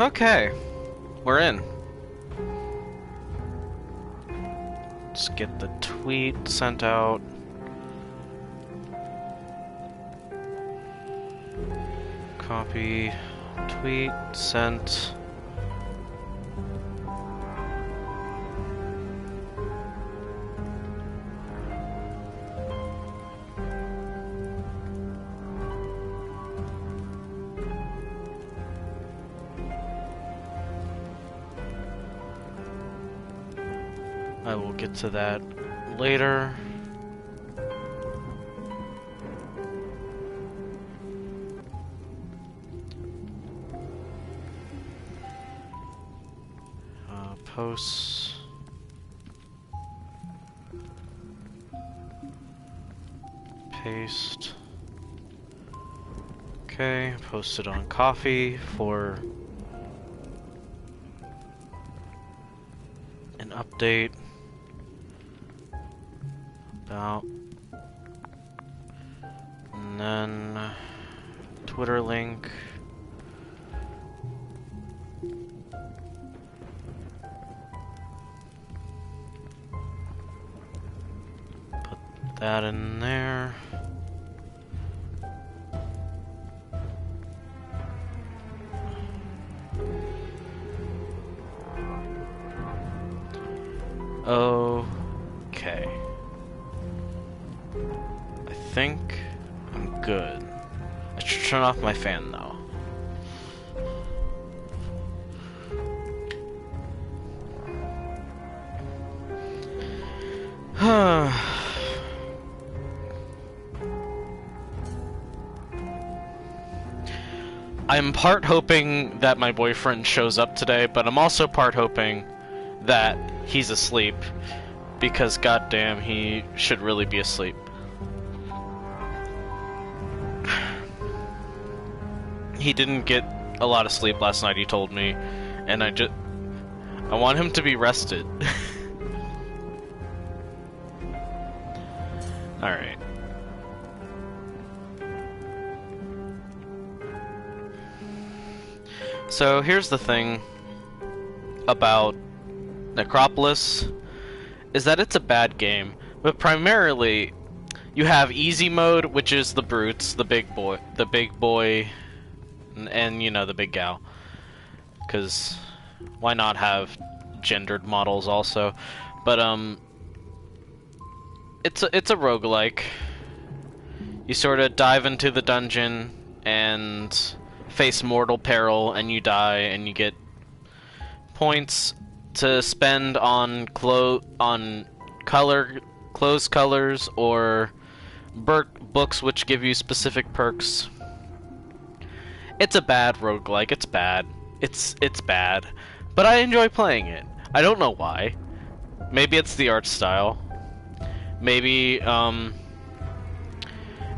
Okay, we're in. Let's get the tweet sent out. Copy, tweet, sent. I will get to that later. Posts. Paste. Okay, posted on coffee for an update about, and then Twitter link. Put that in there. Okay. I think I'm good. I should turn off my fan though. I'm part hoping that my boyfriend shows up today, but I'm also part hoping that he's asleep, because goddamn, he should really be asleep. He didn't get a lot of sleep last night, he told me, and I want him to be rested. Alright. So here's the thing about Necropolis, is that it's a bad game, but primarily you have easy mode, which is the brutes, the big boy, and you know, the big gal, because why not have gendered models also? But it's a roguelike. You sort of dive into the dungeon and face mortal peril, and you die, and you get points to spend on clothes colors, or books which give you specific perks. It's a bad roguelike. It's bad. It's bad. But I enjoy playing it. I don't know why. Maybe it's the art style. Maybe,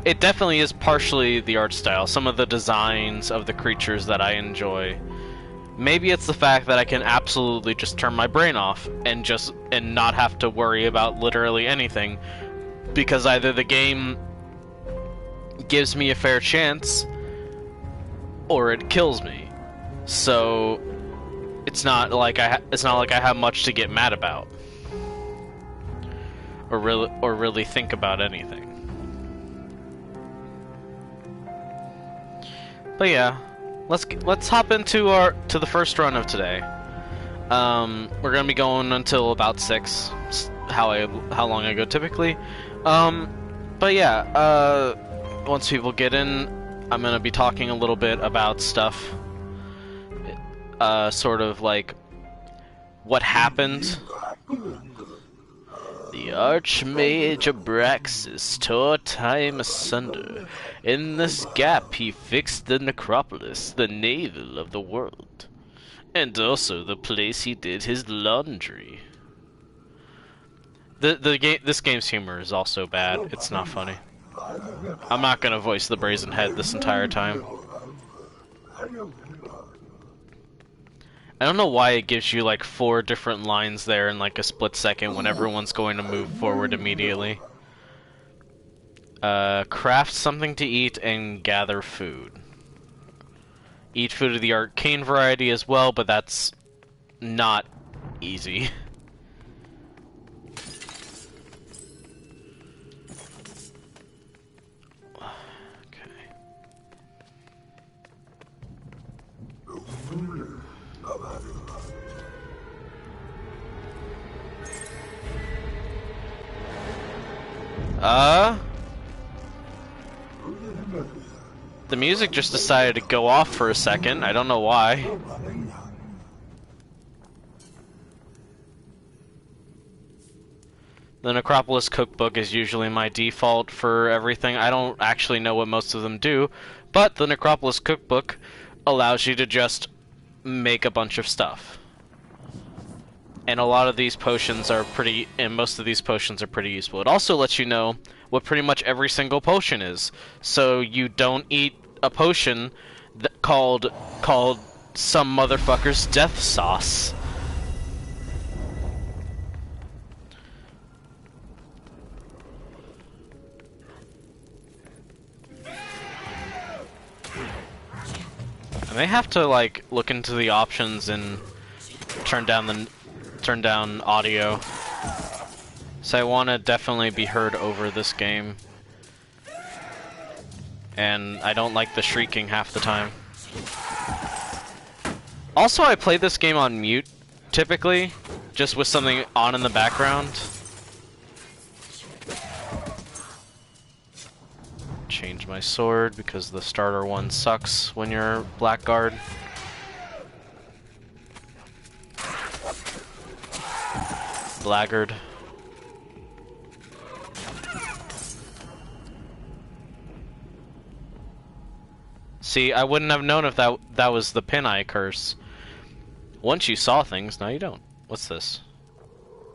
it definitely is partially the art style. Some of the designs of the creatures that I enjoy. Maybe it's the fact that I can absolutely just turn my brain off and not have to worry about literally anything, because either the game gives me a fair chance or it kills me. So it's not like I have much to get mad about or really think about anything. But yeah, let's hop into the first run of today. We're gonna be going until about 6, how long I go typically. But yeah, once people get in, I'm gonna be talking a little bit about stuff, sort of like what happened. The Archmage Abraxas tore time asunder. In this gap he fixed the Necropolis, the navel of the world, and also the place he did his laundry. This game's humor is also bad. It's not funny. I'm not gonna voice the Brazen Head this entire time. I don't know why it gives you like 4 different lines there in like a split second when everyone's going to move forward immediately. Craft something to eat and gather food. eat food of the arcane variety as well, but that's not easy. The music just decided to go off for a second. I don't know why. The Necropolis cookbook is usually my default for everything. I don't actually know what most of them do, but the Necropolis cookbook allows you to just make a bunch of stuff. And a lot of these potions are pretty, and most of these potions are pretty useful. It also lets you know what pretty much every single potion is, so you don't eat a potion called some motherfucker's death sauce. I may have to like look into the options and turn down audio. So I want to definitely be heard over this game. And I don't like the shrieking half the time. Also, I play this game on mute, typically, just with something on in the background. Change my sword, because the starter one sucks when you're Blackguard. Blackguard. See, I wouldn't have known if that was the pin-eye curse. Once you saw things, now you don't. What's this?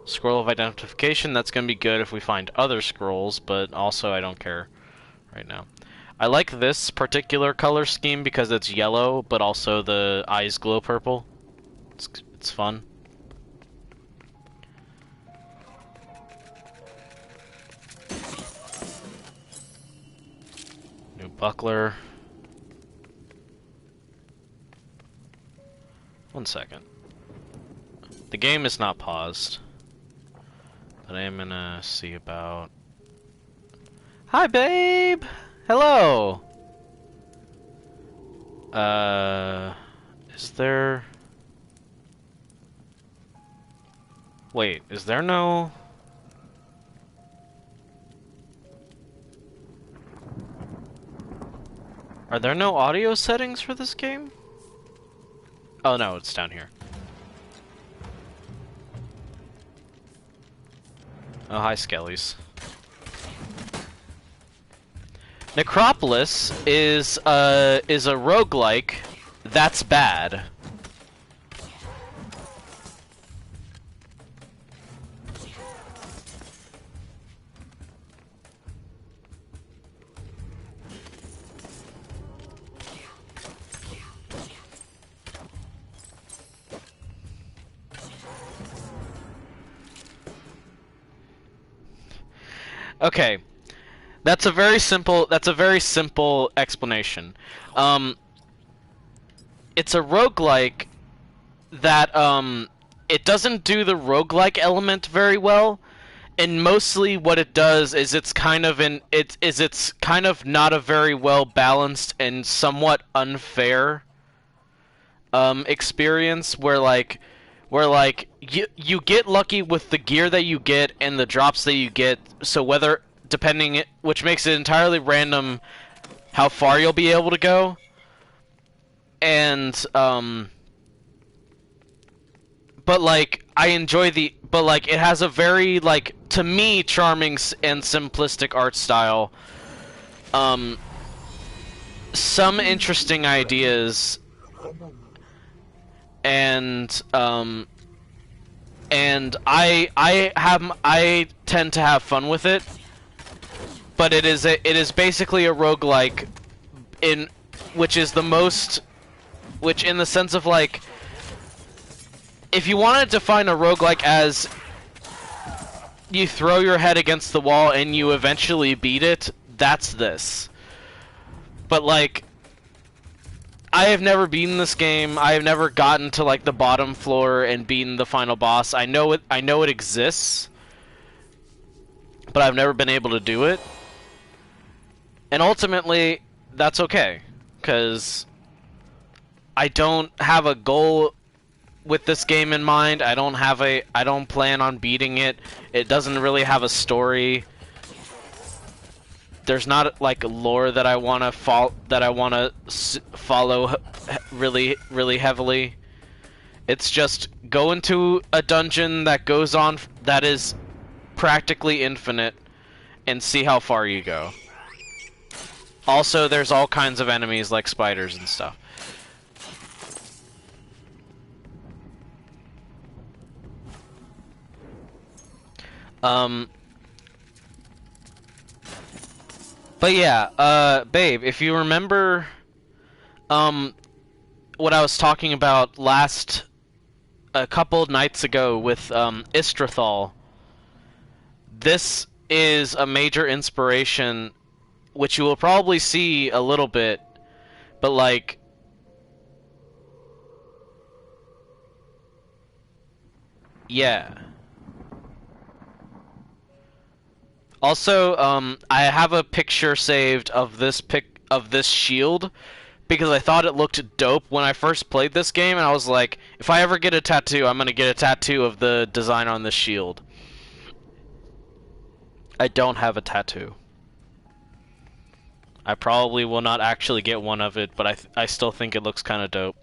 Scroll of identification, that's gonna be good if we find other scrolls, but also I don't care right now. I like this particular color scheme because it's yellow, but also the eyes glow purple. It's fun. New buckler. One second. The game is not paused, but I am gonna see about... Hi, babe! Hello! Is there... Wait, is there no... Are there no audio settings for this game? Oh no, it's down here. Oh, hi, Skellies. Necropolis is a roguelike that's bad. Okay, that's a very simple explanation. It's a roguelike that it doesn't do the roguelike element very well, and mostly what it does is it's kind of not a very well balanced and somewhat unfair experience where you get lucky with the gear that you get and the drops that you get, so which makes it entirely random how far you'll be able to go. And but like I enjoy it has a very to me charming and simplistic art style. Some interesting ideas, and I tend to have fun with it, but it is basically a roguelike which in the sense of if you wanted to define a roguelike as you throw your head against the wall and you eventually beat it, that's this. But I have never beaten this game. I have never gotten to like the bottom floor and beaten the final boss. I know it exists, but I've never been able to do it. And ultimately, that's okay, because I don't have a goal with this game in mind. I don't plan on beating it. It doesn't really have a story. There's not like lore that I want to follow really heavily. It's just go into a dungeon that goes on that is practically infinite and see how far you go. Also, there's all kinds of enemies like spiders and stuff. But yeah, babe, if you remember, what I was talking about a couple nights ago with, Istrathal, this is a major inspiration, which you will probably see a little bit, but like, yeah. Also, I have a picture saved of this shield because I thought it looked dope when I first played this game, and I was like, if I ever get a tattoo, I'm gonna get a tattoo of the design on this shield. I don't have a tattoo. I probably will not actually get one of it, but I still think it looks kind of dope.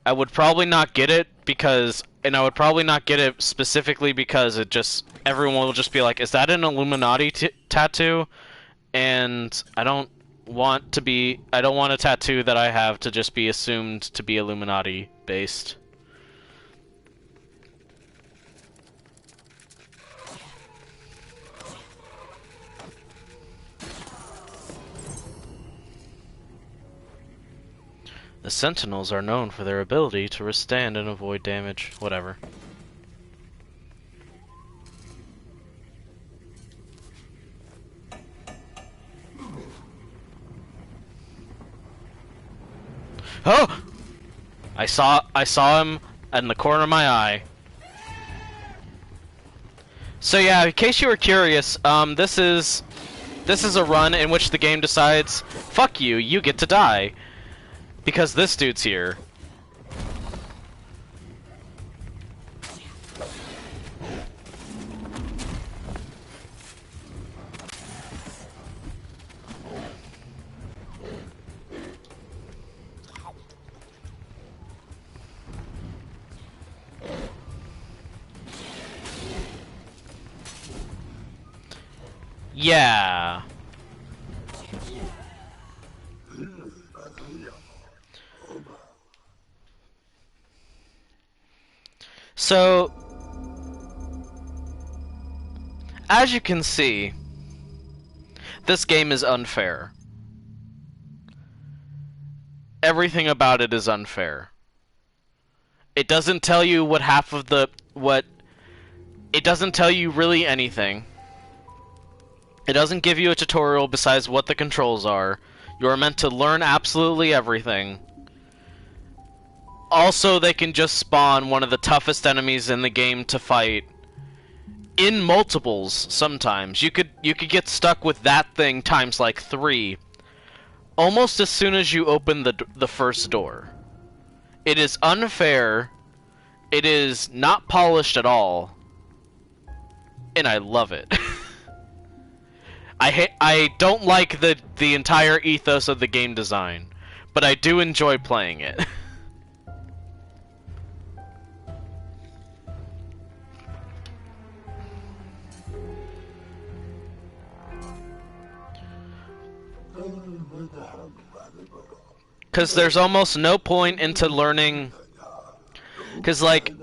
I would probably not get it because, and I would probably not get it specifically because everyone will just be like, is that an Illuminati tattoo? And I don't want a tattoo that I have to just be assumed to be Illuminati based. The Sentinels are known for their ability to withstand and avoid damage. Whatever. Oh! I saw him in the corner of my eye. So yeah, in case you were curious, this is a run in which the game decides, fuck you, you get to die. Because this dude's here. Yeah. So, as you can see, this game is unfair. Everything about it is unfair. It doesn't tell you it doesn't tell you really anything. It doesn't give you a tutorial besides what the controls are. You are meant to learn absolutely everything. Also, they can just spawn one of the toughest enemies in the game to fight. In multiples, sometimes. You could get stuck with that thing times like 3. Almost as soon as you open the first door. It is unfair. It is not polished at all. And I love it. I don't like the entire ethos of the game design, but I do enjoy playing it. Because there's almost no point into learning... Because, like...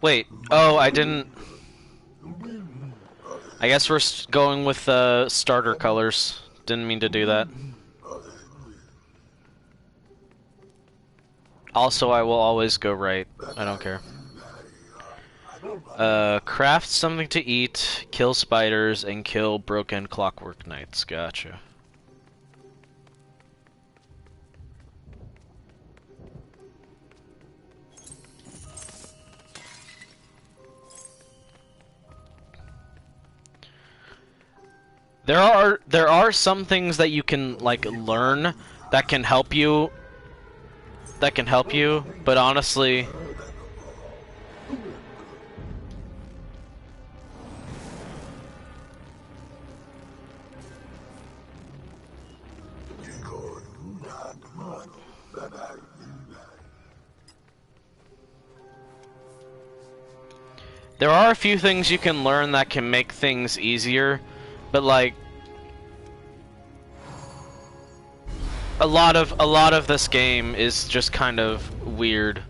Wait, oh, I didn't... I guess we're going with starter colors. Didn't mean to do that. Also, I will always go right. I don't care. Craft something to eat, kill spiders, and kill broken clockwork knights. Gotcha. There are some things that you can like learn that can help you. But honestly, there are a few things you can learn that can make things easier, but like a lot of this game is just kind of weird.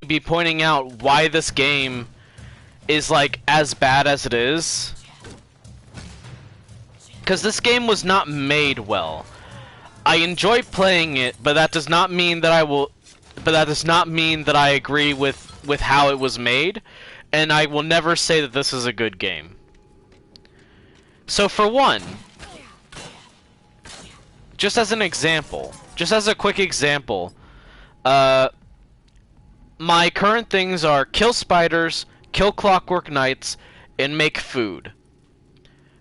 Be pointing out why this game is like as bad as it is, because this game was not made well. I enjoy playing it, but that does not mean that I agree with how it was made, and I will never say that this is a good game. So for one, just as an example, just as a quick example, my current things are kill spiders, kill clockwork knights, and make food.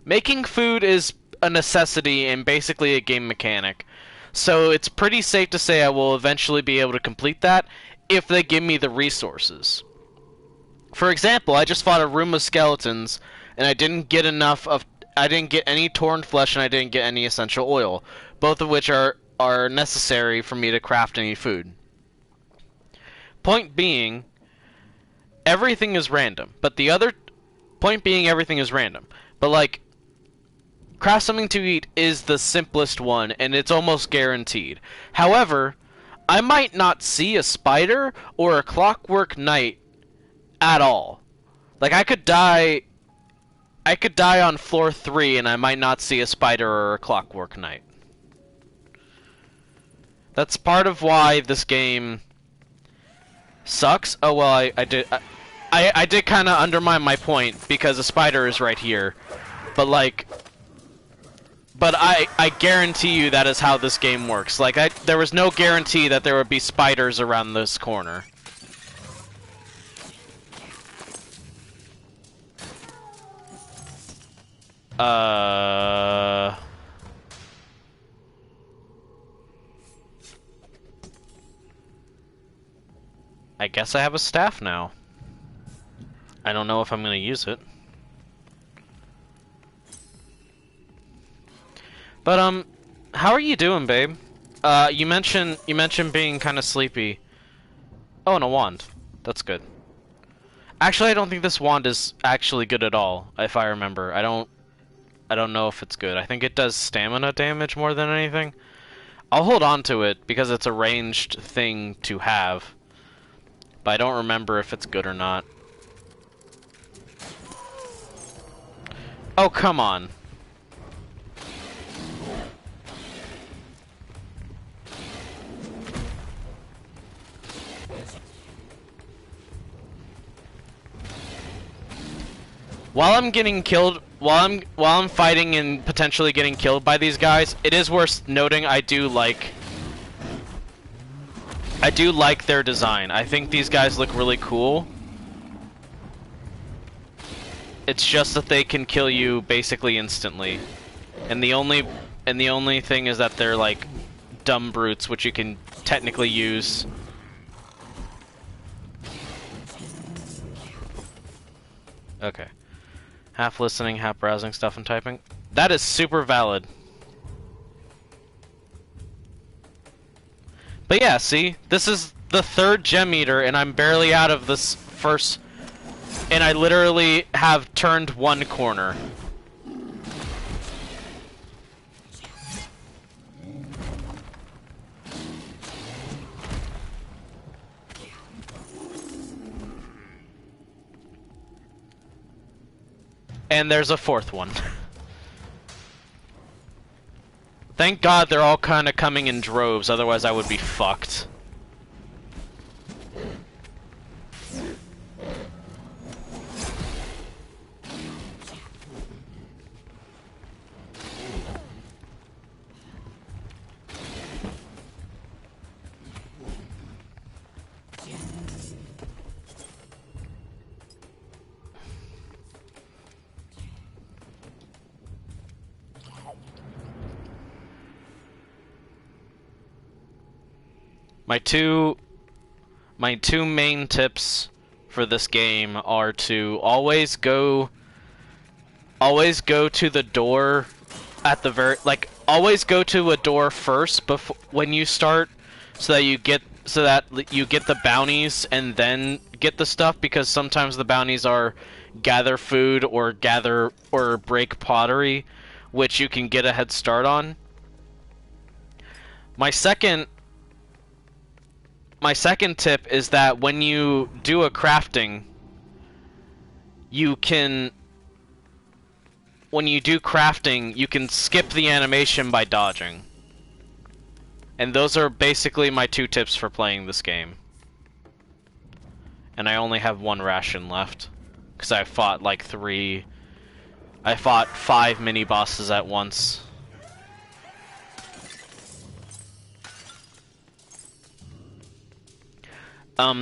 Making food is a necessity and basically a game mechanic. So it's pretty safe to say I will eventually be able to complete that if they give me the resources. For example, I just fought a room of skeletons and I didn't get any torn flesh and I didn't get any essential oil, both of which are necessary for me to craft any food. Point being, everything is random. But like, craft something to eat is the simplest one, and it's almost guaranteed. However, I might not see a spider or a clockwork knight at all. Like, I could die on floor 3 and I might not see a spider or a clockwork knight. That's part of why this game sucks. Oh well, I did kind of undermine my point because a spider is right here, but I guarantee you that is how this game works. Like there was no guarantee that there would be spiders around this corner. I guess I have a staff now. I don't know if I'm gonna use it. But how are you doing, babe? You mentioned being kind of sleepy. Oh, and a wand. That's good. Actually, I don't think this wand is actually good at all, if I remember. I don't know if it's good. I think it does stamina damage more than anything. I'll hold on to it because it's a ranged thing to have. But I don't remember if it's good or not. Oh, come on. While I'm getting killed, while I'm fighting and potentially getting killed by these guys, it is worth noting I do like their design. I think these guys look really cool. It's just that they can kill you basically instantly. And the only thing is that they're like dumb brutes, which you can technically use. Okay. Half listening, half browsing stuff and typing. That is super valid. But yeah, see? This is the 3rd gem eater, and I'm barely out of this first... And I literally have turned one corner. And there's a fourth one. Thank God they're all kind of coming in droves, otherwise I would be fucked. My two main tips for this game are to always go to the door at the always go to a door first before when you start, so that you get the bounties and then get the stuff, because sometimes the bounties are gather food or break pottery, which you can get a head start on. My second tip is that when you do a crafting, you can skip the animation by dodging. And those are basically my two tips for playing this game. And I only have one ration left, because I fought I fought 5 mini bosses at once.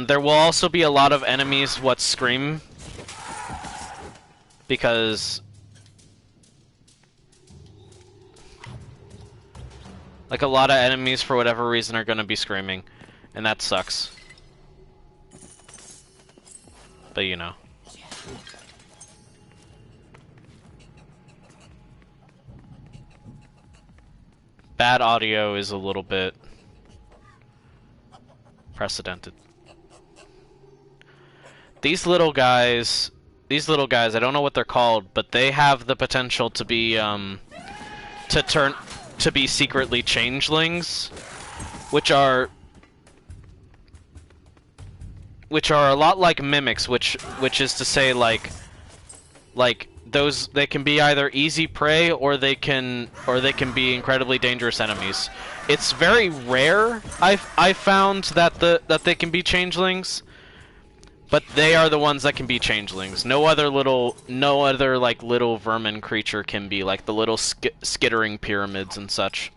There will also be a lot of enemies what scream, because like a lot of enemies for whatever reason are gonna be screaming, and that sucks. But you know. Bad audio is a little bit precedented. These little guys, I don't know what they're called, but they have the potential to be, to be secretly changelings, which are a lot like mimics, which is to say, like those, they can be either easy prey or they can be incredibly dangerous enemies. It's very rare I found that they can be changelings. But they are the ones that can be changelings. No other like little vermin creature can be, like the little skittering pyramids and such.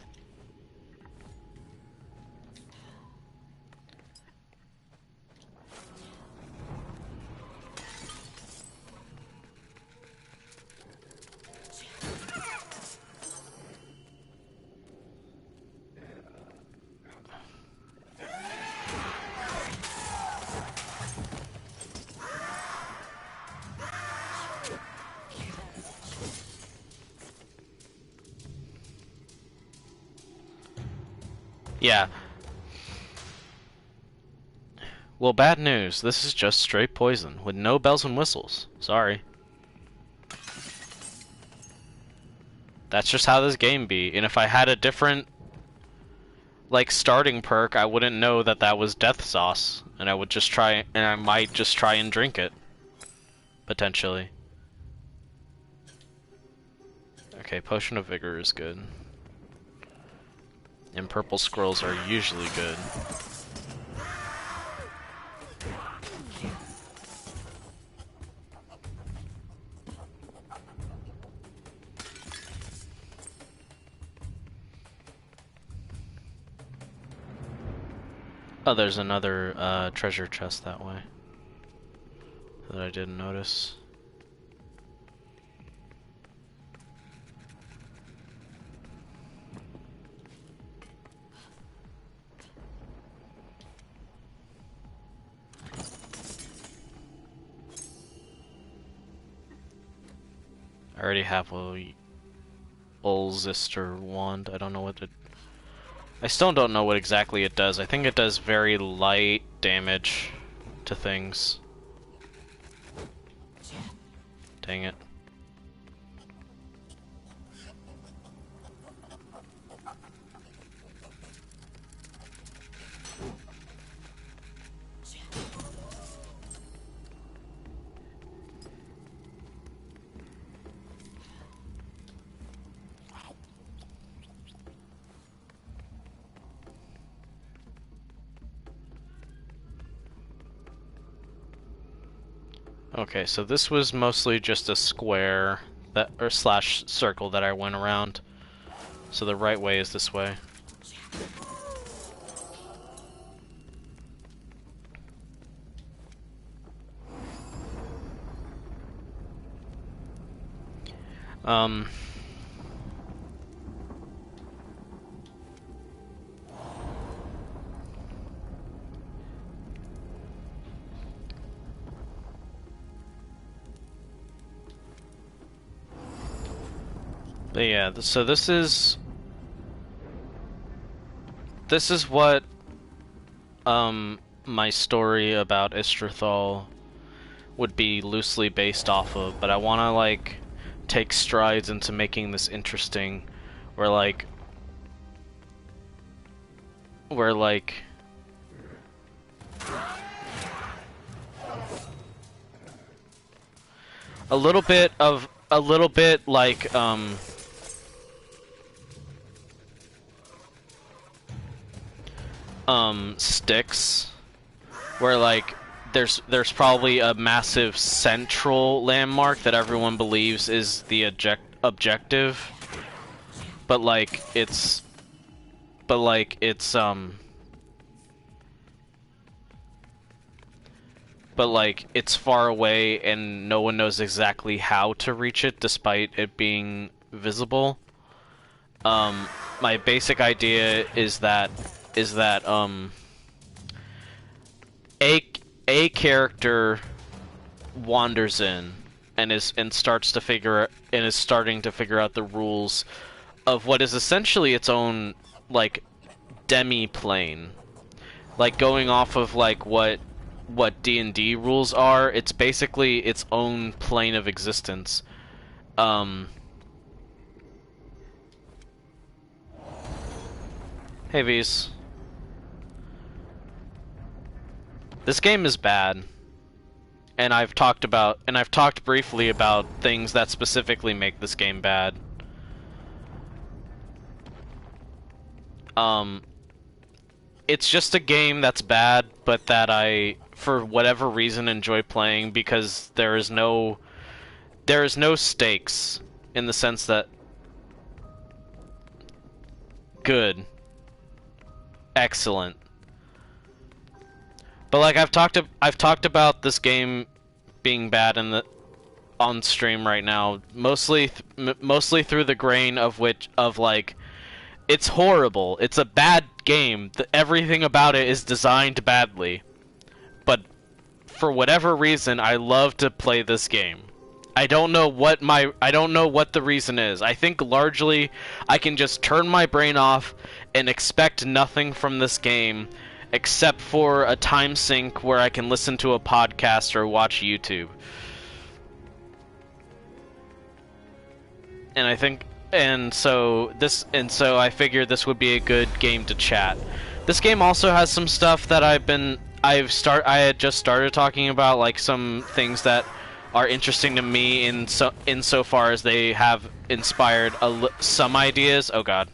Yeah. Well, bad news. This is just straight poison, with no bells and whistles. Sorry. That's just how this game be. And if I had a different, like, starting perk, I wouldn't know that that was death sauce. And I would just try, and I might just try and drink it. Potentially. Okay, Potion of Vigor is good. And purple scrolls are usually good. Oh, there's another treasure chest that way that I didn't notice. I already have a Ulzister wand. I don't know what it... I still don't know what exactly it does. I think it does very light damage to things. Dang it. Okay, so this was mostly just a square that or slash circle that I went around. So the right way is this way. Um But yeah, so this is what my story about Istrithal would be loosely based off of, but I want to like take strides into making this interesting where a little bit like sticks, where like there's probably a massive central landmark that everyone believes is the objective, but like it's far away and no one knows exactly how to reach it despite it being visible. My basic idea is that a character wanders in and is starting to figure out the rules of what is essentially its own like demi-plane. Like going off of like what D&D rules are, it's basically its own plane of existence. Hey V's. This game is bad. And I've talked briefly about things that specifically make this game bad. It's just a game that's bad, but that I, for whatever reason, enjoy playing because there is no stakes in the sense that good, excellent. But like I've talked about this game being bad on stream right now, mostly through the grain of like it's horrible. It's a bad game. Everything about it is designed badly. But for whatever reason, I love to play this game. I don't know what the reason is. I think largely I can just turn my brain off and expect nothing from this game except for a time sink where I can listen to a podcast or watch YouTube. And so I figured this would be a good game to chat. This game also has some stuff that I had just started talking about, like some things that are interesting to me insofar as they have inspired some ideas. Oh god.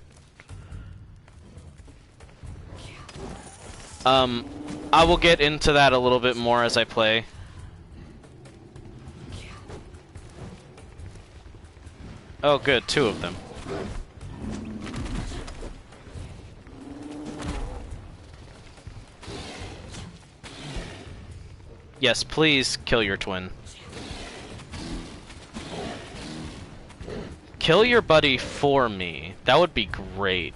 I will get into that a little bit more as I play. Oh good, 2 of them. Yes, please kill your twin. Kill your buddy for me. That would be great.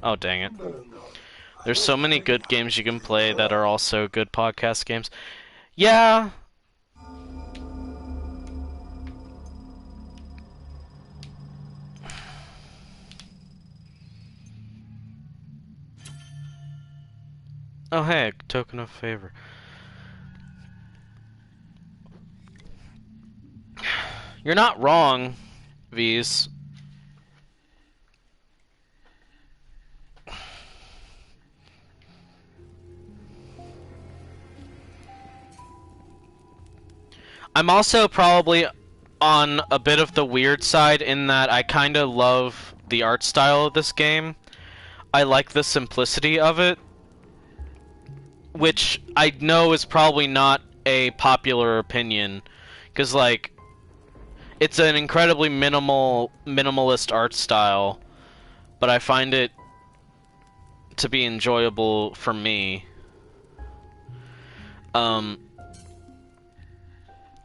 Oh, dang it. There's so many good games you can play that are also good podcast games. Yeah. Oh, hey, token of favor. You're not wrong, V's. I'm also probably on a bit of the weird side in that I kind of love the art style of this game. I like the simplicity of it, which I know is probably not a popular opinion, because like it's an incredibly minimalist art style, but I find it to be enjoyable for me.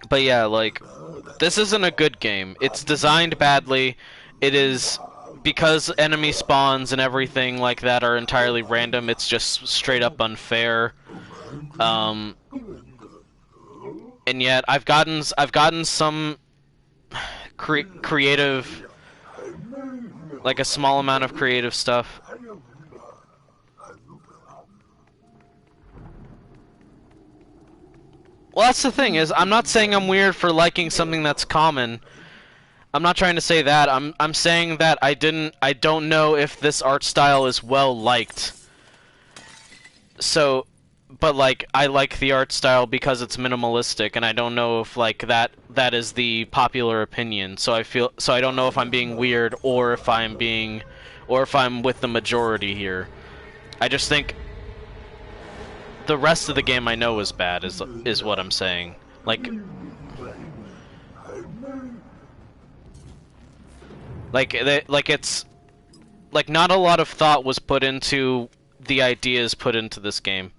But yeah, like, this isn't a good game. It's designed badly. It is, because enemy spawns and everything like that are entirely random, it's just straight up unfair. And yet I've gotten some creative, like a small amount of creative stuff. Well, that's the thing, is I'm not saying I'm weird for liking something that's common. I'm not trying to say that. I'm saying that I don't know if this art style is well liked. So, but like I like the art style because it's minimalistic, and I don't know if like that is the popular opinion. So I don't know if I'm being weird or if I'm with the majority here. I just think the rest of the game I know is bad, is what I'm saying. Like it's like not a lot of thought was put into the ideas put into this game.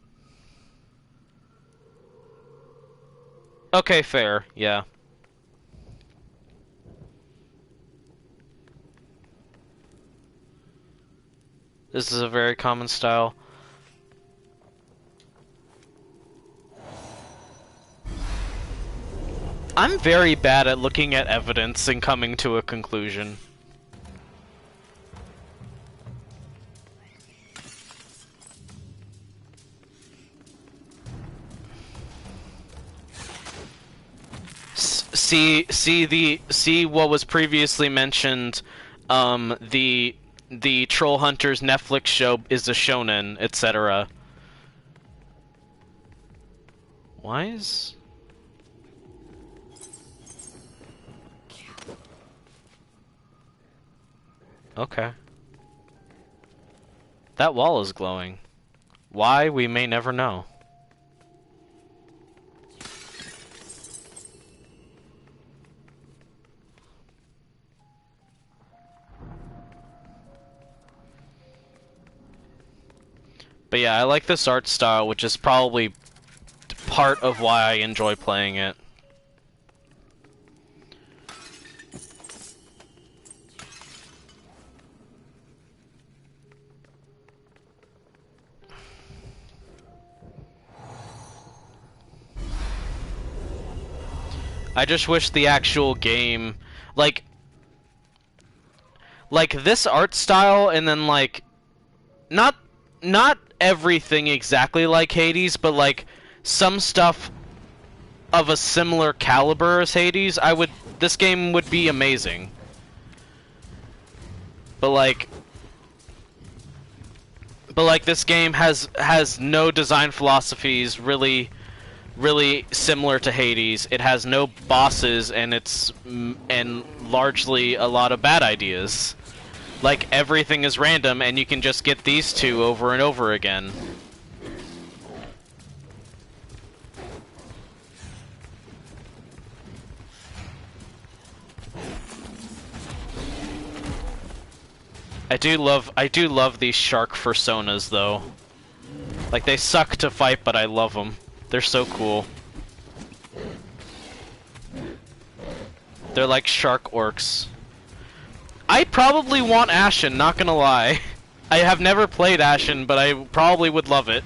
Okay, fair, yeah. This is a very common style. I'm very bad at looking at evidence and coming to a conclusion. See what was previously mentioned. The Troll Hunters Netflix show is a shonen, etc. Why is... Okay. That wall is glowing. Why, we may never know. But yeah, I like this art style, which is probably part of why I enjoy playing it. I just wish the actual game, like this art style, and then like, not everything exactly like Hades, but like some stuff of a similar caliber as Hades, this game would be amazing. But like this game has no design philosophies really similar to Hades. It has no bosses, and and largely a lot of bad ideas. Like, everything is random, and you can just get these two over and over again. I do love these shark personas, though. Like, they suck to fight, but I love them. They're so cool. They're like shark orcs. I probably want Ashen, not gonna lie. I have never played Ashen, but I probably would love it.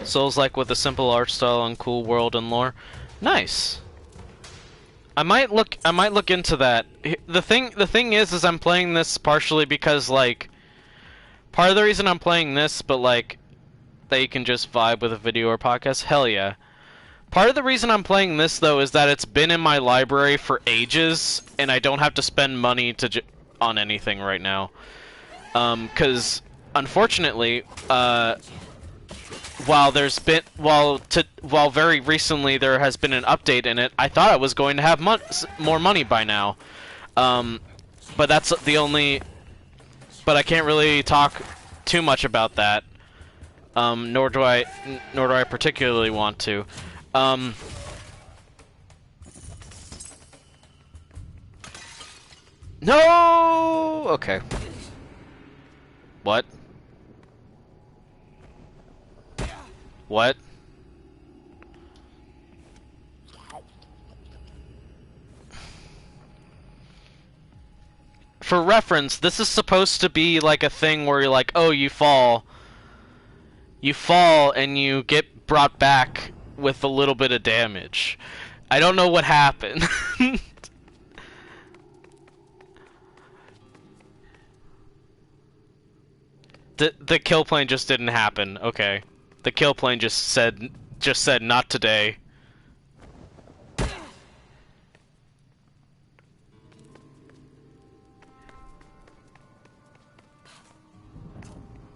Souls like with a simple art style and cool world and lore. Nice. I might look into that. The thing is I'm playing this partially because like part of the reason I'm playing this, but like that you can just vibe with a video or podcast. Hell yeah. Part of the reason I'm playing this though is that it's been in my library for ages, and I don't have to spend money on anything right now. Because unfortunately, while very recently there has been an update in it, I thought I was going to have more money by now. But that's the only. But I can't really talk too much about that. Nor do I particularly want to. No. Okay. What? What? For reference, this is supposed to be like a thing where you're like, oh, you fall and you get brought back with a little bit of damage. I don't know what happened. The kill plane just didn't happen. Okay. The kill plane just said not today.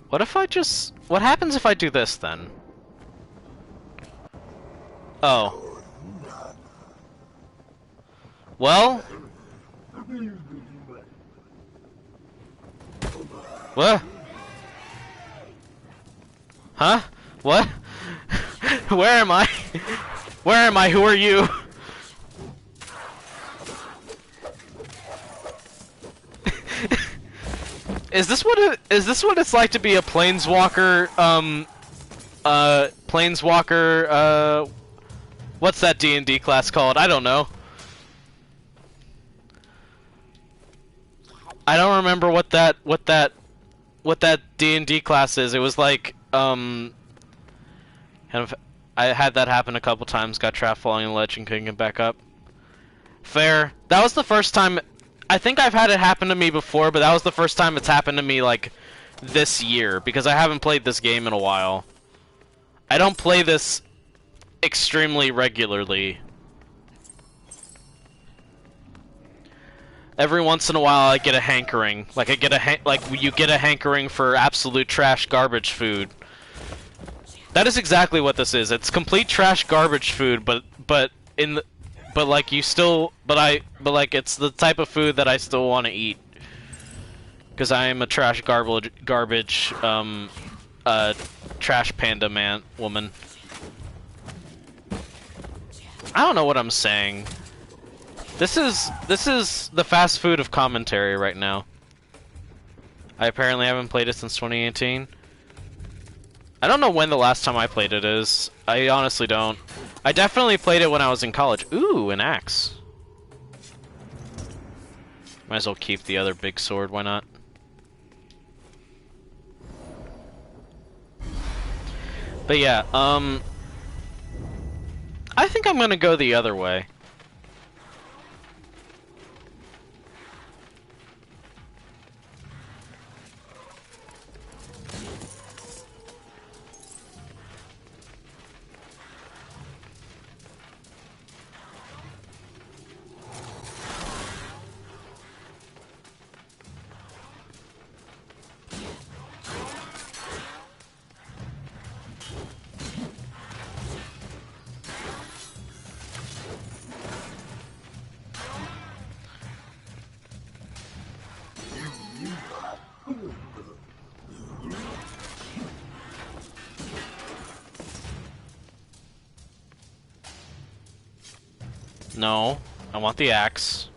What happens if I do this then? Oh. Well? What? Huh? What? Where am I? Where am I? Who are you? Is this what it's like to be a planeswalker? What's that D&D class called? I don't know. I don't remember what that D&D class is. It was like kind of. I had that happen a couple times. Got trapped falling in a ledge and couldn't get back up. Fair. That was the first time. I think I've had it happen to me before, but that was the first time it's happened to me, like, this year, because I haven't played this game in a while. I don't play this extremely regularly. Every once in a while I get a hankering. Like, you get a hankering for absolute trash garbage food. That is exactly what this is. It's complete trash garbage food, but like it's the type of food that I still want to eat. Because I am a trash garbage trash panda woman. I don't know what I'm saying. This is the fast food of commentary right now. I apparently haven't played it since 2018. I don't know when the last time I played it is. I honestly don't. I definitely played it when I was in college. Ooh, an axe. Might as well keep the other big sword, why not? But yeah, I think I'm gonna go the other way. No, I want the axe.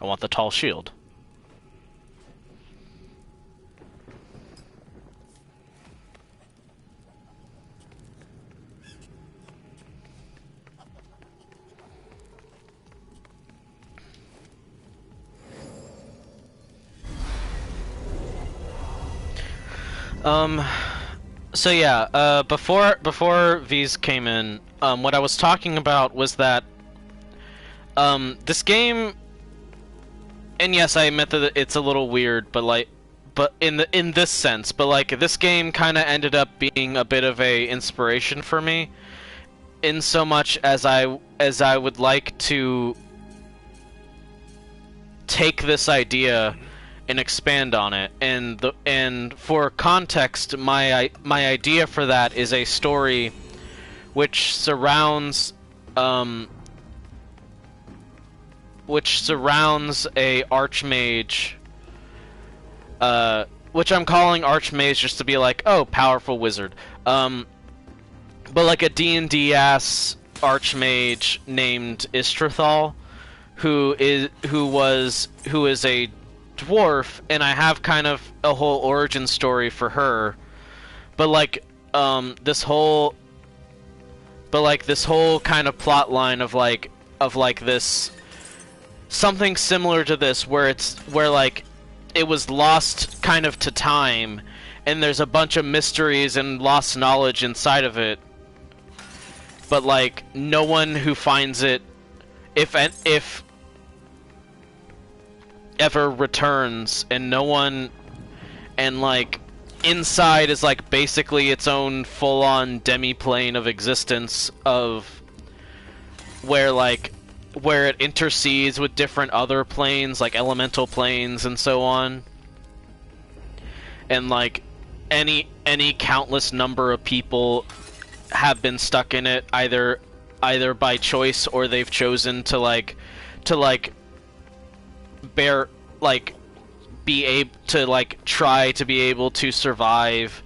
I want the tall shield. So yeah, before V's came in, what I was talking about was that this game, and yes, I admit that it's a little weird, but in this sense, but like this game kind of ended up being a bit of a inspiration for me, in so much as I would like to take this idea and expand on it. And for context, my idea for that is a story which surrounds a archmage, which I'm calling archmage just to be like, oh, powerful wizard. But like a D&D ass archmage named Istrathal, who is a dwarf, and I have kind of a whole origin story for her. But like this whole kind of plot line of this something similar to this, where like it was lost kind of to time, and there's a bunch of mysteries and lost knowledge inside of it, but like no one who finds it, if ever, returns, and no one, and like inside is like basically its own full-on demi-plane of existence, of where it intercedes with different other planes, like elemental planes and so on. And like any countless number of people have been stuck in it, either by choice, or they've chosen to bear, like, be able to like try to be able to survive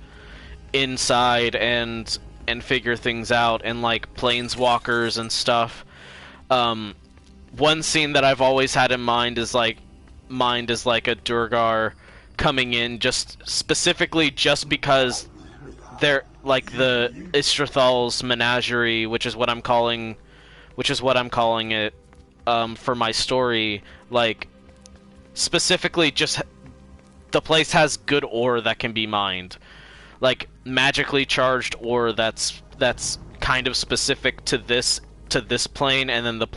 inside and figure things out, and like planeswalkers and stuff. One scene that I've always had in mind is like a Durgar coming in just specifically just because they're like the Istrathal's menagerie, which is what I'm calling it for my story. Like specifically, just the place has good ore that can be mined, like magically charged ore that's kind of specific to this plane, and then the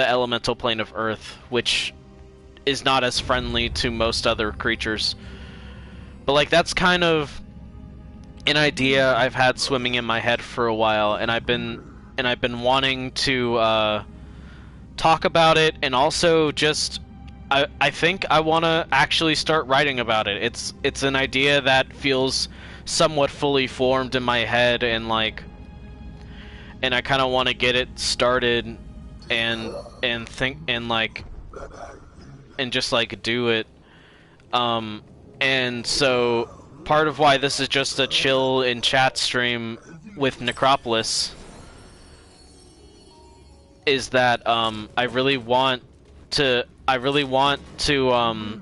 elemental plane of Earth, which is not as friendly to most other creatures. But like that's kind of an idea I've had swimming in my head for a while, and I've been wanting to talk about it, and also just I think I want to actually start writing about it. It's an idea that feels somewhat fully formed in my head, and I kind of want to get it started and think and just like do it. And so part of why this is just a chill in chat stream with Necropolis is that I really want to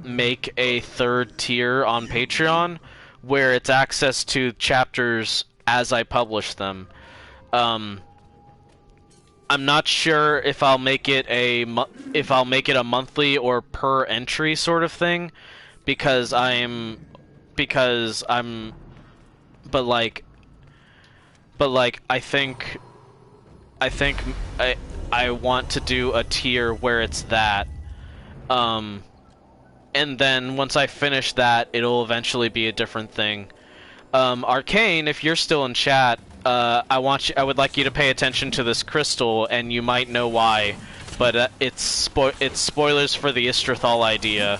make a third tier on Patreon where it's access to chapters as I publish them. I'm not sure if I'll make it a monthly or per entry sort of thing, because I want to do a tier where it's that. And then once I finish that, it'll eventually be a different thing. Arcane, if you're still in chat, I would like you to pay attention to this crystal, and you might know why, but it's spoilers for the Istrathal idea.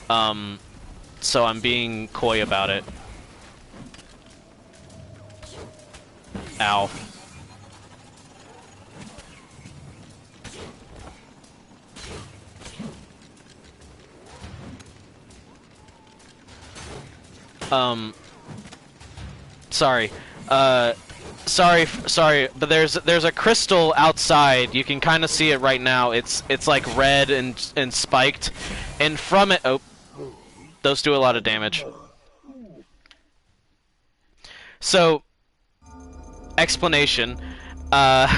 So I'm being coy about it. Ow. Sorry, but there's a crystal outside. You can kind of see it right now. It's like red and spiked, and from it, oh, those do a lot of damage. So, explanation. There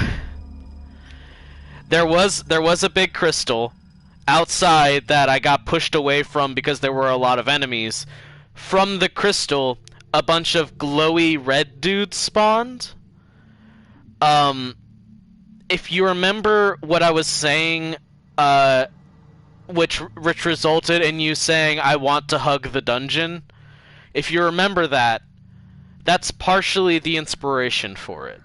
was a big crystal outside that I got pushed away from because there were a lot of enemies. From the crystal, a bunch of glowy red dudes spawned. If you remember what I was saying, which resulted in you saying, I want to hug the dungeon, if you remember that, that's partially the inspiration for it.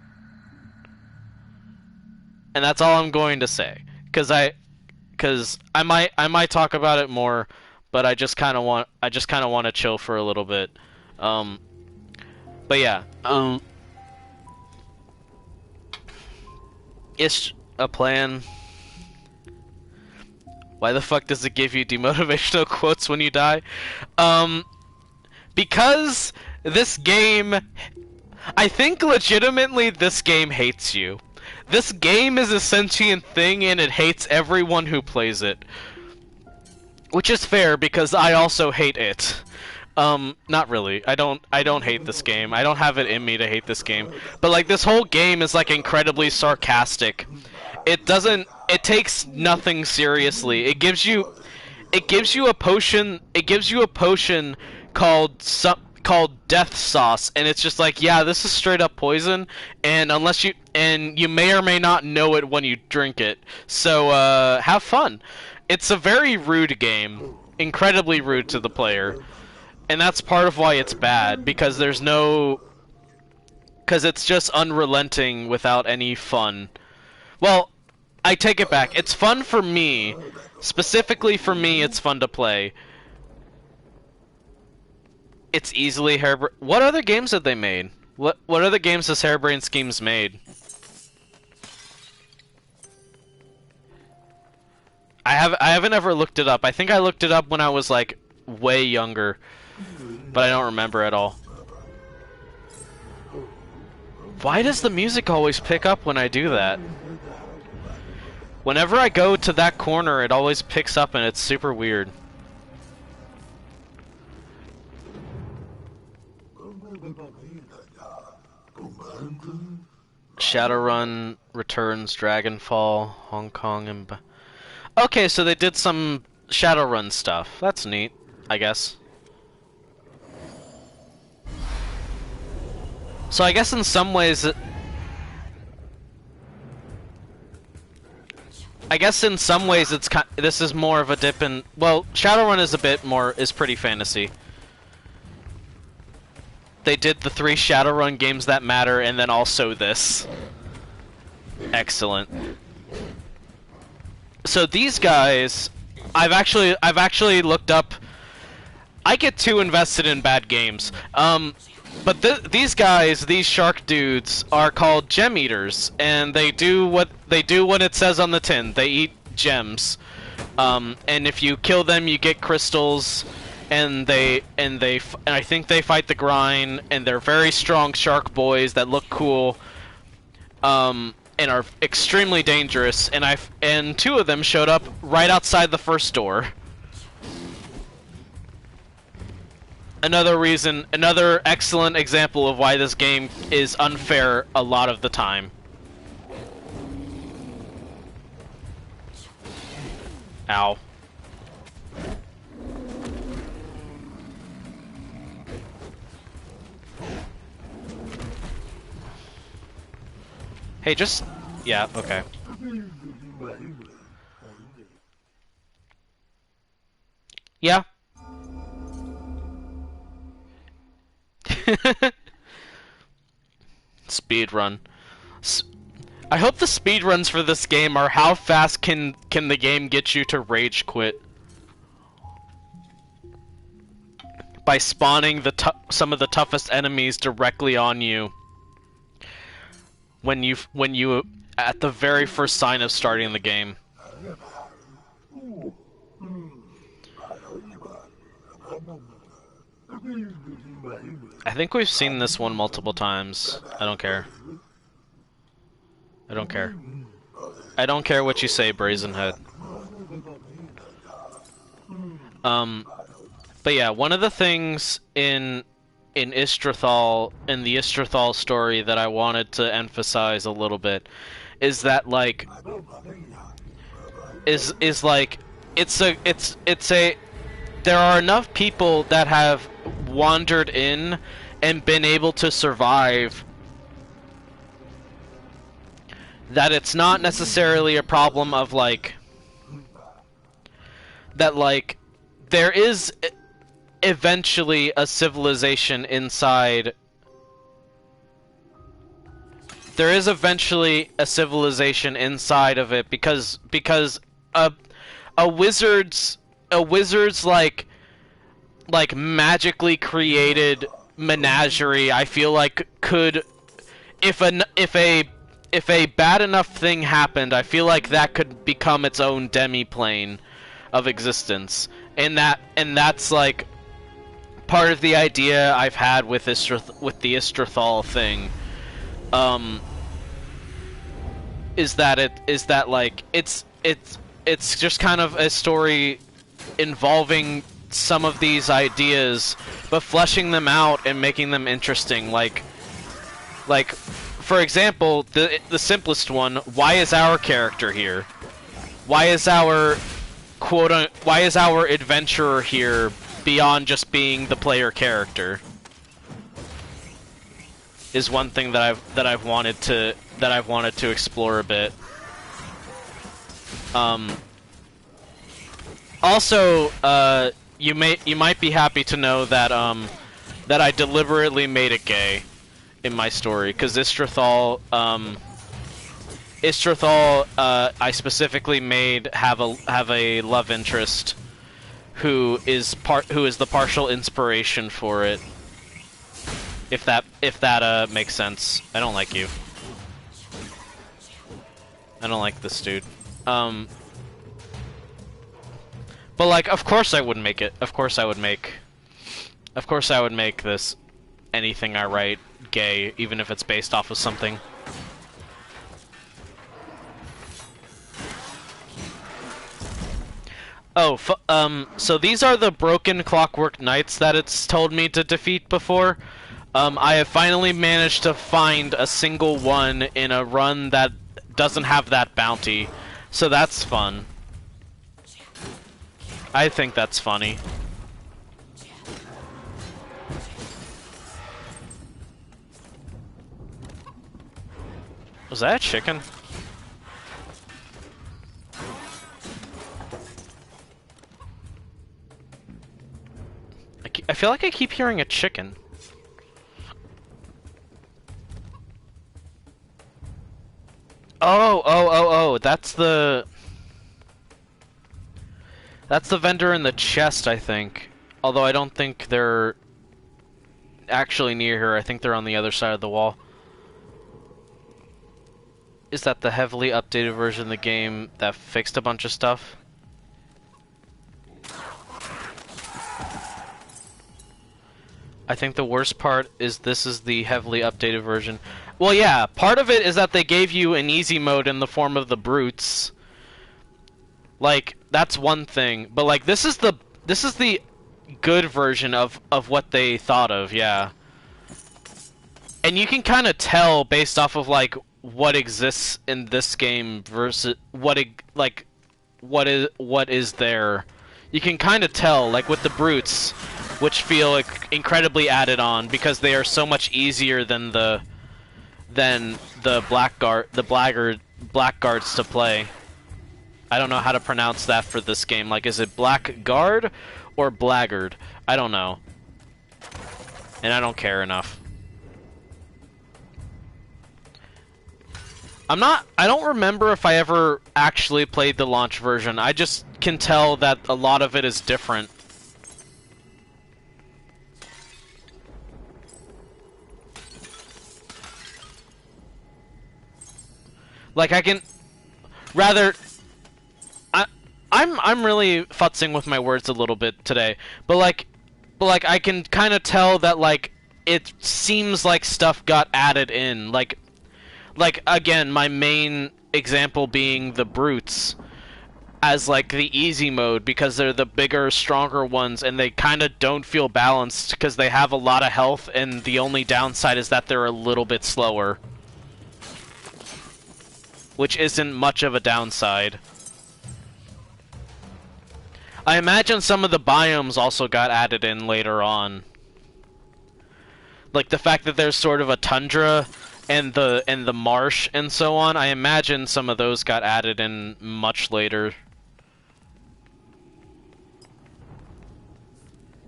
And that's all I'm going to say, because I might talk about it more, but I just kind of want to chill for a little bit. But yeah, it's a plan. Why the fuck does it give you demotivational quotes when you die? Because this game, I think legitimately this game hates you. This game is a sentient thing and it hates everyone who plays it. Which is fair because I also hate it. Not really. I don't hate this game. I don't have it in me to hate this game. But like this whole game is like incredibly sarcastic. It takes nothing seriously. It gives you a potion called death sauce, and it's just like, yeah, this is straight up poison, and you may or may not know it when you drink it. So have fun. It's a very rude game, incredibly rude to the player. And that's part of why it's bad, because it's just unrelenting without any fun. Well, I take it back. It's fun for me. Specifically for me, it's fun to play. It's easily harebrained. What other games have they made? What other games has Harebrained Schemes made? I haven't ever looked it up. I think I looked it up when I was like way younger. But I don't remember at all. Why does the music always pick up when I do that? Whenever I go to that corner, it always picks up and it's super weird. Shadowrun returns, Dragonfall, Hong Kong, and... Okay, so they did some Shadowrun stuff. That's neat, I guess. So I guess in some ways it's this is more of a dip in, well, Shadowrun is pretty fantasy. They did the 3 Shadowrun games that matter and then also this. Excellent. So these guys, I've actually looked up. I get too invested in bad games. But these guys, these shark dudes, are called gem eaters, and they do what it says on the tin. They eat gems, and if you kill them, you get crystals, and I think they fight the grind, and they're very strong shark boys that look cool, and are extremely dangerous. And 2 of them showed up right outside the first door. Another excellent example of why this game is unfair a lot of the time. Ow. Hey, just... yeah, okay. Yeah. Speedrun. I hope the speedruns for this game are how fast can the game get you to rage quit by spawning some of the toughest enemies directly on you when you at the very first sign of starting the game. I think we've seen this one multiple times. I don't care. I don't care. I don't care what you say, Brazenhead. But yeah, one of the things in the Istrathal story that I wanted to emphasize a little bit is that like there are enough people that have wandered in and been able to survive that it's not necessarily a problem of like that like there is eventually a civilization inside. There is eventually a civilization inside of it because a wizard's a wizard's like magically created menagerie, I feel like could, if a bad enough thing happened, I feel like that could become its own demi-plane of existence, and that's like part of the idea I've had with the Istrethal thing. Is that like it's just kind of a story involving some of these ideas, but fleshing them out and making them interesting. Like for example, the simplest one: why is our character here? Why is our why is our adventurer here beyond just being the player character? Is one thing that I've wanted to explore a bit. Also, you might be happy to know that that I deliberately made it gay in my story, because Istrethal, I specifically made have a love interest who is the partial inspiration for it. If that makes sense. I don't like you. I don't like this dude. But like, of course I would make it. Of course I would make this anything I write gay, even if it's based off of something. Oh, so these are the broken clockwork knights that it's told me to defeat before. I have finally managed to find a single one in a run that doesn't have that bounty, so that's fun. I think that's funny. Was that a chicken? I feel like I keep hearing a chicken. Oh, that's the vendor in the chest, I think. Although I don't think they're actually near here. I think they're on the other side of the wall. Is that the heavily updated version of the game that fixed a bunch of stuff? I think the worst part is this is the heavily updated version. Well, yeah, part of it is that they gave you an easy mode in the form of the brutes. Like, that's one thing. But like, this is the good version of what they thought of, yeah. And you can kind of tell based off of like what exists in this game versus what is there. You can kind of tell, like with the brutes, which feel incredibly added on because they are so much easier than the blackguards to play. I don't know how to pronounce that for this game. Like, is it blackguard or blackguard? I don't know. And I don't care enough. I don't remember if I ever actually played the launch version. I just can tell that a lot of it is different. Like, I can rather I'm really futzing with my words a little bit today. But like I can kind of tell that like it seems like stuff got added in. Like again, my main example being the brutes as like the easy mode because they're the bigger, stronger ones and they kind of don't feel balanced because they have a lot of health and the only downside is that they're a little bit slower. Which isn't much of a downside. I imagine some of the biomes also got added in later on. Like the fact that there's sort of a tundra and the marsh and so on, I imagine some of those got added in much later.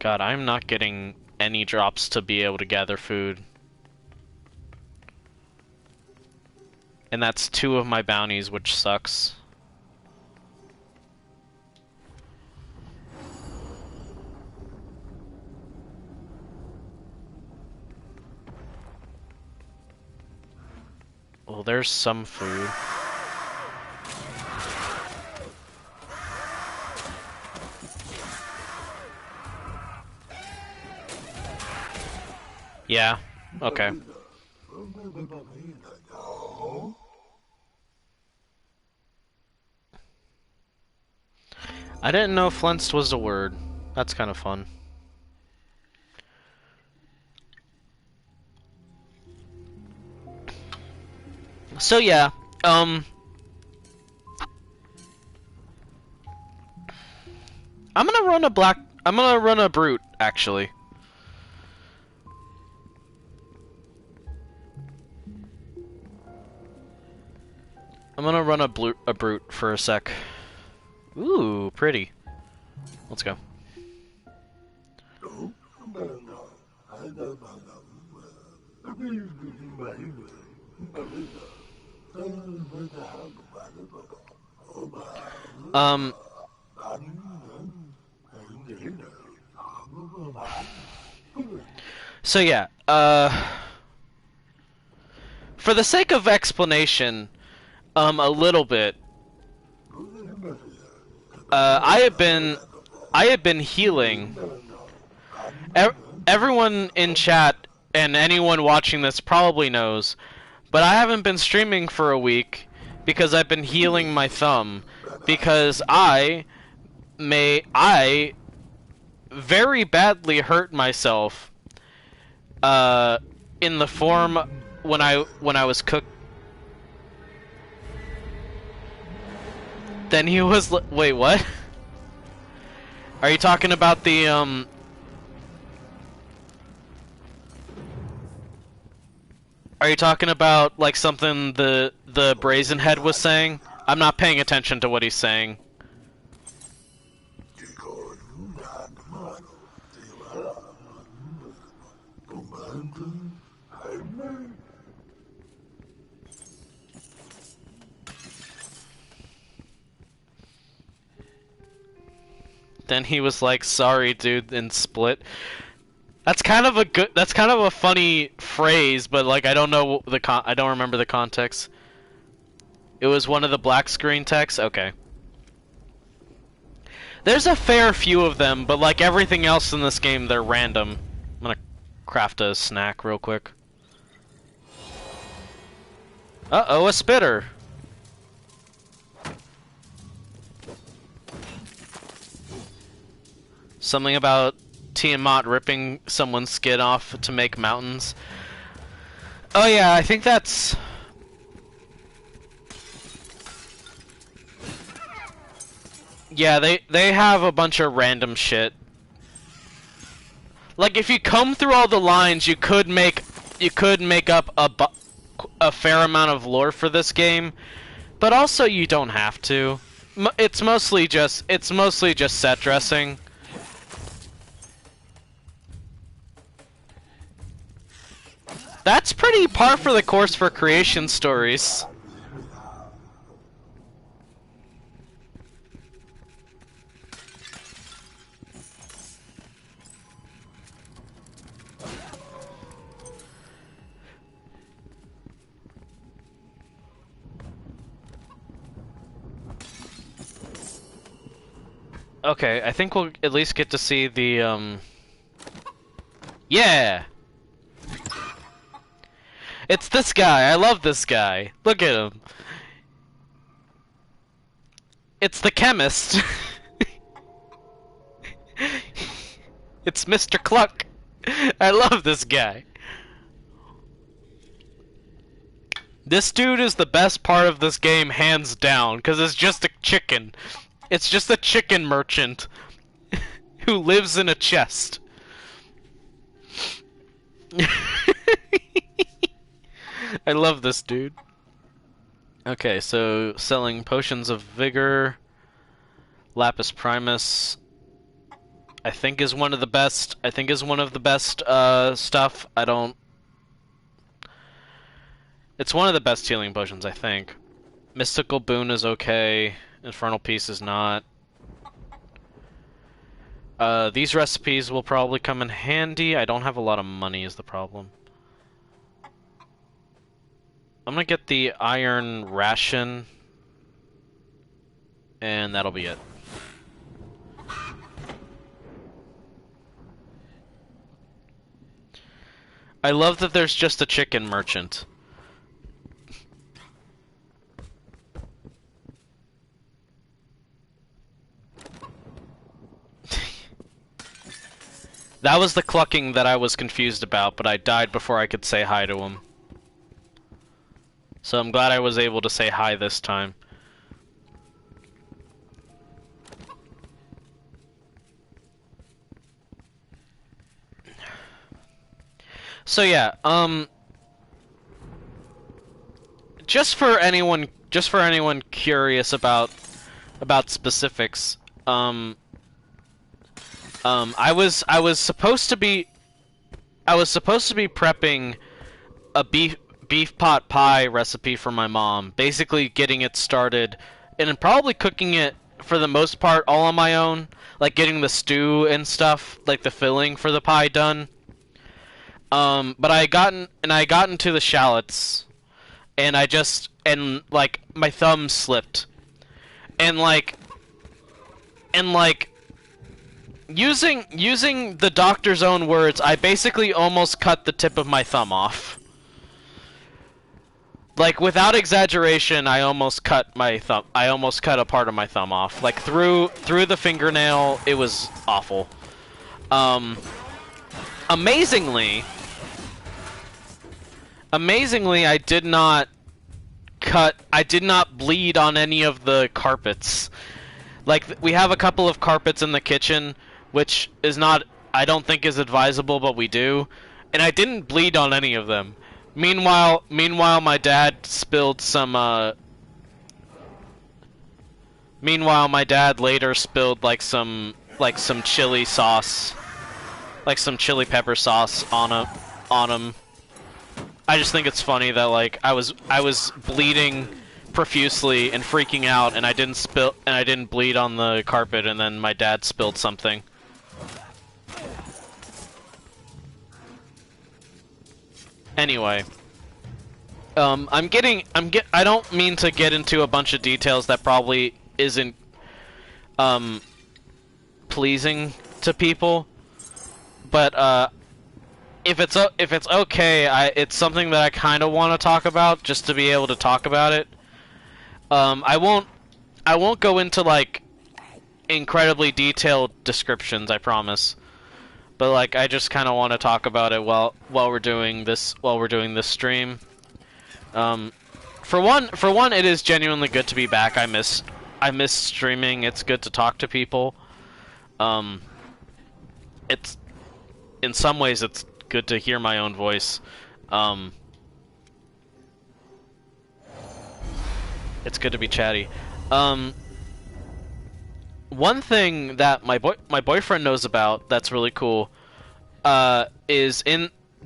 God, I'm not getting any drops to be able to gather food. And that's 2 of my bounties, which sucks. Well, there's some food. Yeah, okay. I didn't know flenced was a word. That's kind of fun. So yeah, I'm gonna run a brute, actually. I'm gonna run a brute for a sec. Ooh, pretty. Let's go. So yeah, for the sake of explanation, a little bit, I have been healing. Everyone in chat and anyone watching this probably knows, but I haven't been streaming for a week because I've been healing my thumb because I very badly hurt myself in the form when I was cooked. Then he was wait, what? Are you talking about the Are you talking about like something the Brazen Head was saying? I'm not paying attention to what he's saying. Then he was like, "Sorry, dude," and split. That's kind of a funny phrase, but like I don't know I don't remember the context. It was one of the black screen texts. Okay. There's a fair few of them, but like everything else in this game, they're random. I'm gonna craft a snack real quick. Uh-oh, a spitter. Something about Tiamat ripping someone's skin off to make mountains. Oh yeah, I think that's... Yeah, they have a bunch of random shit. Like if you comb through all the lines, you could make up a fair amount of lore for this game, but also you don't have to. It's mostly just set dressing. That's pretty par for the course for creation stories. Okay, I think we'll at least get to see the, Yeah! It's this guy, I love this guy. Look at him. It's the chemist. It's Mr. Cluck. I love this guy. This dude is the best part of this game, hands down, because it's just a chicken. It's just a chicken merchant who lives in a chest. I love this dude. Okay, so selling potions of vigor, lapis primus, I think is one of the best. Stuff. I don't. It's one of the best healing potions, I think. Mystical boon is okay. Infernal Peace is not. These recipes will probably come in handy. I don't have a lot of money is the problem. I'm I'm gonna get the iron ration, and that'll be it. I love that there's just a chicken merchant. That was the clucking that I was confused about, but I died before I could say hi to him. So I'm glad I was able to say hi this time. So yeah, just for anyone curious about specifics, I was supposed to be prepping a beef pot pie recipe for my mom, basically getting it started, and probably cooking it for the most part all on my own, like getting the stew and stuff, like the filling for the pie done. But I got into the shallots, and like my thumb slipped, and like using the doctor's own words, I basically almost cut the tip of my thumb off. Like, without exaggeration, I almost cut a part of my thumb off. Like, through the fingernail. It was awful. Amazingly, I did not bleed on any of the carpets. Like, we have a couple of carpets in the kitchen, which is not, I don't think is advisable, but we do. And I didn't bleed on any of them. Meanwhile, my dad spilled some, Meanwhile, my dad later spilled, like, some chili sauce. Like, some chili pepper sauce on him. I just think it's funny that, like, I was bleeding profusely and freaking out, and I didn't bleed on the carpet, and then my dad spilled something. Anyway, I don't mean to get into a bunch of details that probably isn't pleasing to people, but if it's okay, it's something that I kind of want to talk about, just to be able to talk about it. I won't go into, like, incredibly detailed descriptions, I promise. But, like, I just kind of want to talk about it while we're doing this stream. For one, it is genuinely good to be back. I miss streaming. It's good to talk to people. It's, in some ways, it's good to hear my own voice. It's good to be chatty. One thing that my boyfriend knows about that's really cool is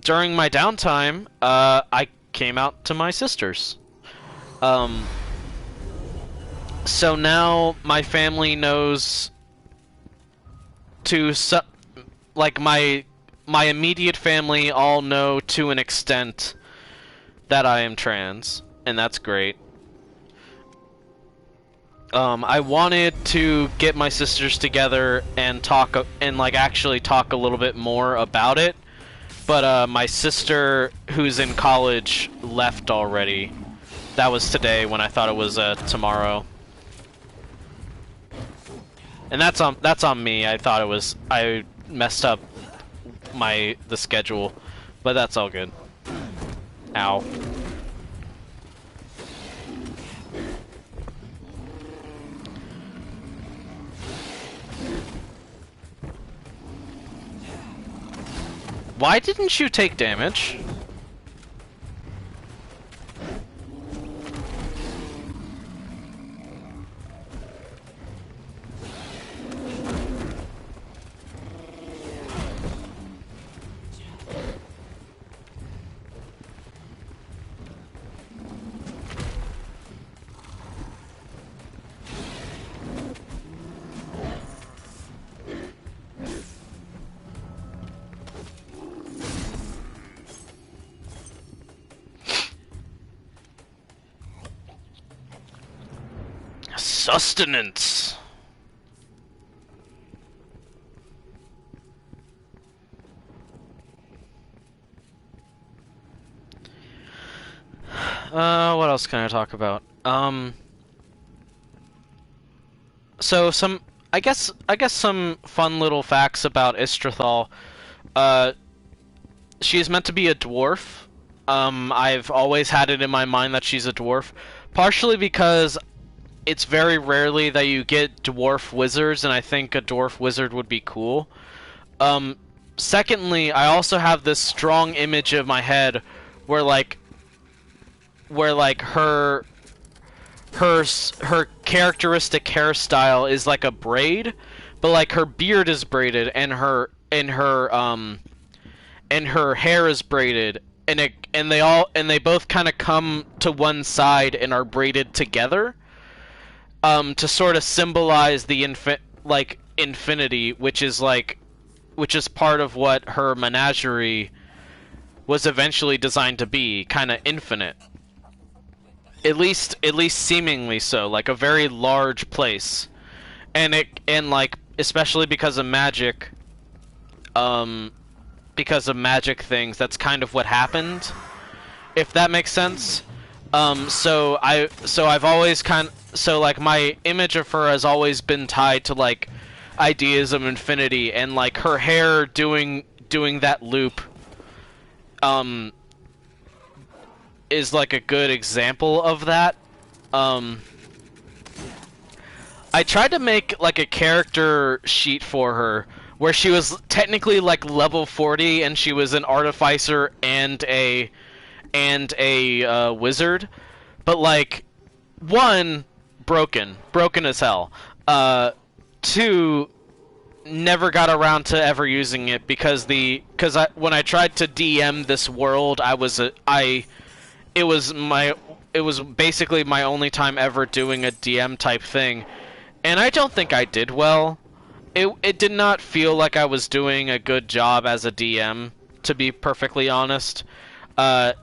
during my downtime, I came out to my sisters. So now my family knows like my immediate family all know to an extent that I am trans, and that's great. I wanted to get my sisters together and actually talk a little bit more about it, but my sister, who's in college, left already. That was today when I thought it was tomorrow, and that's on me. I messed up the schedule, but that's all good. Ow. Why didn't you take damage? Sustenance. What else can I talk about? So I guess some fun little facts about Istrathal. She's meant to be a dwarf. I've always had it in my mind that she's a dwarf, partially because it's very rarely that you get dwarf wizards, and I think a dwarf wizard would be cool. Secondly, I also have this strong image of my head where her characteristic hairstyle is like a braid, but like her beard is braided and her hair is braided, and they both kind of come to one side and are braided together, to sort of symbolize the infinity, which is part of what her menagerie was eventually designed to be, kind of infinite. At least seemingly so, like a very large place, and especially because of magic, things, that's kind of what happened, if that makes sense. So I've always my image of her has always been tied to like ideas of infinity, and like her hair doing that loop is like a good example of that. I tried to make like a character sheet for her where she was technically like level 40 and she was an artificer and a wizard, but like, one, broken as hell. Two, never got around to ever using it because when I tried to DM this world, it was basically my only time ever doing a DM type thing, and I don't think I did well. It did not feel like I was doing a good job as a DM, to be perfectly honest. My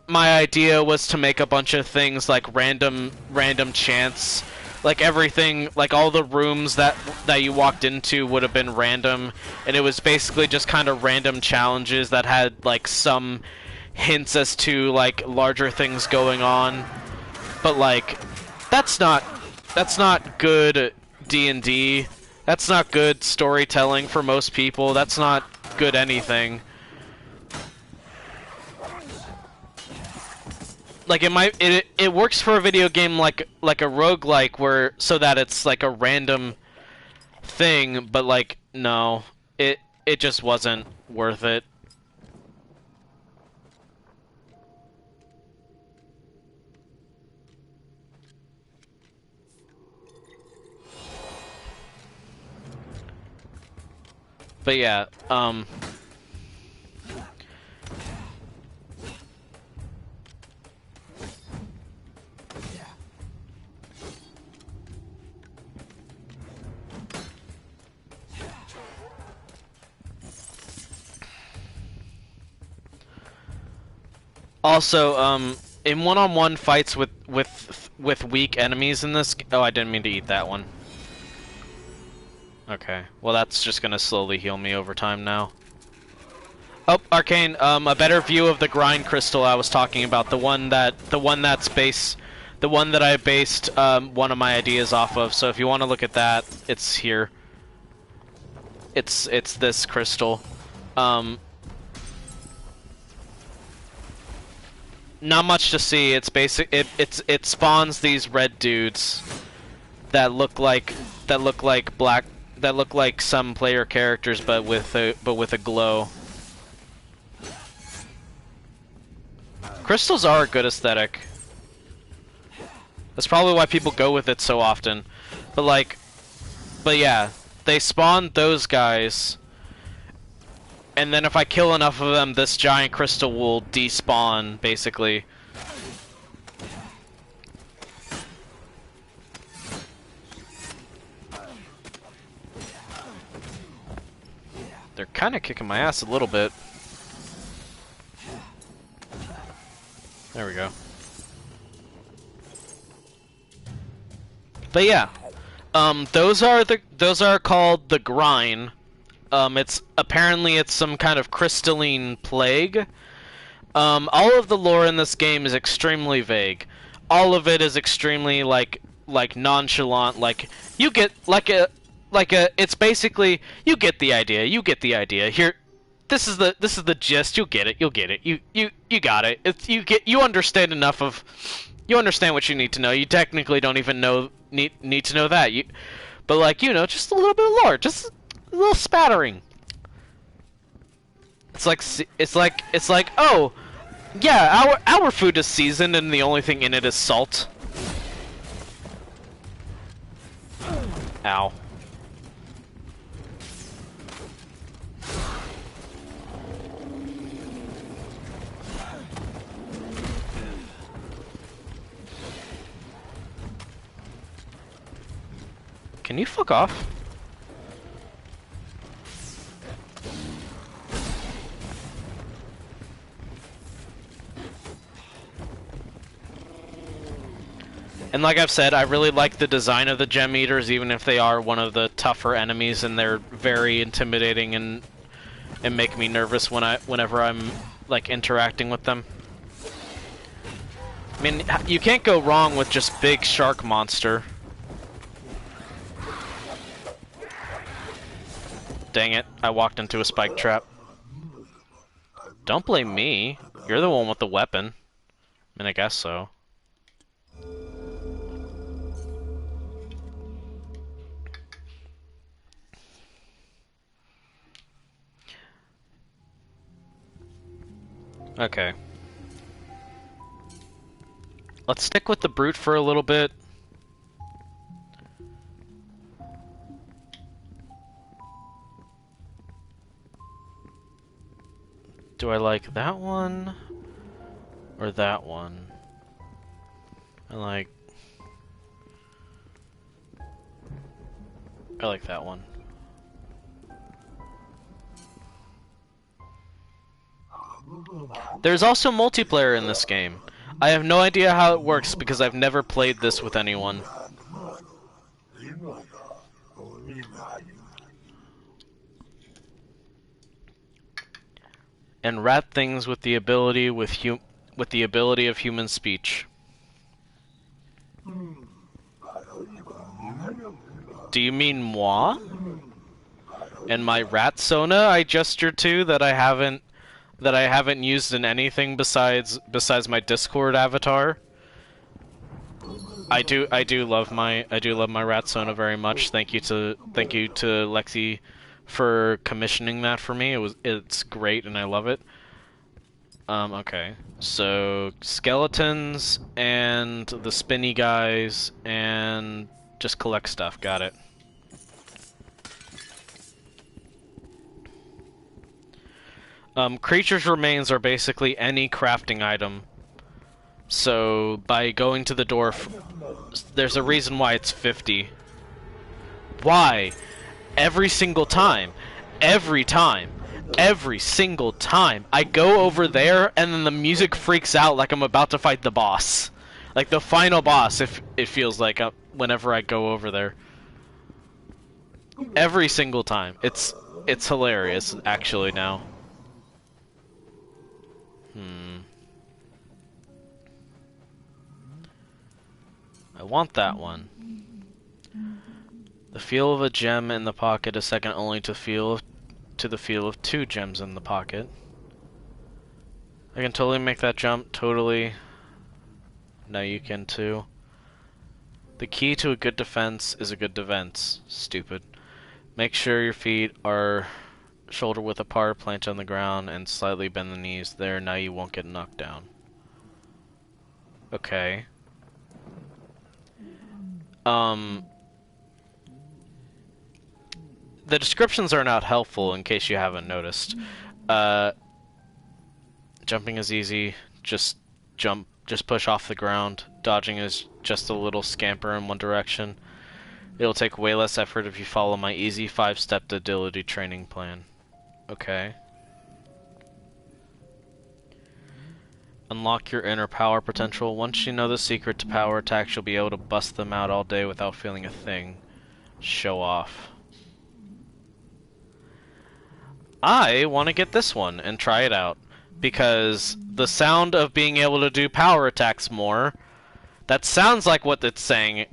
idea was to make a bunch of things like random chants, like everything, like all the rooms that you walked into would have been random, and it was basically just kind of random challenges that had like some hints as to like larger things going on, but like that's not good D&D. That's not good storytelling for most people. That's not good anything. Like it works for a video game like a roguelike, where so that it's like a random thing, but like no, it just wasn't worth it. But yeah, also, in one-on-one fights with weak enemies in this. Oh, I didn't mean to eat that one. Okay, well that's just gonna slowly heal me over time now. Oh, Arcane, a better view of the grind crystal I was talking about, the one that I based one of my ideas off of. So if you want to look at that, it's here. It's this crystal. Not much to see. It's it spawns these red dudes that look like some player characters, but with a glow. Crystals are a good aesthetic. That's probably why people go with it so often. But yeah, they spawn those guys, and then if I kill enough of them, this giant crystal will despawn, basically. They're kind of kicking my ass a little bit. There we go. But yeah, those are called the Grind. It's some kind of crystalline plague. All of the lore in this game is extremely vague. All of it is extremely like nonchalant. Like you get it's basically you get the idea. You get the idea. Here, this is the gist. You'll get it. You'll get it. You got it. You understand enough of. You understand what you need to know. You technically don't even need to know that. But like just a little bit of lore, just a little spattering. It's like oh, yeah, our food is seasoned and the only thing in it is salt. Ow. Can you fuck off? And like I've said, I really like the design of the Gem Eaters, even if they are one of the tougher enemies, and they're very intimidating and make me nervous whenever I'm like interacting with them. I mean, you can't go wrong with just big shark monster. Dang it, I walked into a spike trap. Don't blame me. You're the one with the weapon. I mean, I guess so. Okay. Let's stick with the brute for a little bit. Do I like that one? Or that one? I like that one. There's also multiplayer in this game. I have no idea how it works because I've never played this with anyone. And rat things with the ability of human speech. Do you mean moi? And my rat sona I gesture to that I haven't used in anything besides my Discord avatar. I do love my rat sona very much. Thank you to Lexi for commissioning that for me. It's great and I love it. Okay. So skeletons and the spinny guys and just collect stuff. Got it. Creature's remains are basically any crafting item. So by going to the door, there's a reason why it's 50. Why? Every single time. Every time. Every single time. I go over there and then the music freaks out like I'm about to fight the boss. Like the final boss, if it feels like whenever I go over there. Every single time. It's hilarious, actually, now. I want that one. The feel of a gem in the pocket is second only to the feel of 2 gems in the pocket. I can totally make that jump, totally. Now you can too. The key to a good defense is a good defense. Stupid. Make sure your feet are shoulder width apart, plant on the ground, and slightly bend the knees. There, now you won't get knocked down. Okay. The descriptions are not helpful in case you haven't noticed. Jumping is easy. Just jump. Just push off the ground. Dodging is just a little scamper in one direction. It'll take way less effort if you follow my easy 5-step agility training plan. Okay. Unlock your inner power potential. Once you know the secret to power attacks, you'll be able to bust them out all day without feeling a thing. Show off. I want to get this one and try it out, because the sound of being able to do power attacks more, that sounds like what it's saying.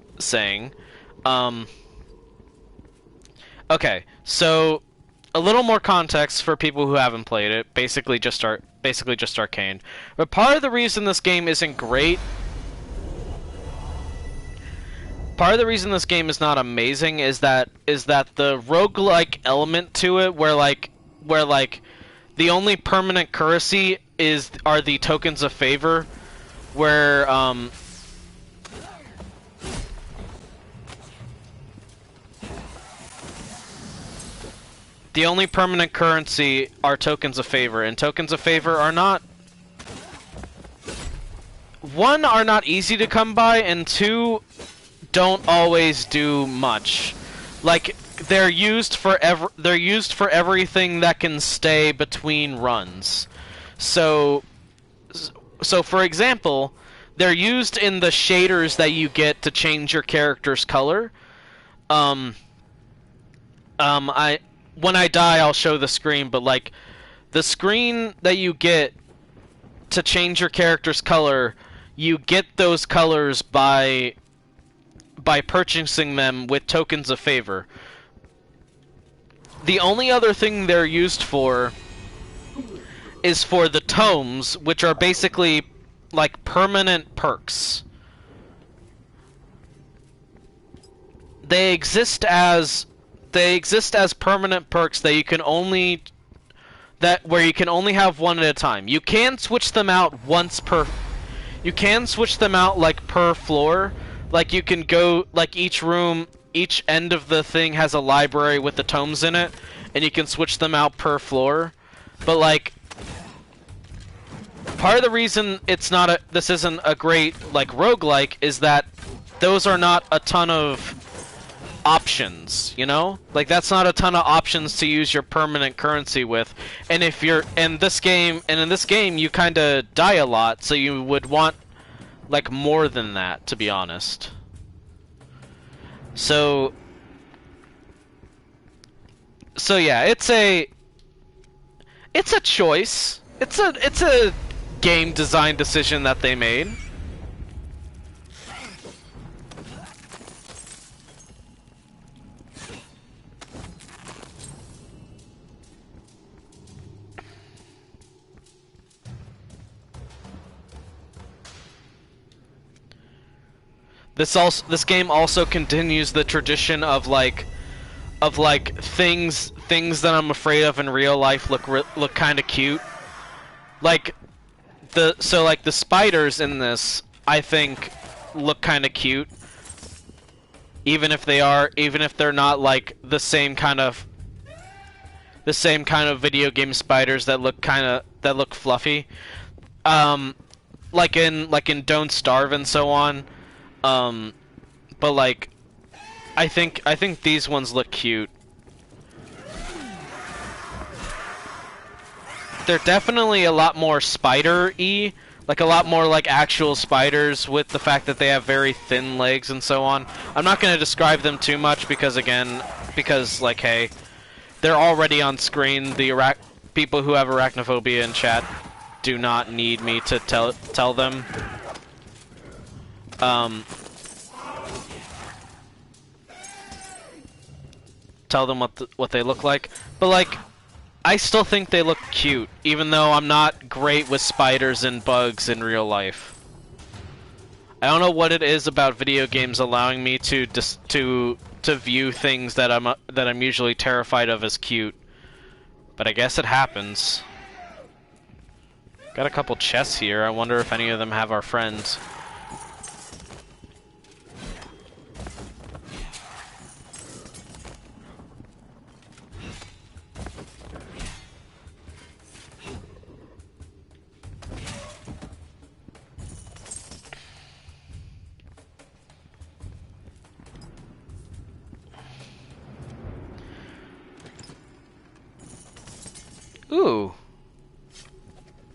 Okay, so a little more context for people who haven't played it. Basically just Arcane. But part of the reason this game isn't great, part of the reason this game is not amazing is that the roguelike element to it, where the only permanent currency are the tokens of favor, where the only permanent currency are tokens of favor, and tokens of favor are not... One, are not easy to come by, and two, don't always do much. Like, they're used for everything that can stay between runs. So for example, they're used in the shaders that you get to change your character's color. When I die, I'll show the screen, but like, the screen that you get to change your character's color, you get those colors by purchasing them with tokens of favor. The only other thing they're used for is for the tomes, which are basically like permanent perks. They exist as permanent perks that you can only have one at a time. You can switch them out once per. You can switch them out like per floor. Like you can go like each room, each end of the thing has a library with the tomes in it, and you can switch them out per floor. But like, part of the reason this isn't a great like roguelike is that those are not a ton of options, you know? Like, that's not a ton of options to use your permanent currency with. And if you're in this game, you kind of die a lot, so you would want like more than that, to be honest. So yeah, it's a choice. It's a game design decision that they made. This game also continues the tradition of like things that I'm afraid of in real life look kind of cute. Like the spiders in this, I think, look kind of cute, even if they're not like the same kind of video game spiders that look fluffy. Like in Don't Starve and so on. But like, I think these ones look cute. They're definitely a lot more spider-y, like a lot more like actual spiders, with the fact that they have very thin legs and so on. I'm not going to describe them too much because like, hey, they're already on screen. The people who have arachnophobia in chat do not need me to tell them. Tell them what they look like, but like, I still think they look cute, even though I'm not great with spiders and bugs in real life. I don't know what it is about video games allowing me to view things that I'm usually terrified of as cute, but I guess it happens. Got a couple chests here. I wonder if any of them have our friends. Ooh.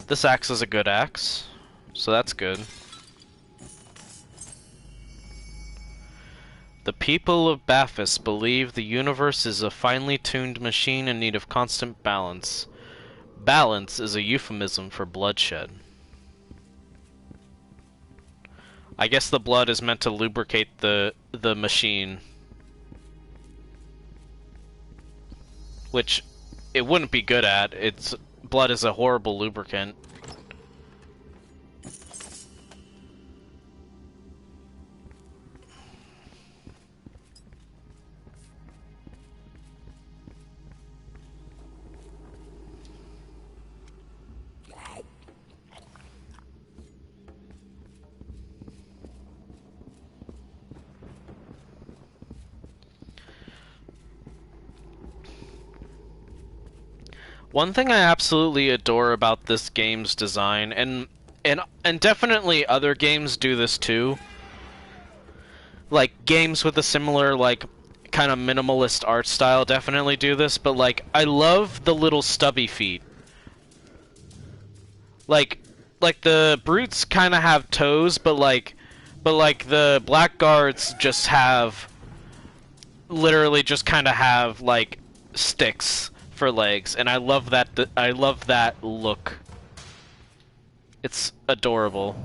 This axe is a good axe. So that's good. The people of Baphis believe the universe is a finely tuned machine in need of constant balance. Balance is a euphemism for bloodshed. I guess the blood is meant to lubricate the machine. Which it wouldn't be good at. Blood is a horrible lubricant. One thing I absolutely adore about this game's design, and definitely other games do this too, like games with a similar like kind of minimalist art style definitely do this, but like I love the little stubby feet. Like the brutes kind of have toes, but like the blackguards just have literally just kind of have like sticks for legs, and I love that. I love that look. It's adorable.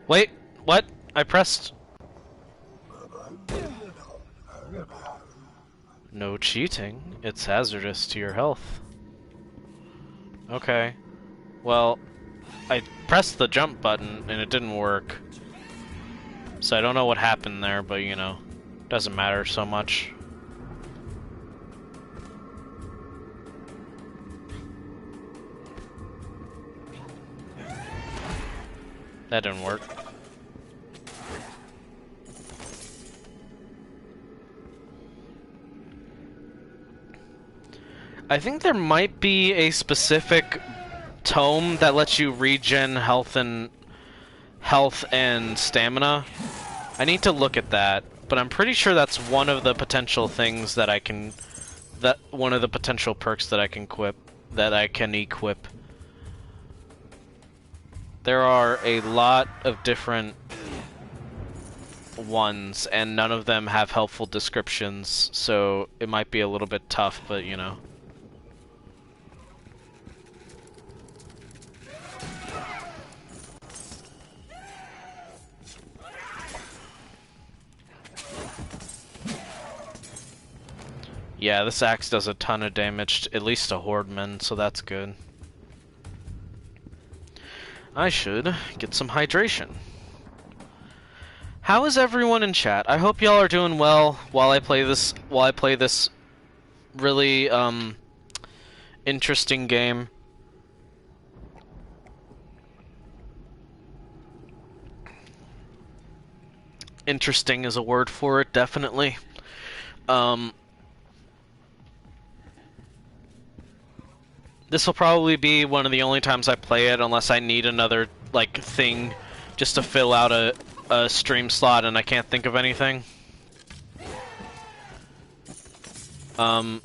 Wait, what? I pressed... No cheating. It's hazardous to your health. Okay. Well, I pressed the jump button and it didn't work. So I don't know what happened there, but you know, doesn't matter so much. That didn't work. I think there might be a specific tome that lets you regen health and stamina. I need to look at that, but I'm pretty sure that's one of the potential things that I can one of the potential perks that I can equip. There are a lot of different ones, and none of them have helpful descriptions, so it might be a little bit tough, but you know. Yeah, this axe does a ton of damage, at least to Hordemen, so that's good. I should get some hydration. How is everyone in chat? I hope y'all are doing well while I play this really interesting game. Interesting is a word for it, definitely. This will probably be one of the only times I play it, unless I need another, like, thing just to fill out a stream slot and I can't think of anything. I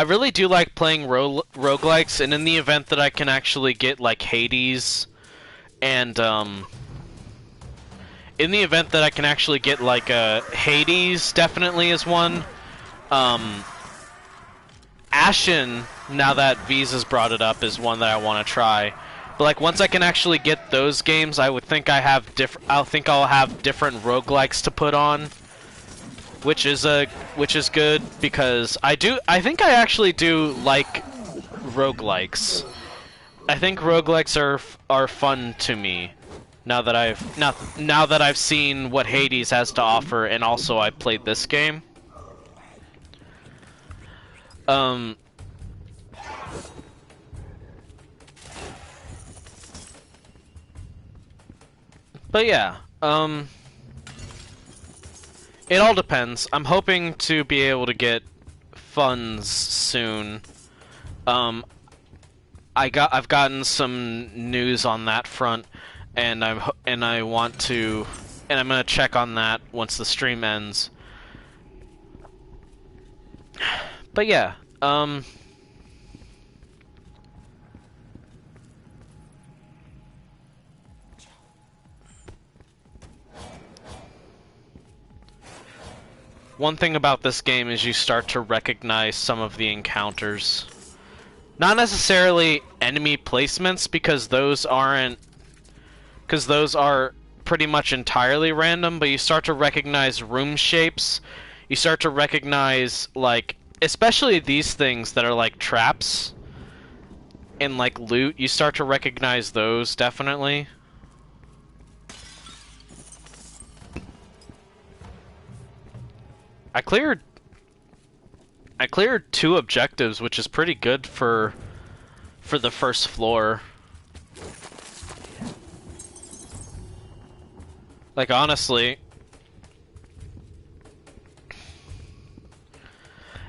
really do like playing roguelikes, and in the event that I can actually get, like, Hades, and, in the event that I can actually get, like, Hades definitely is one. Ashen, now that Visa's brought it up, is one that I want to try. But like once I can actually get those games, I would think I'll have different roguelikes to put on, which is good because I think I actually do like roguelikes. I think roguelikes are fun to me. Now that I've seen what Hades has to offer, and also I played this game. But yeah, It all depends. I'm hoping to be able to get funds soon. I've gotten some news on that front, and I'm gonna check on that once the stream ends. But yeah, one thing about this game is you start to recognize some of the encounters. Not necessarily enemy placements, because those are pretty much entirely random, but you start to recognize room shapes. You start to recognize, like, especially these things that are like traps and like loot, you start to recognize those, definitely. I cleared 2 objectives, which is pretty good for the first floor. Like, honestly,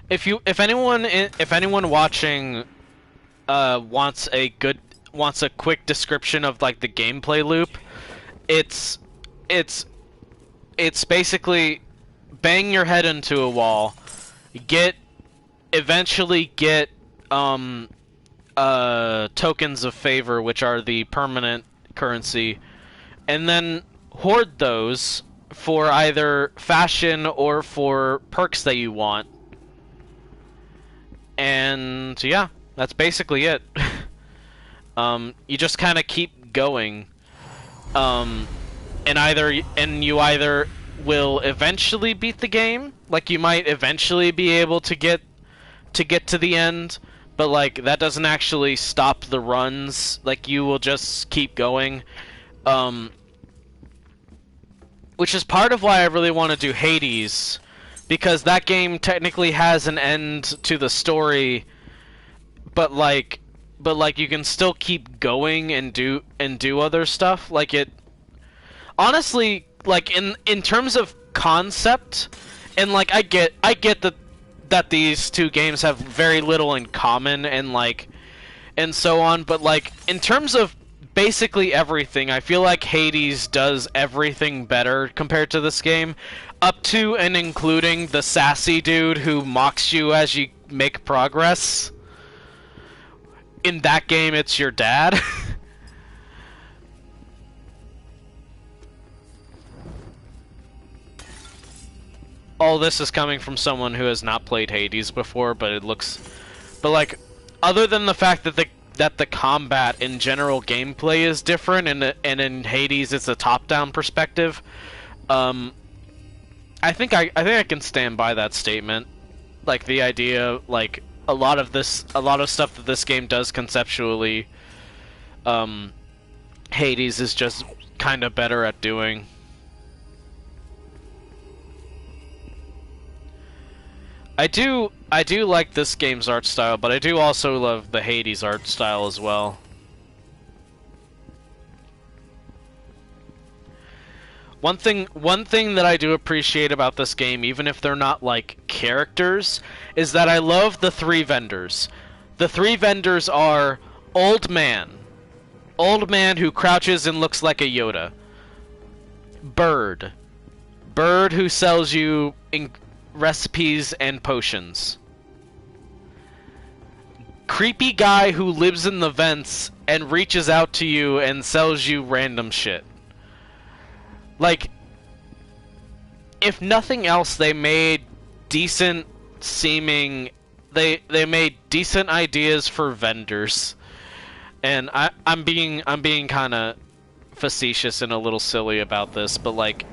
if anyone watching wants a quick description of like the gameplay loop, it's basically bang your head into a wall, eventually get tokens of favor, which are the permanent currency, and then hoard those for either fashion or for perks that you want. And yeah, that's basically it. You just kind of keep going, and you either will eventually beat the game, like you might eventually be able to get to the end, but like that doesn't actually stop the runs. Like, you will just keep going, which is part of why I really want to do Hades, because that game technically has an end to the story, but like you can still keep going and do other stuff. Like, it honestly, like, in terms of concept, and like I get that these two games have very little in common, and so on, but like in terms of basically everything, I feel like Hades does everything better compared to this game, up to and including the sassy dude who mocks you as you make progress. In that game, it's your dad. All this is coming from someone who has not played Hades before, but like, other than the fact that the combat in general gameplay is different, and in Hades it's a top-down perspective, I think I can stand by that statement. Like, the idea, like, a lot of stuff that this game does conceptually, Hades is just kind of better at doing. I do like this game's art style, but I do also love the Hades art style as well. One thing that I do appreciate about this game, even if they're not like characters, is that I love the 3 vendors. The 3 vendors are Old Man who crouches and looks like a Yoda. Bird who sells you recipes and potions. Creepy guy who lives in the vents and reaches out to you and sells you random shit. Like, if nothing else, they made decent seeming, they made decent ideas for vendors. And I'm being kind of facetious and a little silly about this, but like,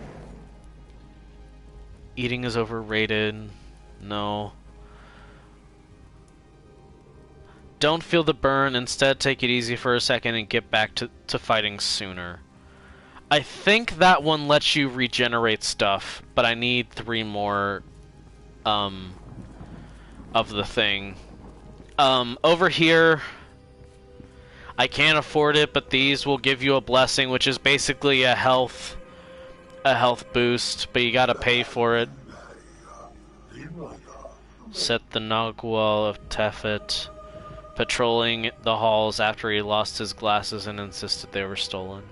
eating is overrated. No. Don't feel the burn. Instead, take it easy for a second and get back to fighting sooner. I think that one lets you regenerate stuff, but I need 3 more of the thing. Over here, I can't afford it, but these will give you a blessing, which is basically a health boost, but you gotta pay for it. Set the Nogwal of Tefet patrolling the halls after he lost his glasses and insisted they were stolen.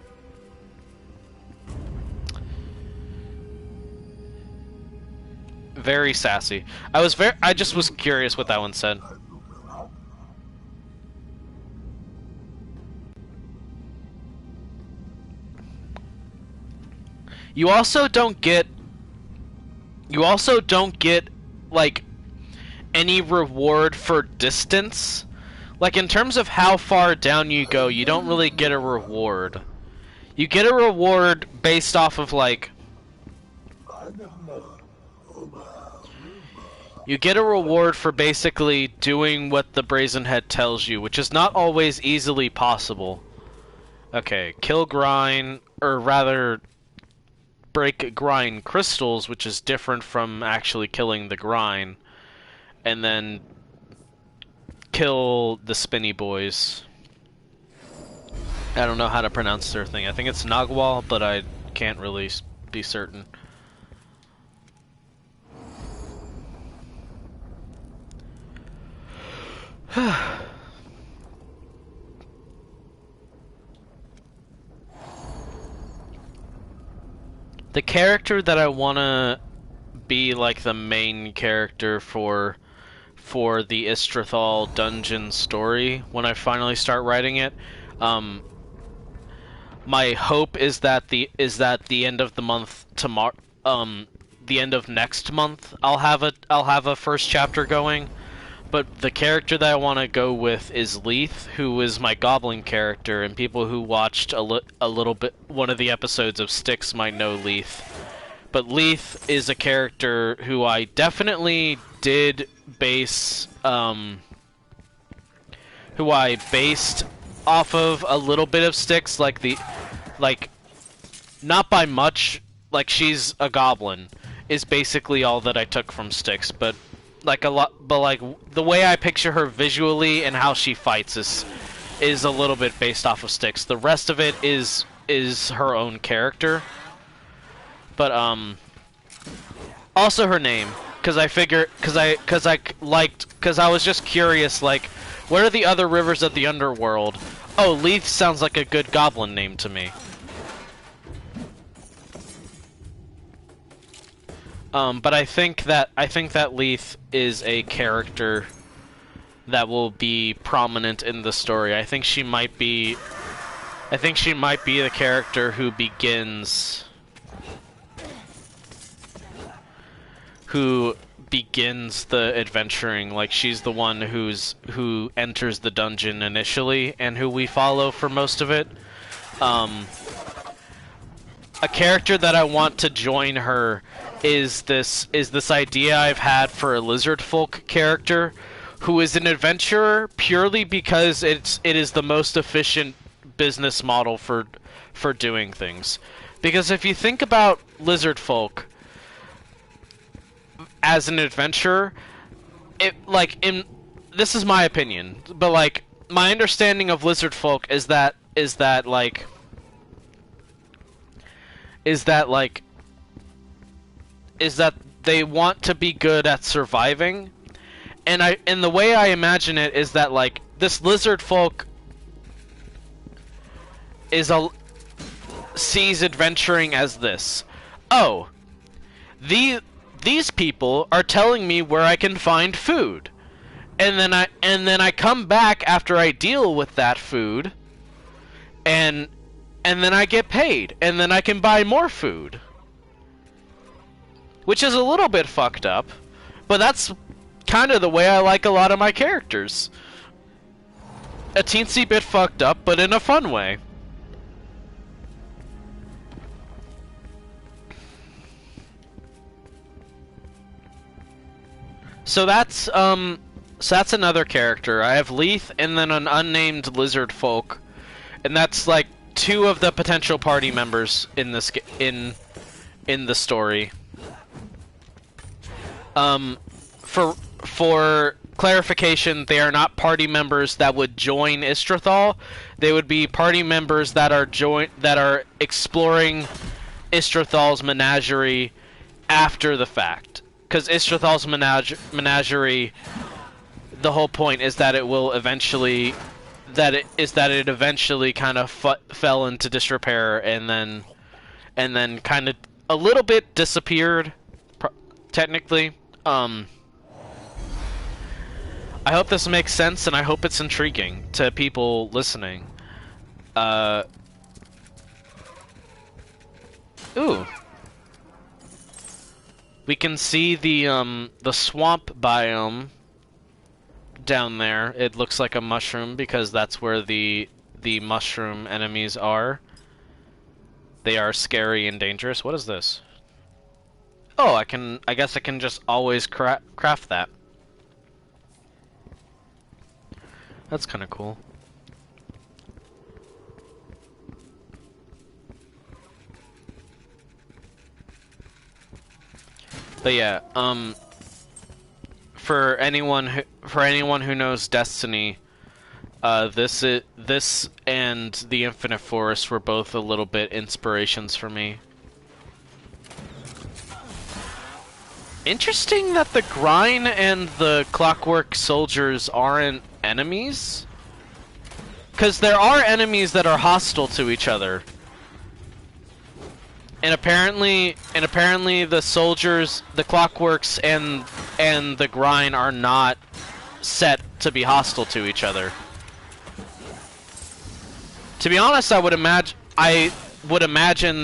Very sassy. I just was curious what that one said. You also don't get like any reward for distance. Like in terms of how far down you go, you don't really get a reward. You get a reward based off of like you get a reward for basically doing what the Brazen Head tells you, which is not always easily possible. Okay, kill grind, or rather break grind crystals, which is different from actually killing the grind, and then kill the spinny boys. I don't know how to pronounce their thing. I think it's Nogwal, but I can't really be certain. The character that I want to be like the main character for the Istrathal dungeon story when I finally start writing it, my hope is that the end of the month tomorrow, the end of next month, I'll have a first chapter going. But the character that I want to go with is Leith, who is my goblin character, and people who watched a little bit one of the episodes of Styx might know Leith. But Leith is a character who I definitely did base, who I based off of a little bit of Styx, like not by much. Like she's a goblin is basically all that I took from Styx, but. Like a lot, but like the way I picture her visually and how she fights is a little bit based off of Styx. The rest of it is her own character, but also her name, because I was just curious, like, what are the other rivers of the underworld? Oh, Leith sounds like a good goblin name to me. But I think that Leith is a character that will be prominent in the story. I think she might be the character who begins the adventuring. Like she's the one who enters the dungeon initially and who we follow for most of it. A character that I want to join her is this idea I've had for a lizard folk character who is an adventurer purely because it is the most efficient business model for doing things. Because if you think about lizard folk as an adventurer, this is my opinion, but like my understanding of lizard folk is that they want to be good at surviving, and the way I imagine it is that like this lizard folk sees adventuring as this. Oh, these people are telling me where I can find food, and then I come back after I deal with that food, and then I get paid, and then I can buy more food. Which is a little bit fucked up, but that's kind of the way I like a lot of my characters. A teensy bit fucked up, but in a fun way. So that's another character. I have Leith and then an unnamed lizard folk, and that's like two of the potential party members in this in the story. For clarification, they are not party members that would join Istrathal. They would be party members that are exploring Istrathal's menagerie after the fact. Because Istrathal's menagerie, the whole point is that it will eventually, that it eventually kind of fell into disrepair and then kind of a little bit disappeared, technically. I hope this makes sense, and I hope it's intriguing to people listening. Ooh. We can see the swamp biome down there. It looks like a mushroom because that's where the mushroom enemies are. They are scary and dangerous. What is this? Oh, I guess I can just always craft that. That's kind of cool. But yeah, for anyone who knows Destiny, this and the Infinite Forest were both a little bit inspirations for me. Interesting that the Grind and the Clockwork Soldiers aren't enemies, because there are enemies that are hostile to each other. And apparently the soldiers, the Clockworks, and the Grind are not set to be hostile to each other. To be honest, I would imagine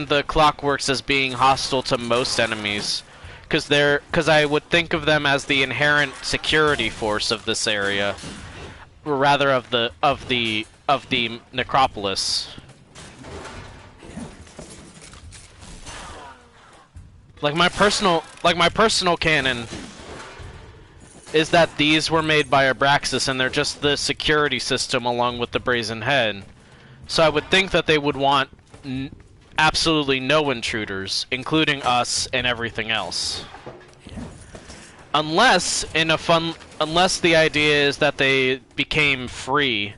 the Clockworks as being hostile to most enemies, because I would think of them as the inherent security force of this area, or rather of the Necropolis. Like my personal canon is that these were made by Abraxas and they're just the security system along with the Brazen Head. So I would think that they would want absolutely no intruders, including us and everything else. Unless the idea is that they became free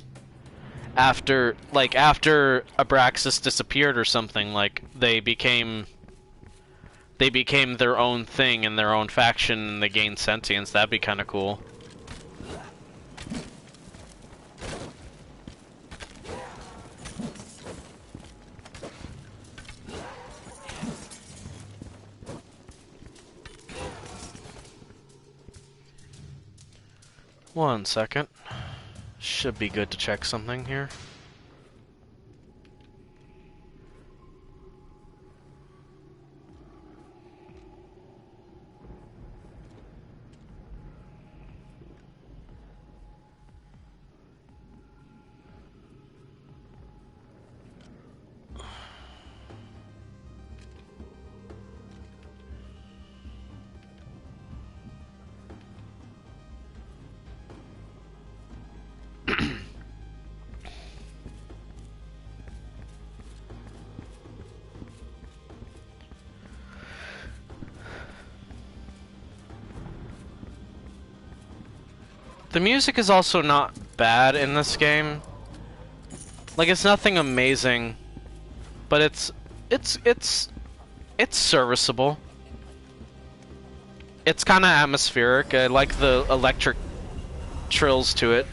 after Abraxas disappeared or something, like they became their own thing and their own faction and they gained sentience. That'd be kind of cool. One second. Should be good to check something here. The music is also not bad in this game. Like, it's nothing amazing, but it's serviceable. It's kind of atmospheric. I like the electric trills to it.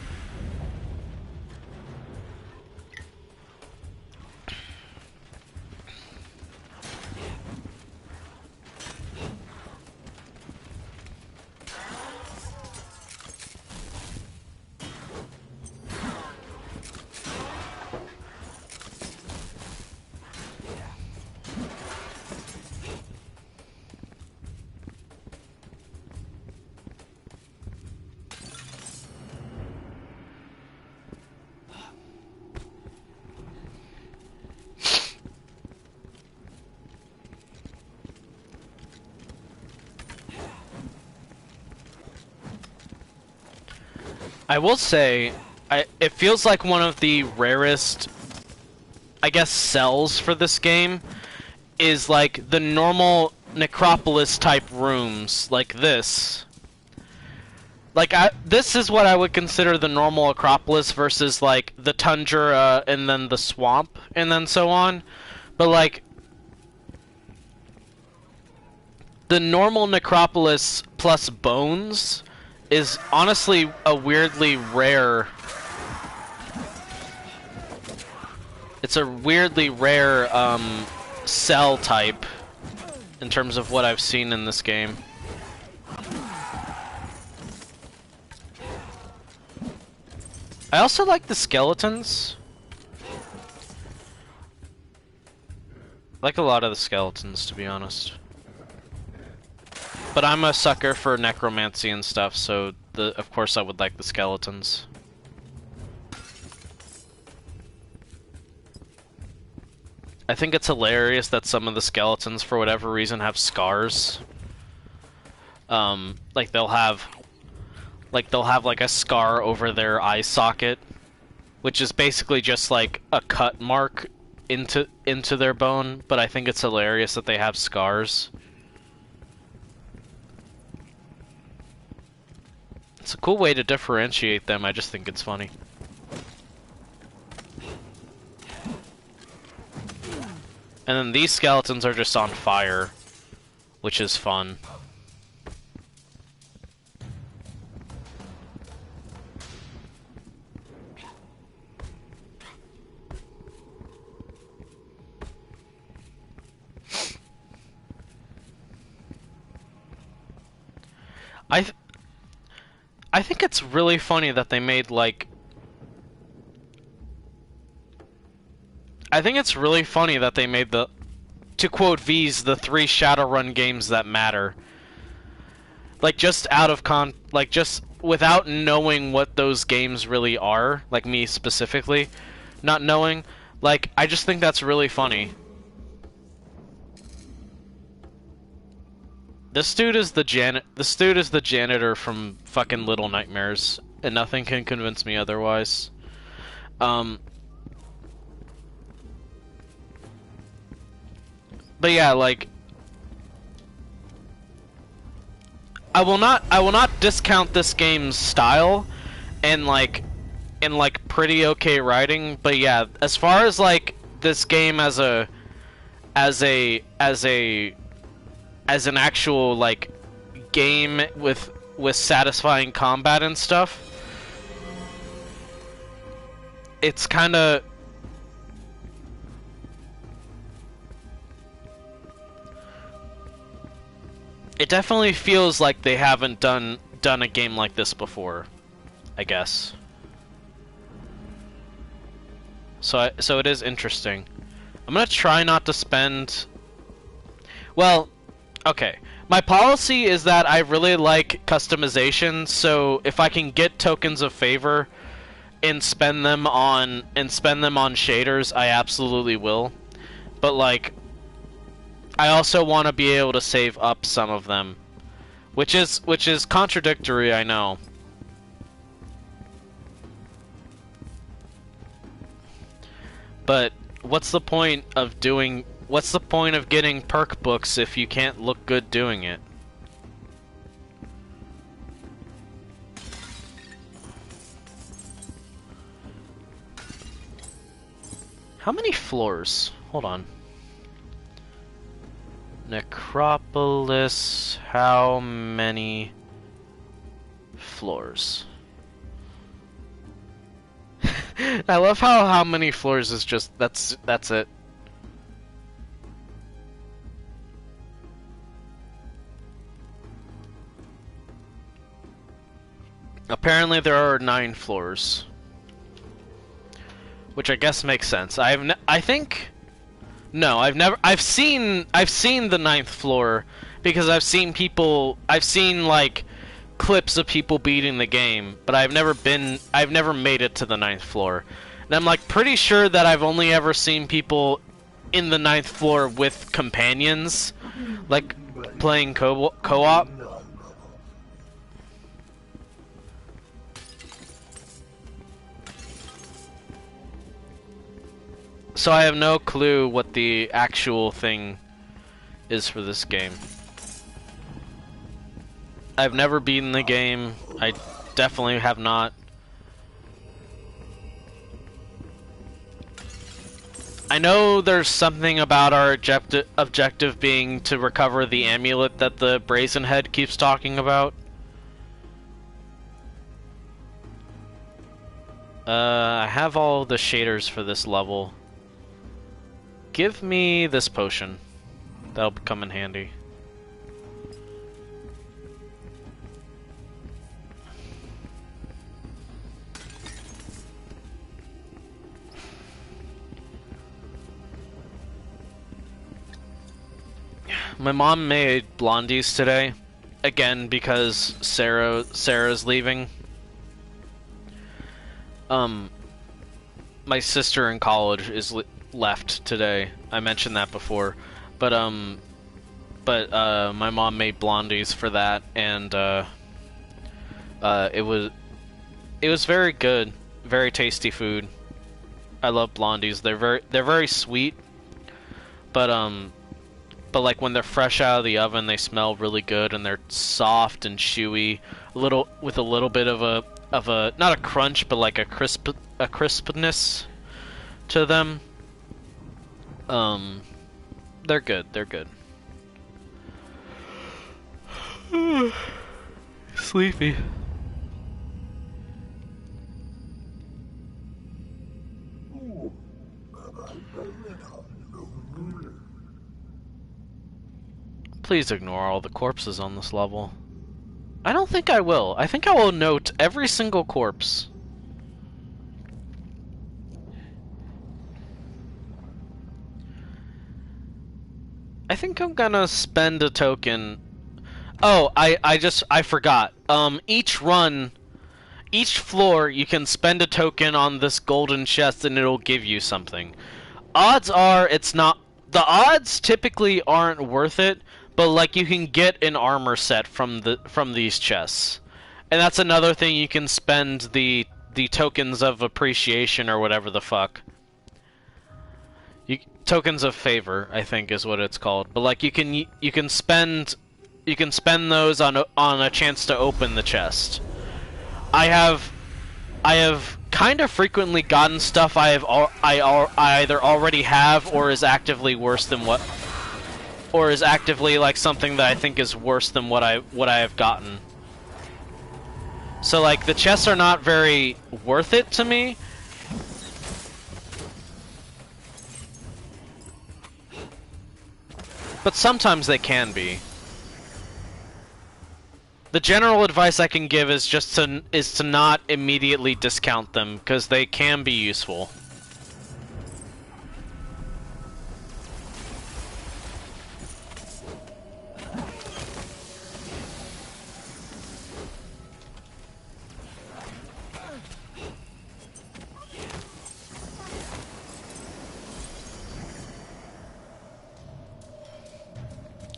I will say, it feels like one of the rarest, I guess, cells for this game is like the normal Necropolis type rooms, like this. Like, this is what I would consider the normal Acropolis versus like the Tundra and then the swamp and then so on. But like, the normal Necropolis plus bones is honestly a weirdly rare... It's a weirdly rare cell type in terms of what I've seen in this game. I also like the skeletons. I like a lot of the skeletons, to be honest. But I'm a sucker for necromancy and stuff, so of course I would like the skeletons. I think it's hilarious that some of the skeletons, for whatever reason, have scars. Like they'll have like a scar over their eye socket, which is basically just like a cut mark into their bone. But I think it's hilarious that they have scars. It's a cool way to differentiate them. I just think it's funny. And then these skeletons are just on fire, which is fun. I think it's really funny that they made, like... I think it's really funny that they made the... To quote V's, the 3 Shadowrun games that matter. Like, just out of like, just without knowing what those games really are, like me specifically, not knowing, like, I just think that's really funny. This dude is the janitor from fucking Little Nightmares, and nothing can convince me otherwise. But yeah, like, I will not discount this game's style and like pretty okay writing, but yeah, as far as like this game as an actual like game with satisfying combat and stuff, it's kind of it definitely feels like they haven't done a game like this before, I guess. So it is interesting. I'm gonna try not to spend. Well, okay. My policy is that I really like customization, so if I can get tokens of favor and spend them on shaders, I absolutely will. But like, I also want to be able to save up some of them, which is contradictory, I know. But what's the point of getting perk books if you can't look good doing it? How many floors? Hold on. Necropolis, how many floors? I love how many floors is just that's it. Apparently there are 9 floors, which I guess makes sense. I've seen the 9th floor because I've seen like clips of people beating the game, but I've never made it to the 9th floor. And I'm like pretty sure that I've only ever seen people in the 9th floor with companions, like playing co-op. So I have no clue what the actual thing is for this game. I've never beaten the game. I definitely have not. I know there's something about our objective being to recover the amulet that the Brazen Head keeps talking about. I have all the shaders for this level. Give me this potion. That'll come in handy. My mom made blondies today, again because Sarah's leaving. My sister in college is left today. I mentioned that before, but my mom made blondies for that, and it was very good, very tasty food. I love blondies. They're very sweet, but like when they're fresh out of the oven, they smell really good, and they're soft and chewy, with a little bit of a not a crunch, but like a crispness to them. They're good. They're good. Sleepy. Please ignore all the corpses on this level. I don't think I will. I think I will note every single corpse. I think I'm gonna spend a token. Oh, I forgot. Each floor, you can spend a token on this golden chest and it'll give you something. Odds are it's not. The odds typically aren't worth it, but like you can get an armor set from these chests, and that's another thing you can spend the tokens of appreciation or whatever the fuck. Tokens of favor, I think, is what it's called. But like you can spend those on a chance to open the chest. I have kind of frequently gotten stuff I either already have or is actively worse than what, or is actively like something that I think is worse than what I have gotten. So like the chests are not very worth it to me. But sometimes they can be. The general advice I can give is just to not immediately discount them, because they can be useful.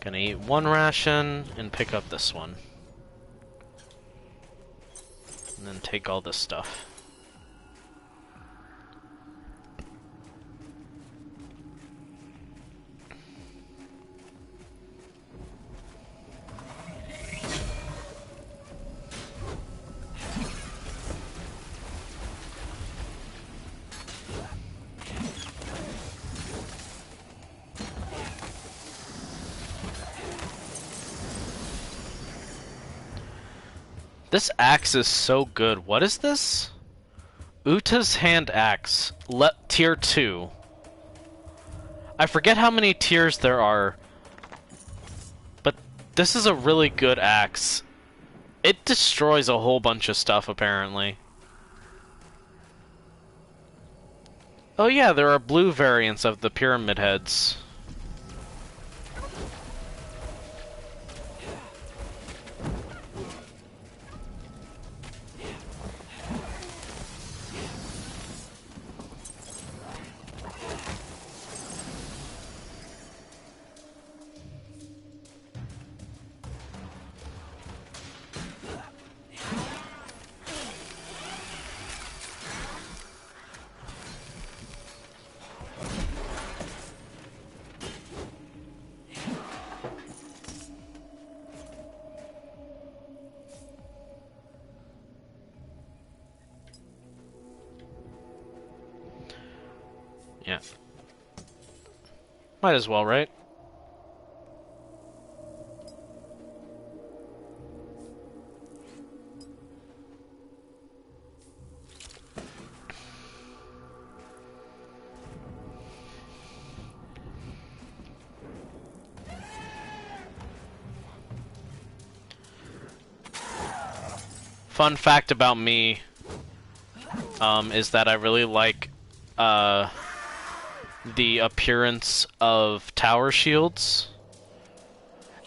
Gonna eat one ration and pick up this one. And then take all this stuff. This axe is so good. What is this? Uta's Hand Axe. Tier 2. I forget how many tiers there are. But this is a really good axe. It destroys a whole bunch of stuff, apparently. Oh yeah, there are blue variants of the pyramid heads. Might as well, right? Fun fact about me is that I really like the appearance of tower shields.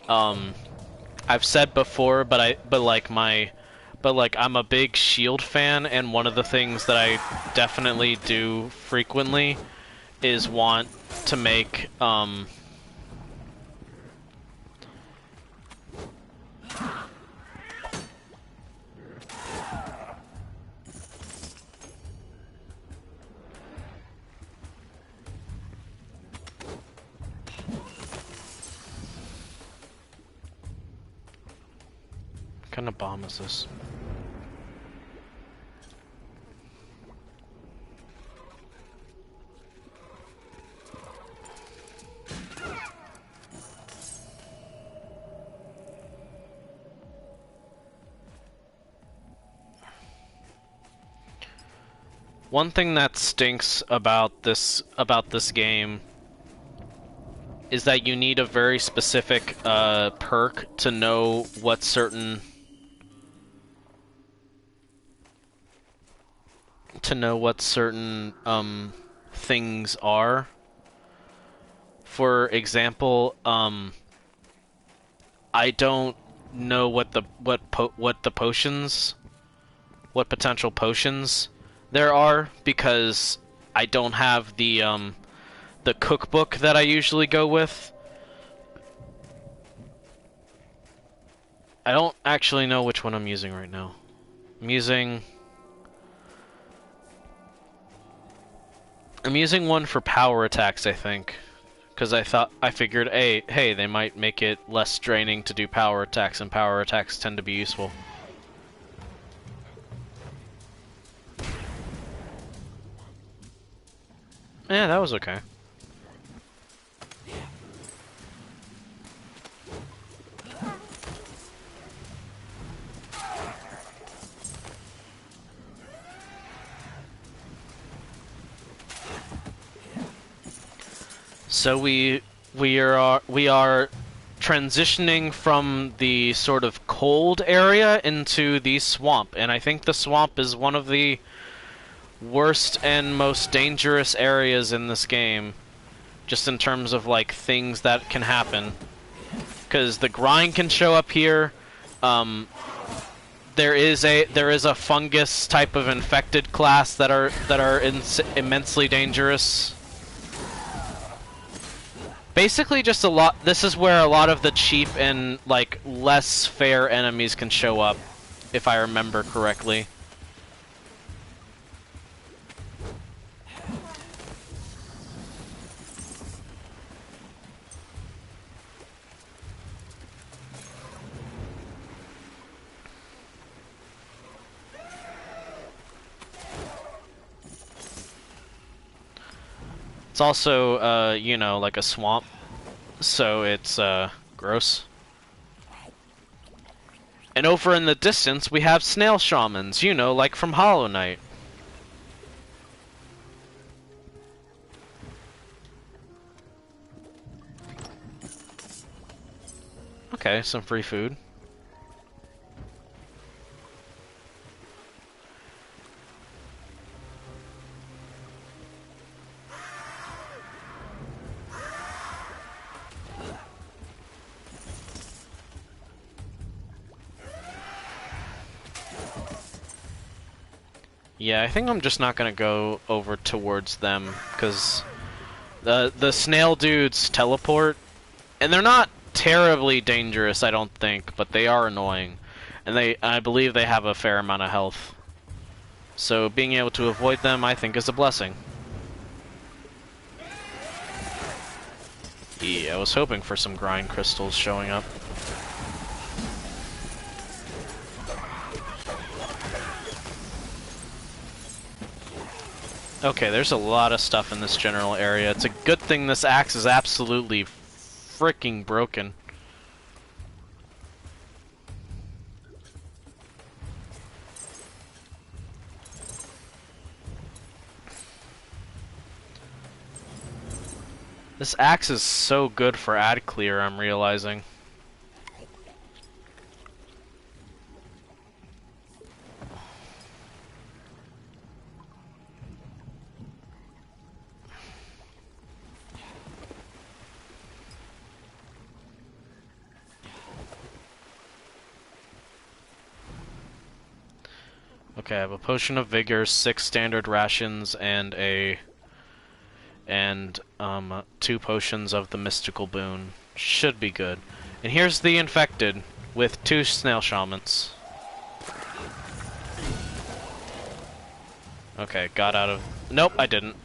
I've said before, but I'm a big shield fan, and one of the things that I definitely do frequently is want to make what kind of bomb is this? One thing that stinks about this game is that you need a very specific perk to know what certain things are. For example, I don't know what potential potions there are, because I don't have the cookbook that I usually go with. I don't actually know which one I'm using right now. I'm using one for power attacks, I think, because I figured, hey, they might make it less draining to do power attacks, and power attacks tend to be useful. Yeah, that was okay. So we are transitioning from the sort of cold area into the swamp, and I think the swamp is one of the worst and most dangerous areas in this game, just in terms of like things that can happen, because the grind can show up here. There is a fungus type of infected class that are immensely dangerous. Basically, just a lot. This is where a lot of the cheap and like less fair enemies can show up, if I remember correctly. It's also, you know, like a swamp, so it's, gross. And over in the distance, we have snail shamans, you know, like from Hollow Knight. Okay, some free food. Yeah, I think I'm just not gonna go over towards them, because the snail dudes teleport, and they're not terribly dangerous, I don't think, but they are annoying, and I believe they have a fair amount of health. So being able to avoid them, I think, is a blessing. Yeah, I was hoping for some grind crystals showing up. Okay, there's a lot of stuff in this general area. It's a good thing this axe is absolutely freaking broken. This axe is so good for ad clear, I'm realizing. Okay, I have a potion of vigor, 6 standard rations, and 2 potions of the mystical boon. Should be good. And here's the infected with 2 snail shamans. Okay, got out of... Nope, I didn't.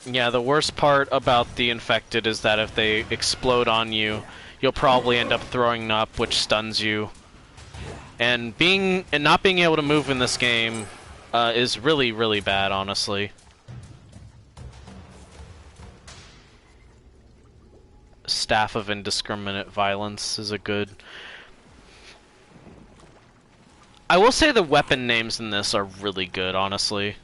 Yeah, the worst part about the infected is that if they explode on you, you'll probably end up throwing up, which stuns you. And not being able to move in this game is really, really bad, honestly. Staff of Indiscriminate Violence is a good... I will say the weapon names in this are really good, honestly.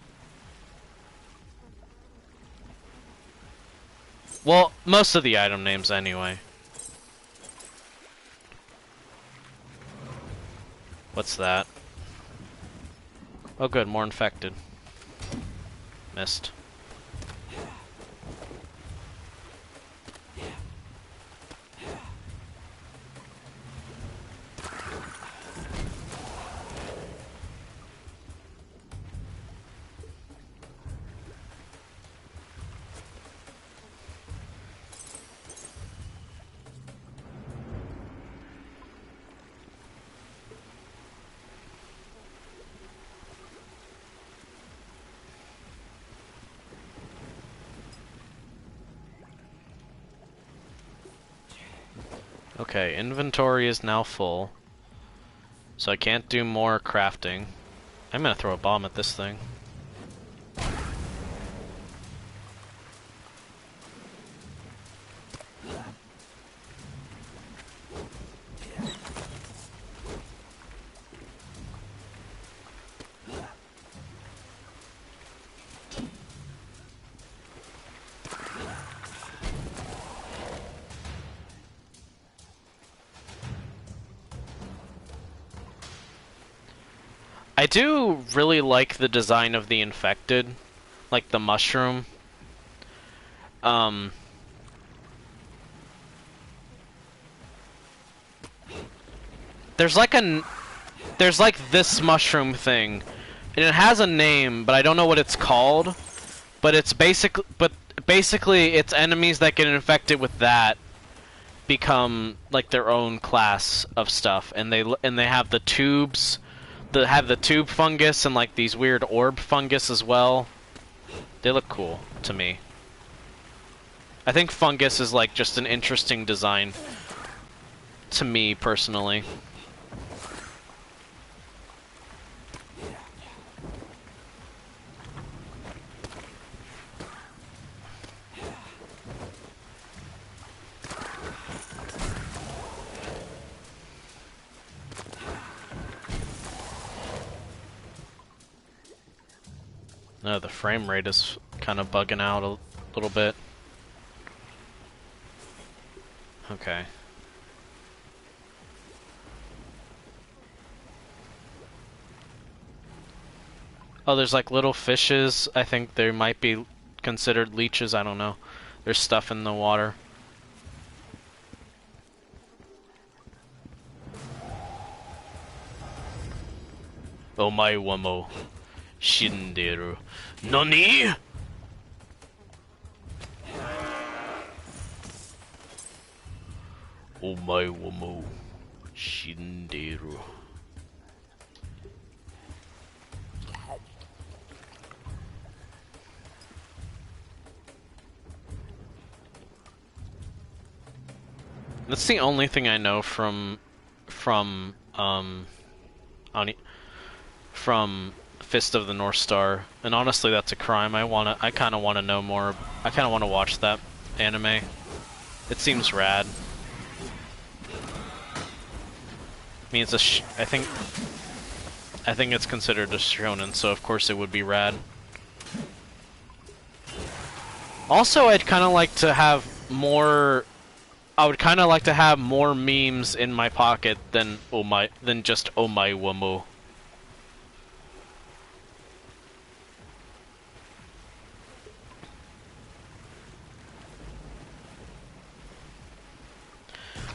Well, most of the item names, anyway. What's that? Oh good, more infected. Missed. Okay, inventory is now full. So I can't do more crafting. I'm gonna throw a bomb at this thing. I do really like the design of the infected, like the mushroom. There's like this mushroom thing, and it has a name, but I don't know what it's called. But basically, it's enemies that get infected with that become like their own class of stuff, and they have the tubes. Have the tube fungus and like these weird orb fungus as well. They look cool to me. I think fungus is like just an interesting design to me personally. No, the frame rate is kind of bugging out a little bit. Okay. Oh, there's like little fishes. I think they might be considered leeches. I don't know. There's stuff in the water. Omae wa mo shinderu. Nani? Omae wa mo shinderu. That's the only thing I know from Ani from Fist of the North Star, and honestly, that's a crime. I kind of wanna know more. I kind of want to watch that anime. It seems rad. I mean, it's a I think it's considered a shonen, so of course it would be rad. Also, I'd kind of like to have more. I would kind of like to have more memes in my pocket than just Omai Wamu.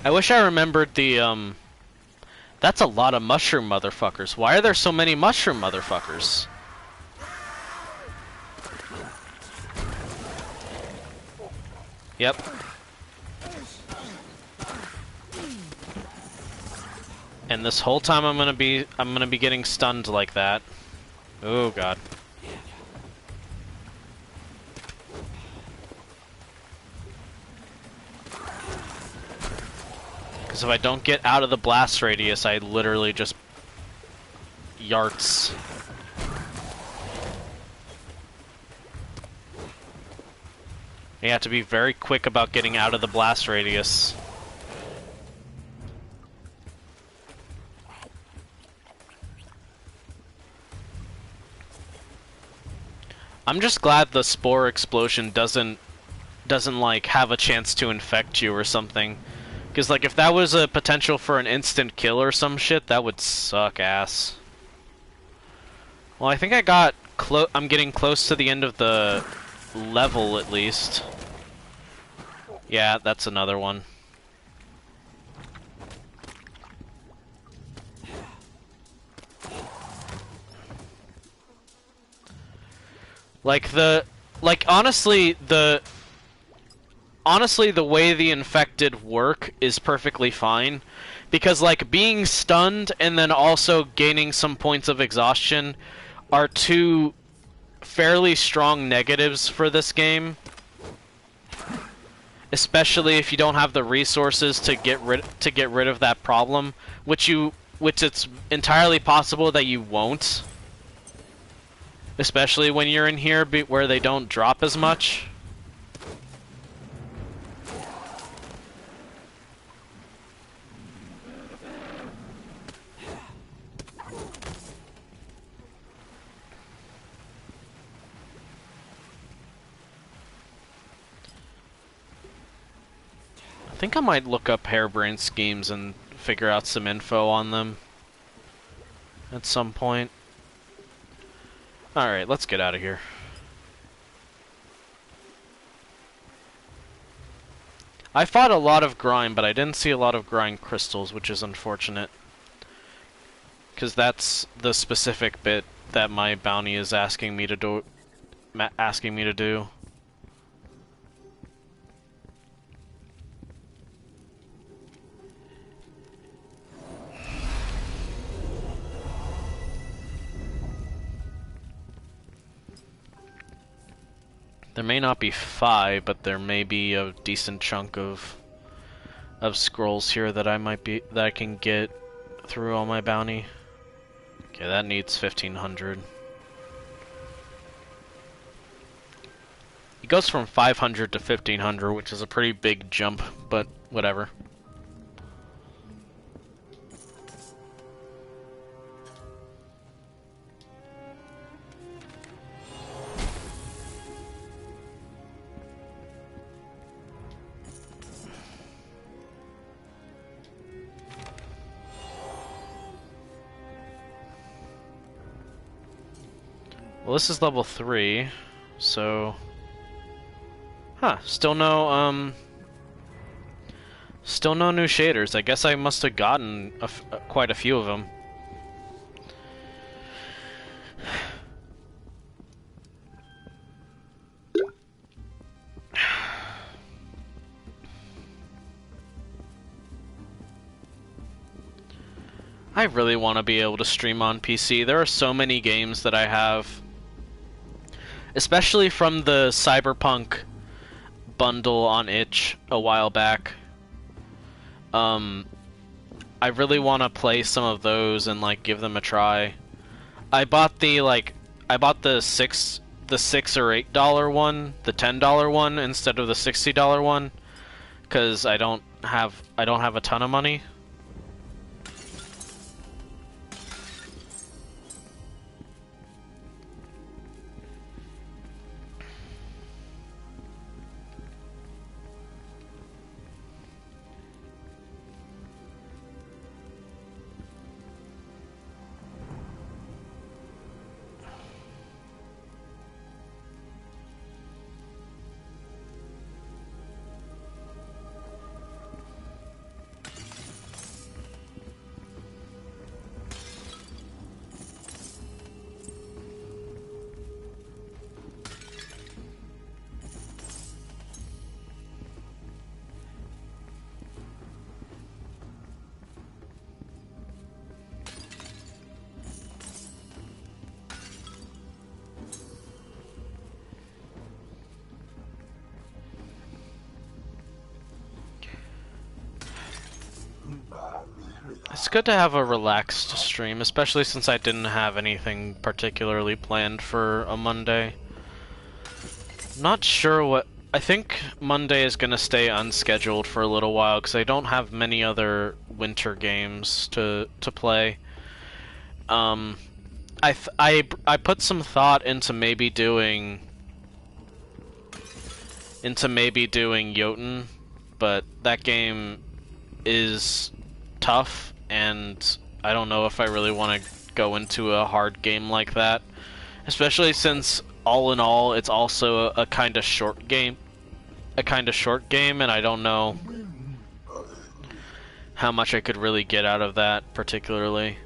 I wish I remembered the That's a lot of mushroom motherfuckers. Why are there so many mushroom motherfuckers? Yep. And this whole time I'm gonna be getting stunned like that. Oh god. Because if I don't get out of the blast radius, I literally just yarts. You have to be very quick about getting out of the blast radius. I'm just glad the spore explosion doesn't like have a chance to infect you or something. Because, like, if that was a potential for an instant kill or some shit, that would suck ass. Well, I think I'm getting close to the end of the level, at least. Yeah, that's another one. Honestly, the way the infected work is perfectly fine. Because, like, being stunned and then also gaining some points of exhaustion are two fairly strong negatives for this game. Especially if you don't have the resources to get rid of that problem, which it's entirely possible that you won't. Especially when you're in here where they don't drop as much. I think I might look up Harebrained Schemes and figure out some info on them at some point. Alright, let's get out of here. I fought a lot of grind, but I didn't see a lot of grind crystals, which is unfortunate. Because that's the specific bit that my bounty is asking me to do. There may not be 5, but there may be a decent chunk of scrolls here that I can get through all my bounty. Okay, that needs 1500. It goes from 500 to 1500, which is a pretty big jump, but whatever. Well, this is level 3, so... Huh, still no new shaders. I guess I must have gotten quite a few of them. I really want to be able to stream on PC. There are so many games that I have, especially from the Cyberpunk bundle on itch a while back. I really want to play some of those and like give them a try. I bought the $6 or $8 one, the $10 one instead of the $60 one, because I don't have a ton of money. It's good to have a relaxed stream, especially since I didn't have anything particularly planned for a Monday. Not sure what... I think Monday is gonna stay unscheduled for a little while, because I don't have many other winter games to play. I put some thought into maybe doing Jotun, but that game is tough, and I don't know if I really want to go into a hard game like that, especially since all in all it's also a kind of short game, and I don't know how much I could really get out of that particularly.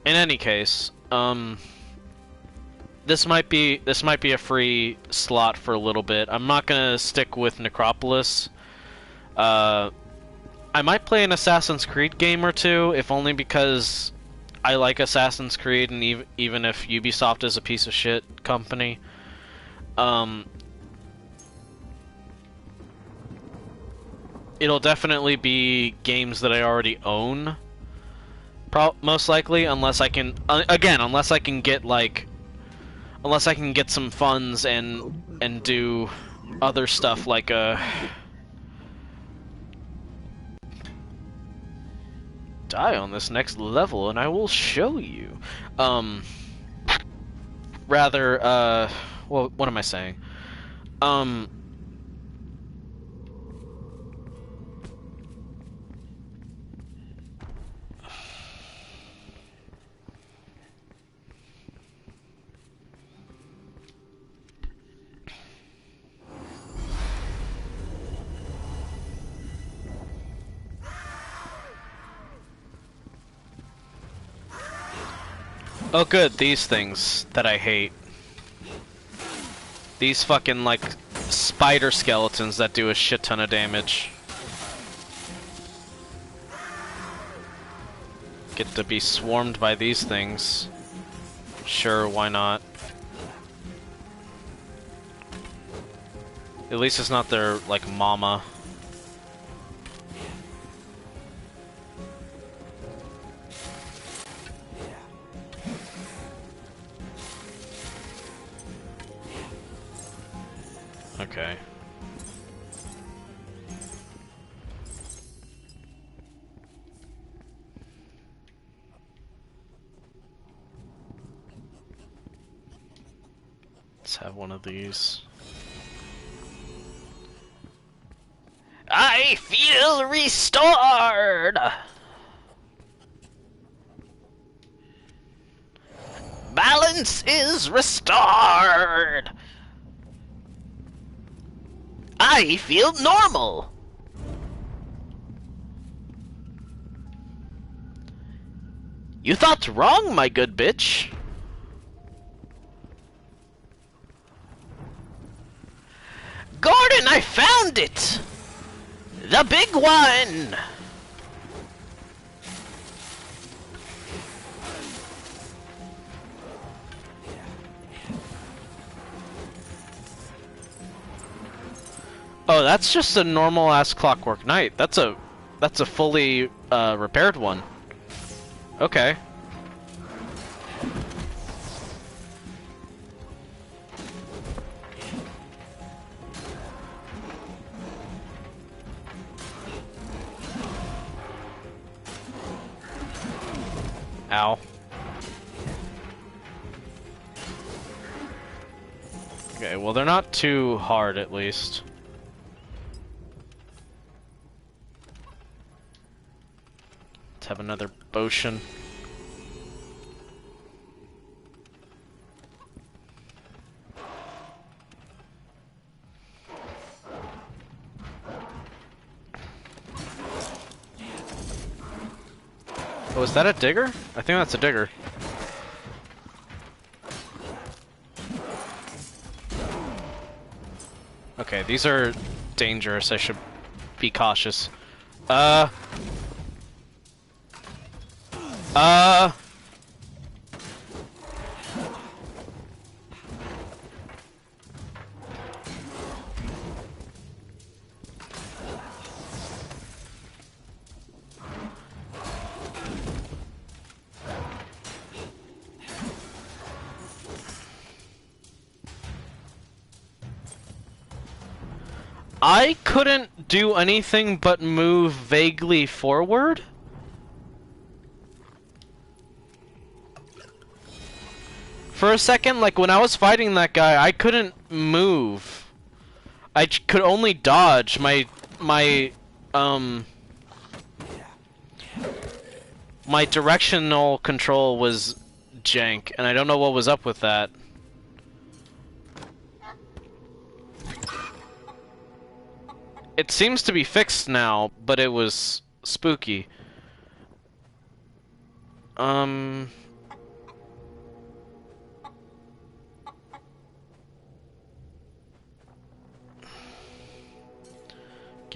In any case, this might be a free slot for a little bit. I'm not gonna stick with Necropolis. I might play an Assassin's Creed game or two, if only because I like Assassin's Creed, and even if Ubisoft is a piece of shit company. It'll definitely be games that I already own, most likely, unless I can get some funds and do other stuff like die on this next level and I will show you. Well, what am I saying? Oh good, these things that I hate. These fucking, like, spider skeletons that do a shit ton of damage. Get to be swarmed by these things. Sure, why not? At least it's not their, like, mama. Okay. Let's have one of these. I feel restored! Balance is restored! I feel normal! You thought wrong, my good bitch. Gordon, I found it! The big one! Oh, that's just a normal-ass Clockwork Knight. That's a That's a fully repaired one. Okay. Ow. Okay, well they're not too hard at least. Let's have another potion. Oh, is that a digger? I think that's a digger. Okay, these are dangerous. I should be cautious. I couldn't do anything but move vaguely forward? For a second, like when I was fighting that guy, I couldn't move. I could only dodge. My directional control was jank, and I don't know what was up with that. It seems to be fixed now, but it was spooky. Give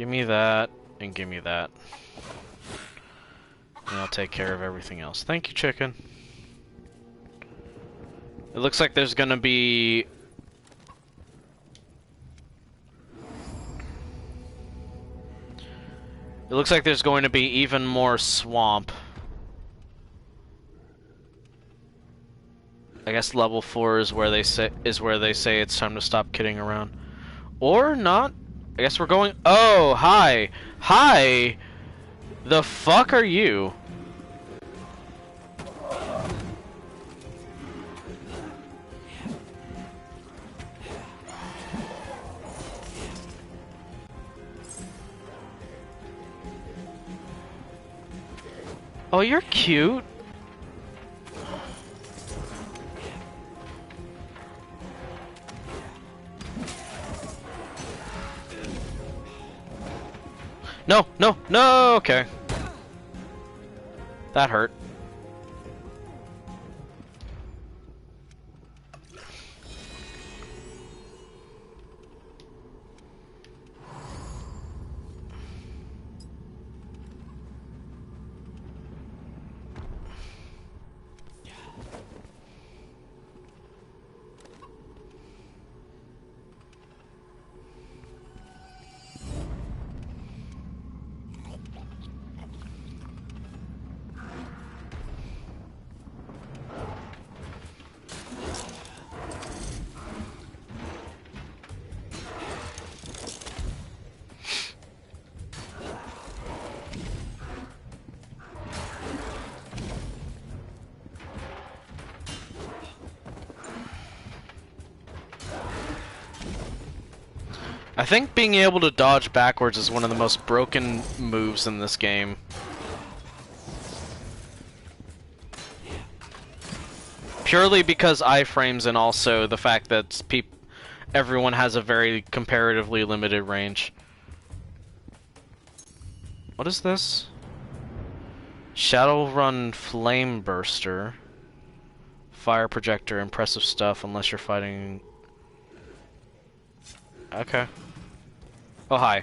me that, and give me that. And I'll take care of everything else. Thank you, chicken. It looks like there's gonna be... It looks like there's going to be even more swamp. I guess level 4 is where they say it's time to stop kidding around. Or not. I guess we're going... Oh, hi! Hi! The fuck are you? Oh, you're cute. No, no, no, okay. That hurt. I think being able to dodge backwards is one of the most broken moves in this game. Purely because iframes and also the fact that everyone has a very comparatively limited range. What is this? Shadowrun Flame Burster. Fire Projector, impressive stuff unless you're fighting... Okay. Oh, hi.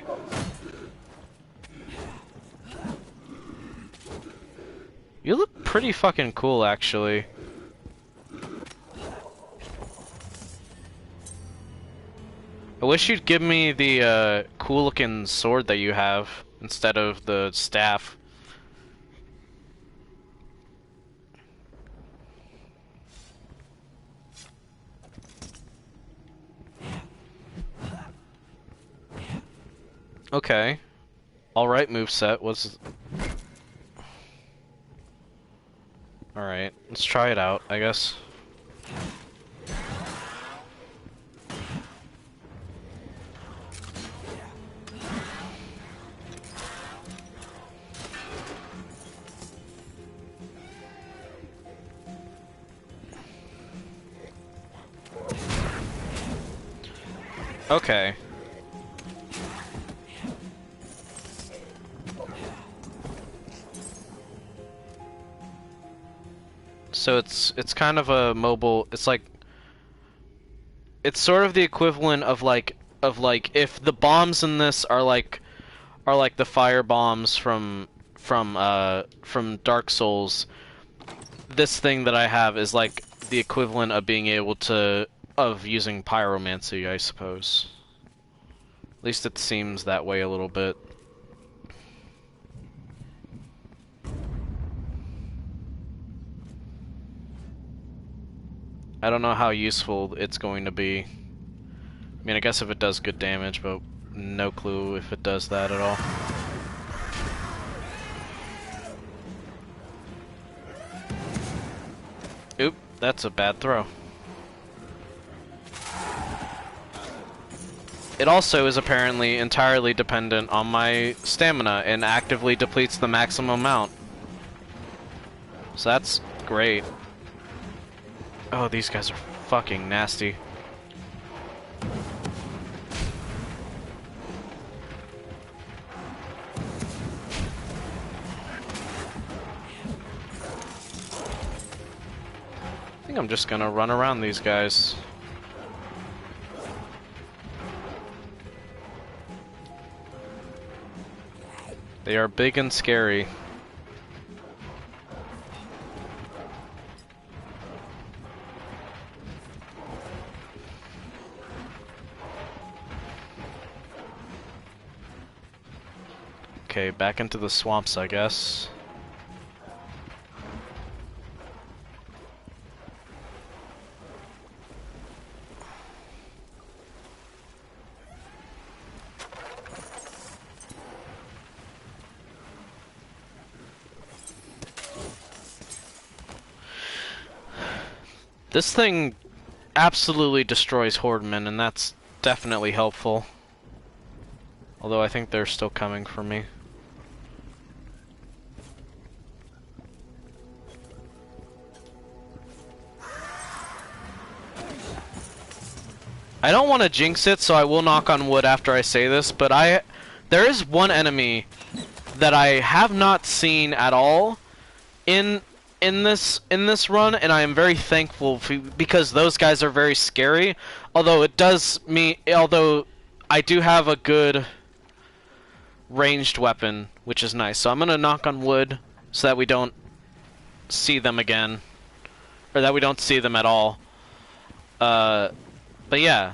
You look pretty fucking cool, actually. I wish you'd give me the cool-looking sword that you have instead of the staff. Okay. Alright, moveset was... Alright, let's try it out, I guess. Okay. So it's kind of a mobile, it's like, it's sort of the equivalent of like if the bombs in this are like the fire bombs from Dark Souls, this thing that I have is like the equivalent of being able to using pyromancy, I suppose. At least it seems that way a little bit. I don't know how useful it's going to be. I mean, I guess if it does good damage, but no clue if it does that at all. Oop, that's a bad throw. It also is apparently entirely dependent on my stamina and actively depletes the maximum amount. So that's great. Oh, these guys are fucking nasty. I think I'm just gonna run around these guys. They are big and scary. Okay, back into the swamps, I guess. This thing absolutely destroys Hordemen, and that's definitely helpful. Although I think they're still coming for me. I don't want to jinx it, so I will knock on wood after I say this, but there is one enemy that I have not seen at all in this run, and I am very thankful because those guys are very scary. Although I do have a good ranged weapon, which is nice. So I'm gonna knock on wood so that we don't see them again, or that we don't see them at all. But yeah,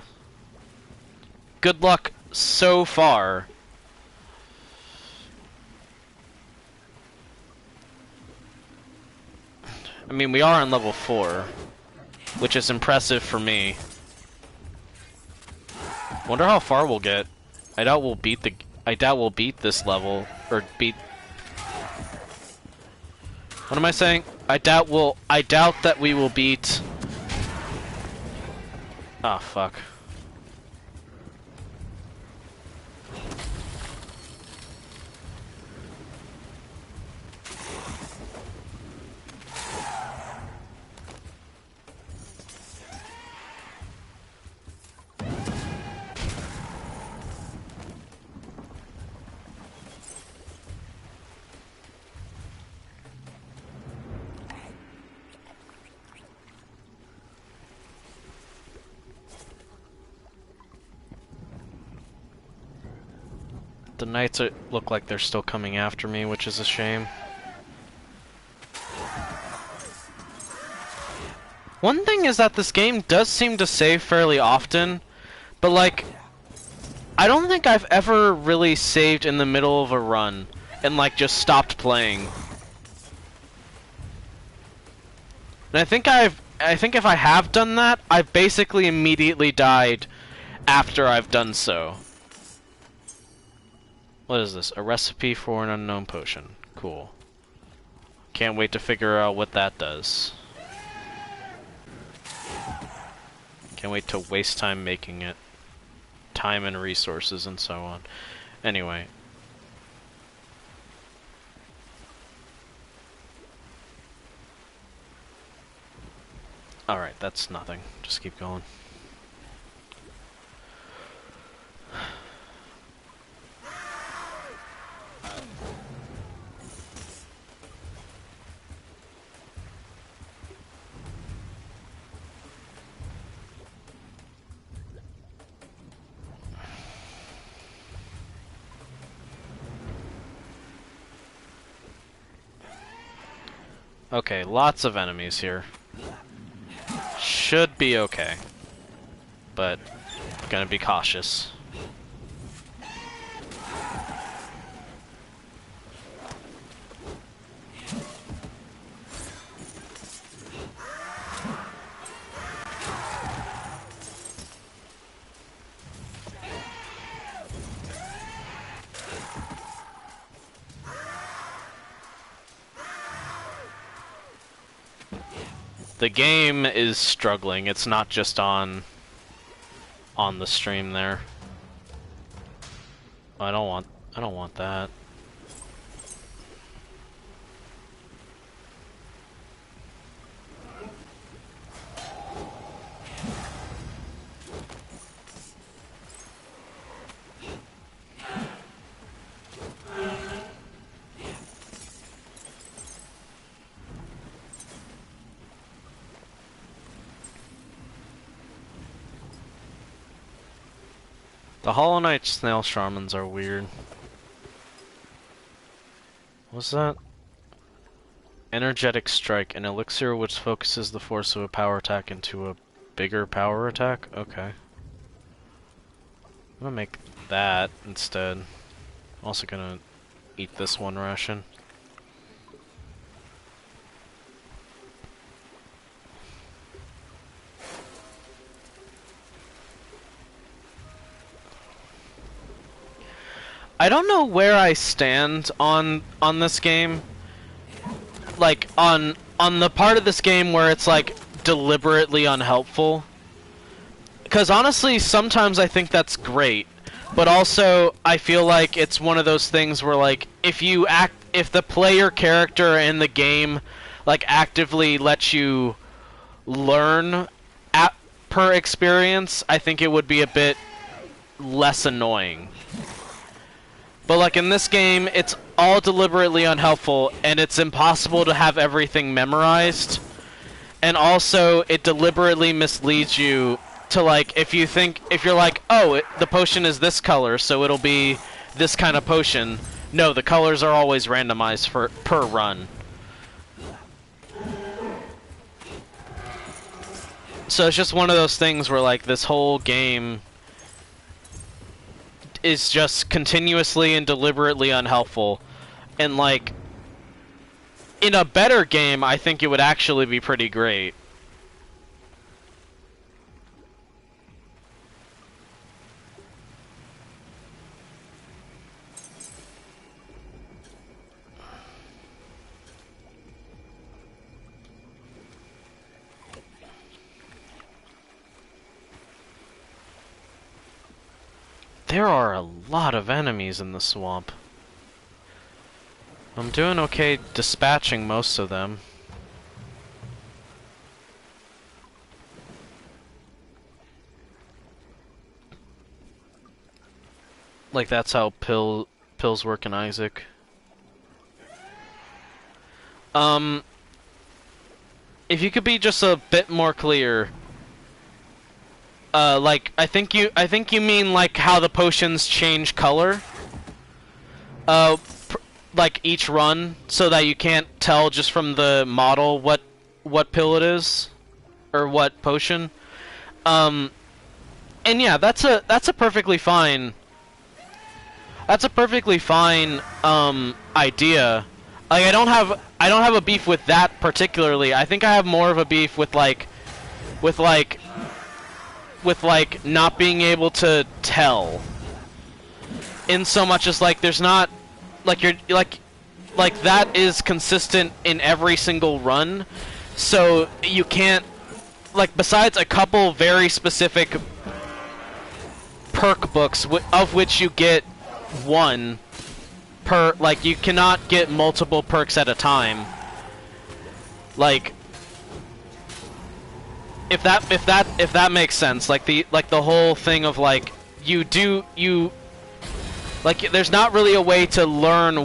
good luck so far. I mean, we are on level 4, which is impressive for me. Wonder how far we'll get. I doubt we'll beat this level, or beat... What am I saying? I doubt that we will beat... Ah, fuck. The knights look like they're still coming after me, which is a shame. One thing is that this game does seem to save fairly often, but like, I don't think I've ever really saved in the middle of a run and like just stopped playing. And I think if I have done that, I've basically immediately died after I've done so. What is this? A recipe for an unknown potion. Cool. Can't wait to figure out what that does. Can't wait to waste time making it. Time and resources and so on. Anyway. Alright, that's nothing. Just keep going. Okay, lots of enemies here. Should be okay. But, gonna be cautious. The game is struggling. It's not just on the stream there. I don't want that. The Hollow Knight Snail Shamans are weird. What's that? Energetic Strike, an elixir which focuses the force of a power attack into a bigger power attack? Okay. I'm gonna make that instead. I'm also gonna eat this one ration. I don't know where I stand on this game. Like on the part of this game where it's like deliberately unhelpful. Because honestly, sometimes I think that's great, but also I feel like it's one of those things where like if the player character in the game like actively lets you learn per experience, I think it would be a bit less annoying. But like in this game, it's all deliberately unhelpful, and it's impossible to have everything memorized. And also, it deliberately misleads you to like, if you're like, oh, the potion is this color, so it'll be this kind of potion. No, the colors are always randomized per run. So it's just one of those things where like this whole game is just continuously and deliberately unhelpful. And like in a better game, I think it would actually be pretty great. There are a lot of enemies in the swamp. I'm doing okay dispatching most of them. Like that's how pills work in Isaac. If you could be just a bit more clear. Like I think you mean like how the potions change color. Like each run, so that you can't tell just from the model what pill it is, or what potion. And yeah, that's a perfectly fine That's a perfectly fine idea. Like I don't have a beef with that particularly. I think I have more of a beef with with like not being able to tell. In so much as like there's not like you're like that is consistent in every single run, so you can't, like, besides a couple very specific perk books of which you get one per, like, you cannot get multiple perks at a time. Like, if that makes sense, like the whole thing of like like there's not really a way to learn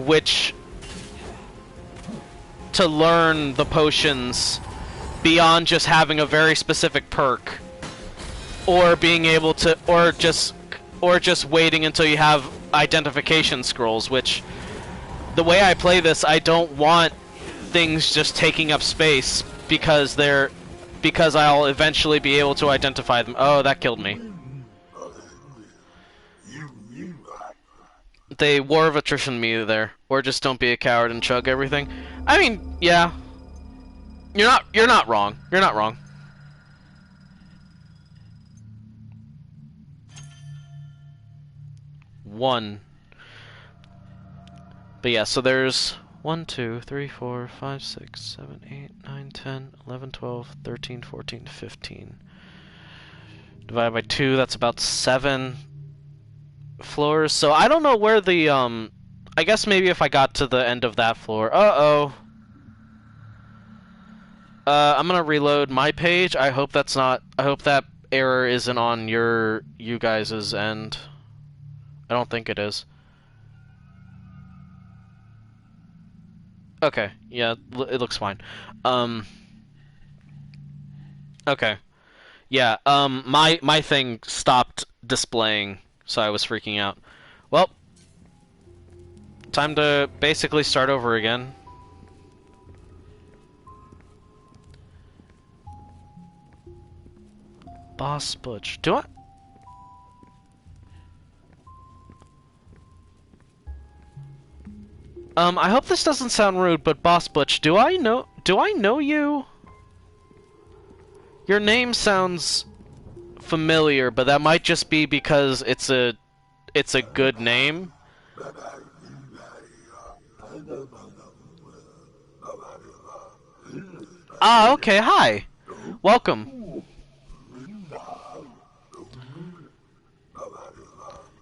the potions beyond just having a very specific perk, or being able to, or just waiting until you have identification scrolls, which, the way I play this, I don't want things just taking up space because I'll eventually be able to identify them. Oh, that killed me. They War of Attrition me there, or just don't be a coward and chug everything. I mean, yeah. You're not wrong. You're not wrong. One. But yeah, so there's 1, 2, 3, 4, 5, 6, 7, 8, 9, 10, 11, 12, 13, 14, 15. Divided by 2, that's about 7 floors. So I don't know where the I guess maybe if I got to the end of that floor. I'm gonna reload my page. I hope that's not, I hope that error isn't on you guys' end. I don't think it is. Okay, yeah, it looks fine. Okay. Yeah, my thing stopped displaying, so I was freaking out. Well, time to basically start over again. Boss Butch. Do I? I hope this doesn't sound rude, but Boss Butch, do I know you? Your name sounds familiar, but that might just be because it's a good name. Ah, okay, hi. Welcome.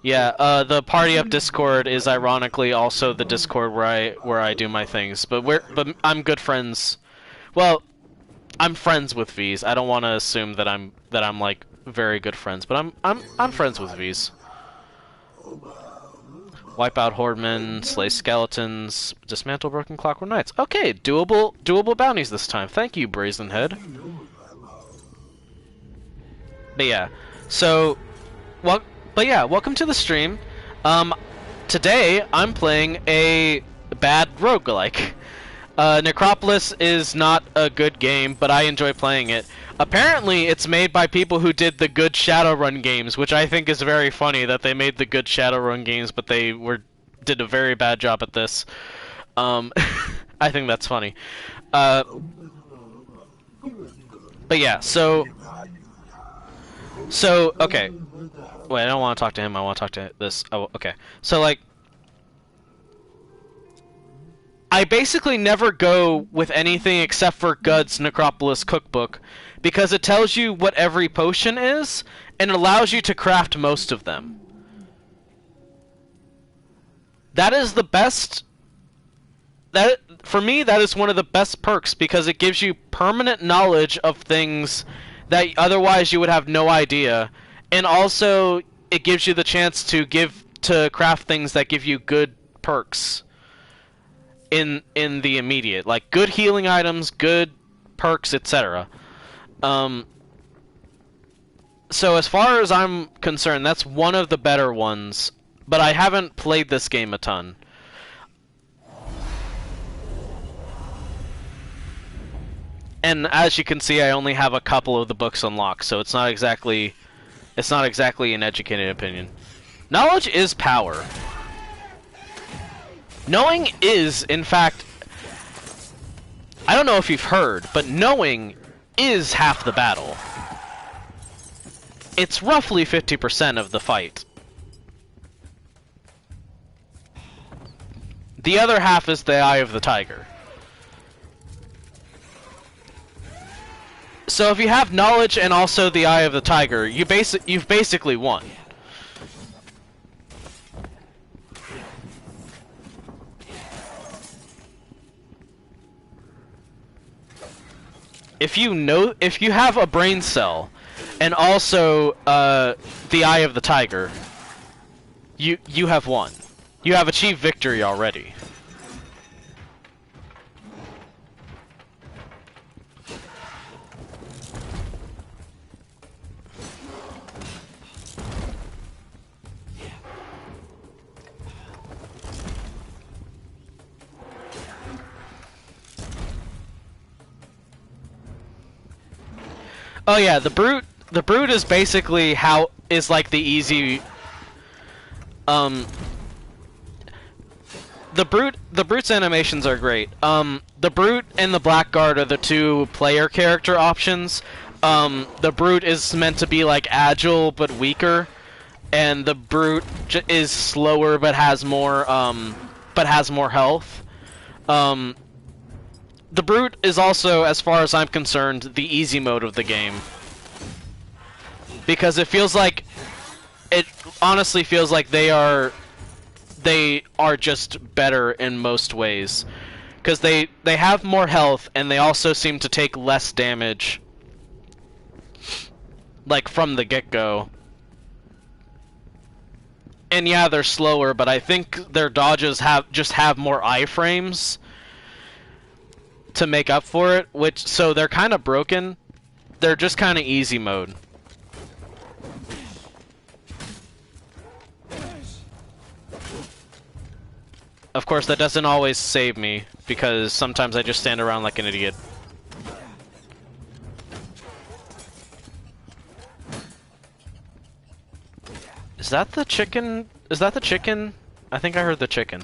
Yeah, the Party Up Discord is ironically also the Discord where I do my things, but I'm good friends. Well, I'm friends with V's. I don't want to assume that I'm like very good friends, but I'm friends with V's. Wipe out Hordemen, slay skeletons, dismantle broken Clockwork Knights. Okay, doable bounties this time. Thank you, Brazenhead. But yeah, so welcome to the stream. Today I'm playing a bad roguelike. Necropolis is not a good game, but I enjoy playing it. Apparently, it's made by people who did the good Shadowrun games, which I think is very funny that they made the good Shadowrun games, but they did a very bad job at this. I think that's funny. But yeah, so okay. Wait, I don't want to talk to him. I want to talk to this. Oh, okay. So like, I basically never go with anything except for Gud's Necropolis cookbook, because it tells you what every potion is, and it allows you to craft most of them. That is the best... for me, that is one of the best perks, because it gives you permanent knowledge of things that otherwise you would have no idea, and also it gives you the chance to craft things that give you good perks in the immediate, like good healing items, good perks, etc. So as far as I'm concerned, that's one of the better ones, but I haven't played this game a ton. And as you can see, I only have a couple of the books unlocked, so it's not exactly an educated opinion. Knowledge is power. Knowing is, in fact, I don't know if you've heard, but knowing is half the battle. It's roughly 50% of the fight. The other half is the Eye of the Tiger. So if you have knowledge and also the Eye of the Tiger, you've basically won. If you have a brain cell and also the Eye of the Tiger, you have won. You have achieved victory already. Oh yeah, the brute is basically like the easy the brute's animations are great. The brute and the blackguard are the two player character options. The brute is meant to be like agile but weaker, and the brute is slower but has more health. The brute is also, as far as I'm concerned, the easy mode of the game. Because it honestly feels like they are just better in most ways. Because they have more health, and they also seem to take less damage, like, from the get-go. And yeah, they're slower, but I think their dodges just have more iframes to make up for it, so they're kind of broken. They're just kind of easy mode. Of course, that doesn't always save me, because sometimes I just stand around like an idiot. Is that the chicken? Is that the chicken? I think I heard the chicken.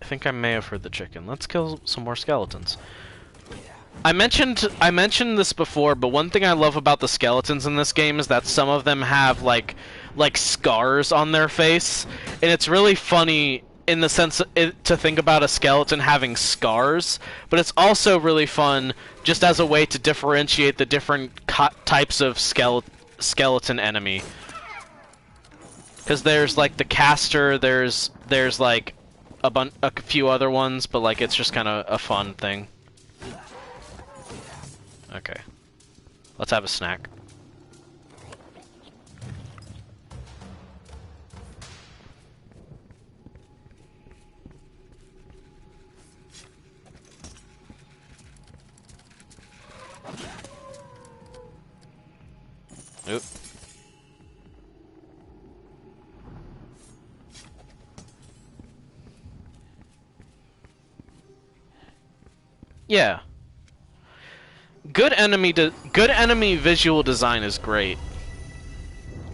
I think I may have heard the chicken. Let's kill some more skeletons. I mentioned this before, but one thing I love about the skeletons in this game is that some of them have like scars on their face, and it's really funny in the sense to think about a skeleton having scars, but it's also really fun just as a way to differentiate the different types of skeleton enemy. Because there's like the caster, there's like a few other ones, but like it's just kind of a fun thing. Okay, let's have a snack. Oop. Yeah. Good enemy visual design is great.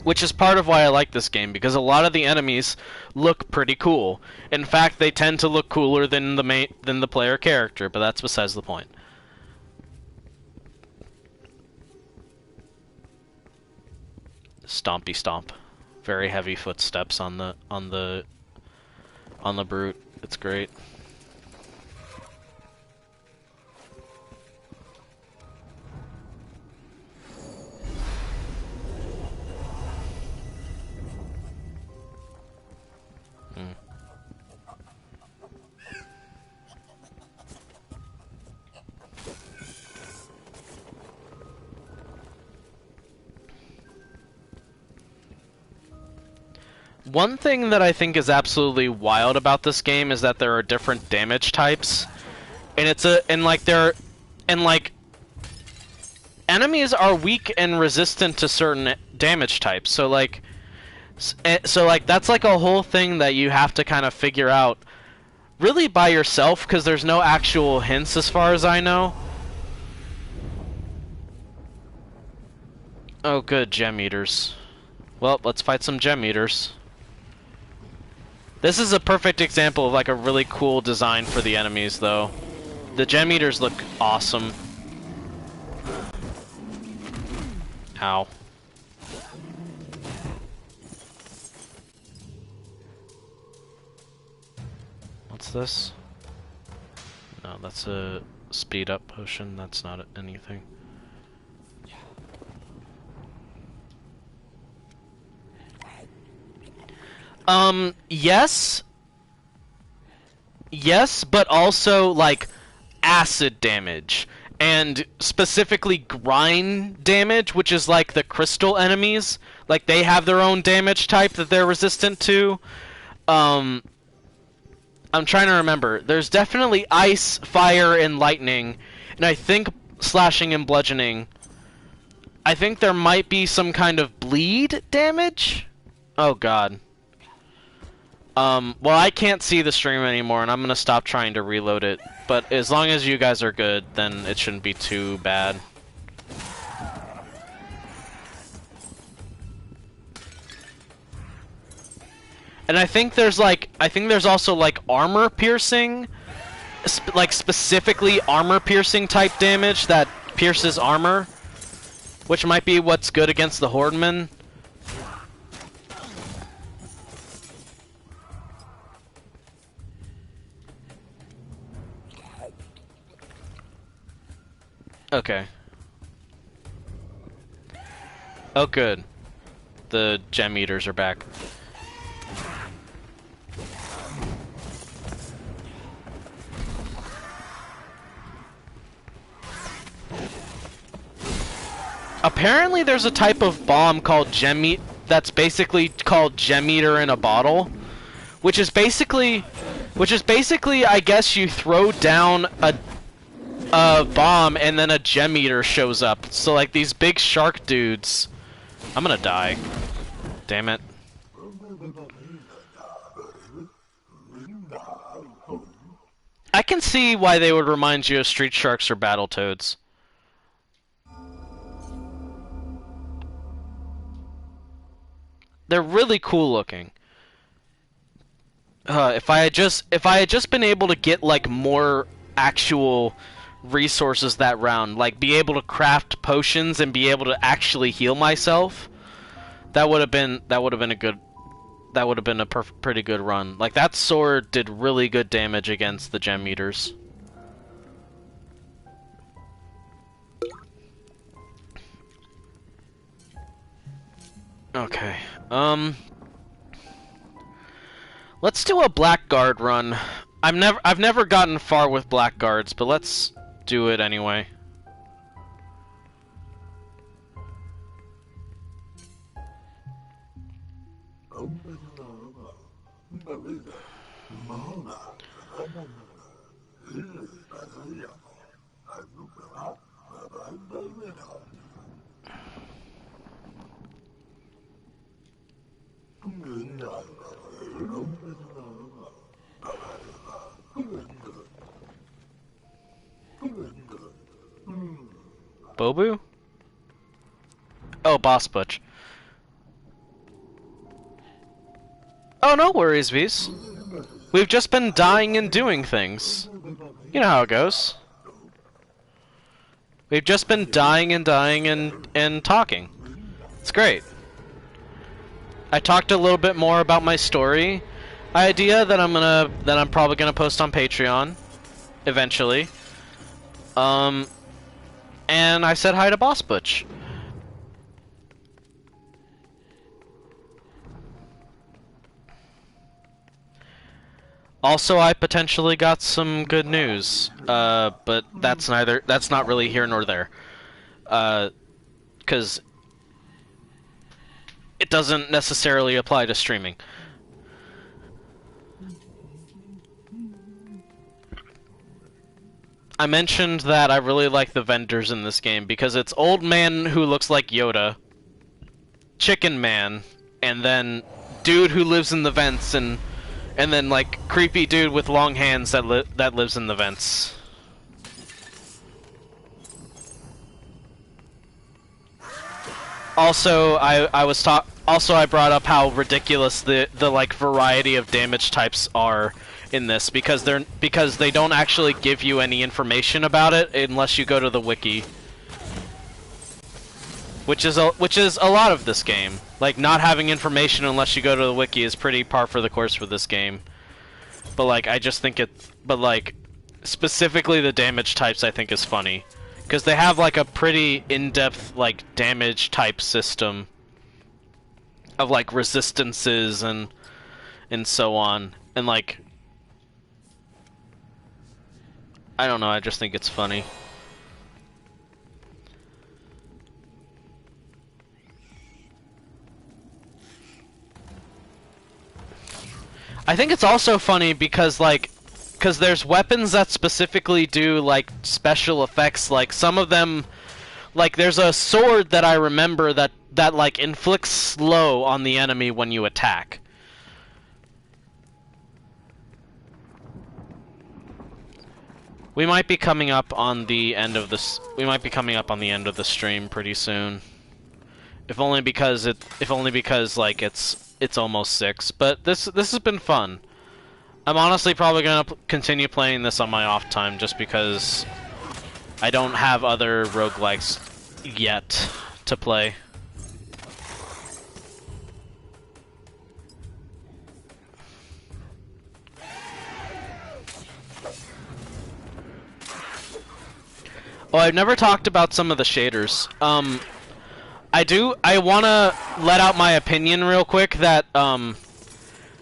Which is part of why I like this game, because a lot of the enemies look pretty cool. In fact, they tend to look cooler than the player character, but that's besides the point. Stompy stomp. Very heavy footsteps on the brute. It's great. One thing that I think is absolutely wild about this game is that there are different damage types, and enemies are weak and resistant to certain damage types. So that's like a whole thing that you have to kind of figure out really by yourself, because there's no actual hints as far as I know. Oh, good, gem eaters. Well, let's fight some gem eaters. This is a perfect example of like a really cool design for the enemies, though. The gem eaters look awesome. Ow. What's this? No, that's a speed up potion. That's not anything. Yes. Yes, but also, like, acid damage. And specifically grind damage, which is like the crystal enemies. Like, they have their own damage type that they're resistant to. I'm trying to remember. There's definitely ice, fire, and lightning. And I think slashing and bludgeoning. I think there might be some kind of bleed damage? Oh, God. Well, I can't see the stream anymore, and I'm gonna stop trying to reload it. But as long as you guys are good, then it shouldn't be too bad. And I think there's also like armor piercing, like specifically armor piercing type damage that pierces armor, which might be what's good against the Hordemen. Okay. Oh, good. The gem eaters are back. Apparently there's a type of bomb called that's basically called Gem Eater in a bottle, which is basically I guess you throw down a bomb and then a Gem Eater shows up. So like these big shark dudes. I'm gonna die. Damn it. I can see why they would remind you of Street Sharks or Battletoads. They're really cool looking. If I had just been able to get like more actual resources that round, like be able to craft potions and be able to actually heal myself, that would have been a pretty good run. Like that sword did really good damage against the Gem Eaters. Okay. Let's do a Blackguard run. I've never gotten far with Blackguards, but let's do it anyway. Bobu? Oh, Boss Butch. Oh, no worries, V's. We've just been dying and doing things. You know how it goes. We've just been dying and talking. It's great. I talked a little bit more about my story idea that I'm probably gonna post on Patreon eventually. And I said hi to Boss Butch. Also, I potentially got some good news, but that's not really here nor there, because it doesn't necessarily apply to streaming. I mentioned that I really like the vendors in this game because it's Old Man who looks like Yoda, Chicken Man, and then Dude who lives in the vents, and then like creepy dude with long hands that lives in the vents. Also, I brought up how ridiculous the like variety of damage types are in this because they don't actually give you any information about it unless you go to the wiki. Which is a lot of this game. Like, not having information unless you go to the wiki is pretty par for the course for this game. But like, I just think but like, specifically the damage types I think is funny. Because they have like a pretty in-depth like damage type system of like resistances and so on. And like, I don't know, I just think it's funny. I think it's also funny because there's weapons that specifically do like special effects. Like some of them, like there's a sword that I remember that like inflicts slow on the enemy when you attack. We might be coming up on the end of this. We might be coming up on the end of the stream pretty soon. If only because like it's almost 6. But this has been fun. I'm honestly probably gonna continue playing this on my off time just because I don't have other roguelikes yet to play. Oh, I've never talked about some of the shaders. I wanna let out my opinion real quick that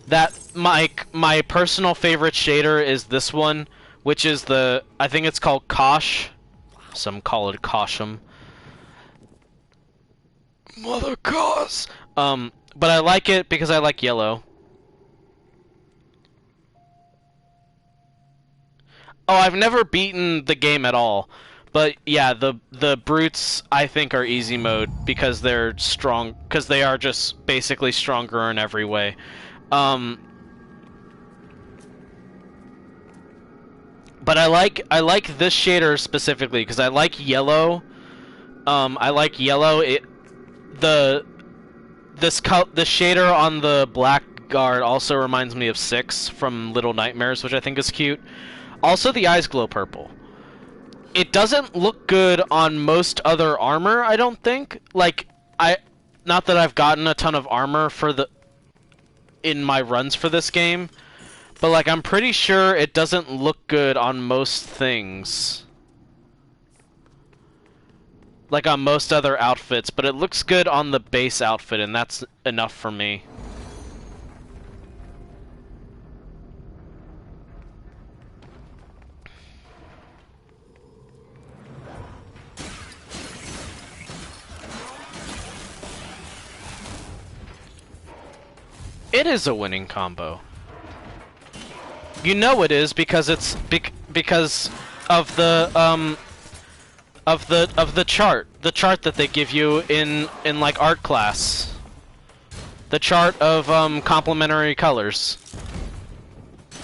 that my personal favorite shader is this one, which is I think it's called Kosh. Some call it Koshum. Mother Cause. But I like it because I like yellow. Oh, I've never beaten the game at all. But yeah, the brutes I think are easy mode because they're strong, because they are just basically stronger in every way. But I like this shader specifically because I like yellow. I like yellow. The shader on the blackguard also reminds me of 6 from Little Nightmares, which I think is cute. Also, the eyes glow purple. It doesn't look good on most other armor, I don't think. Like, not that I've gotten a ton of armor in my runs for this game, but like, I'm pretty sure it doesn't look good on most things. Like on most other outfits, but it looks good on the base outfit, and that's enough for me. It is a winning combo. You know it is because it's because of the chart, that they give you in like art class. The chart of complementary colors.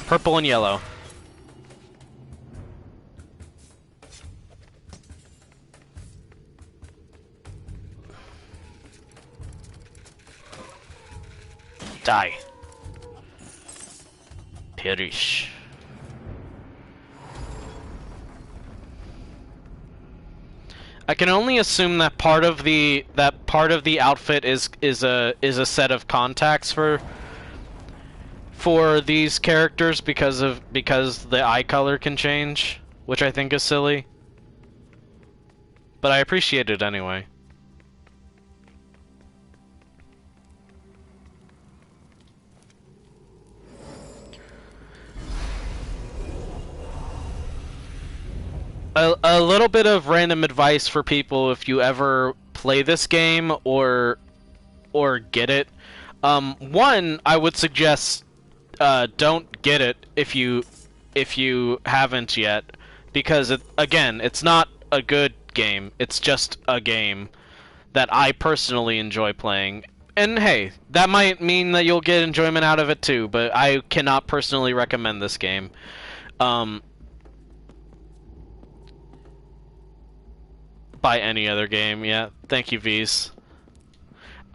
Purple and yellow. Die. Perish. I can only assume that part of the outfit is a set of contacts for these characters because the eye color can change, which I think is silly. But I appreciate it anyway. A little bit of random advice for people if you ever play this game or get it. One, I would suggest don't get it if you haven't yet, because again, it's not a good game. It's just a game that I personally enjoy playing. And hey, that might mean that you'll get enjoyment out of it too, but I cannot personally recommend this game. By any other game, yeah. Thank you, V's.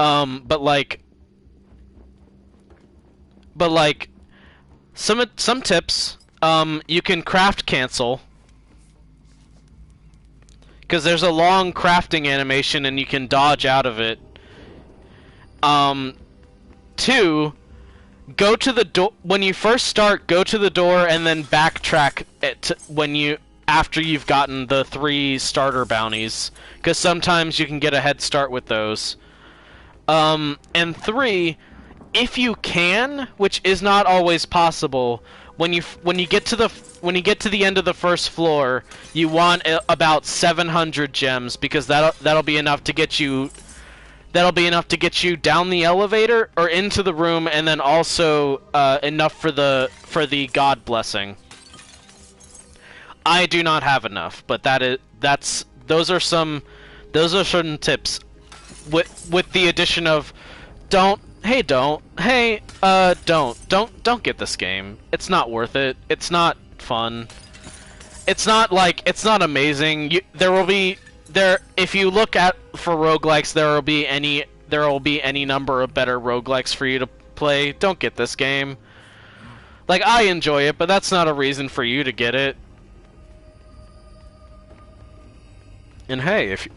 But like some tips. You can craft cancel because there's a long crafting animation and you can dodge out of it. Two, go to the door when you first start. Go to the door and then backtrack it after you've gotten the 3 starter bounties, because sometimes you can get a head start with those. And 3, if you can, which is not always possible, when you get to the end of the first floor, you want about 700 gems, because that'll be enough to get you. That'll be enough to get you down the elevator or into the room, and then also enough for the God blessing. I do not have enough, but those are some tips with the addition of don't get this game. It's not worth it. It's not fun. It's not amazing. If you look for roguelikes, there will be any number of better roguelikes for you to play. Don't get this game. Like, I enjoy it, but that's not a reason for you to get it. And if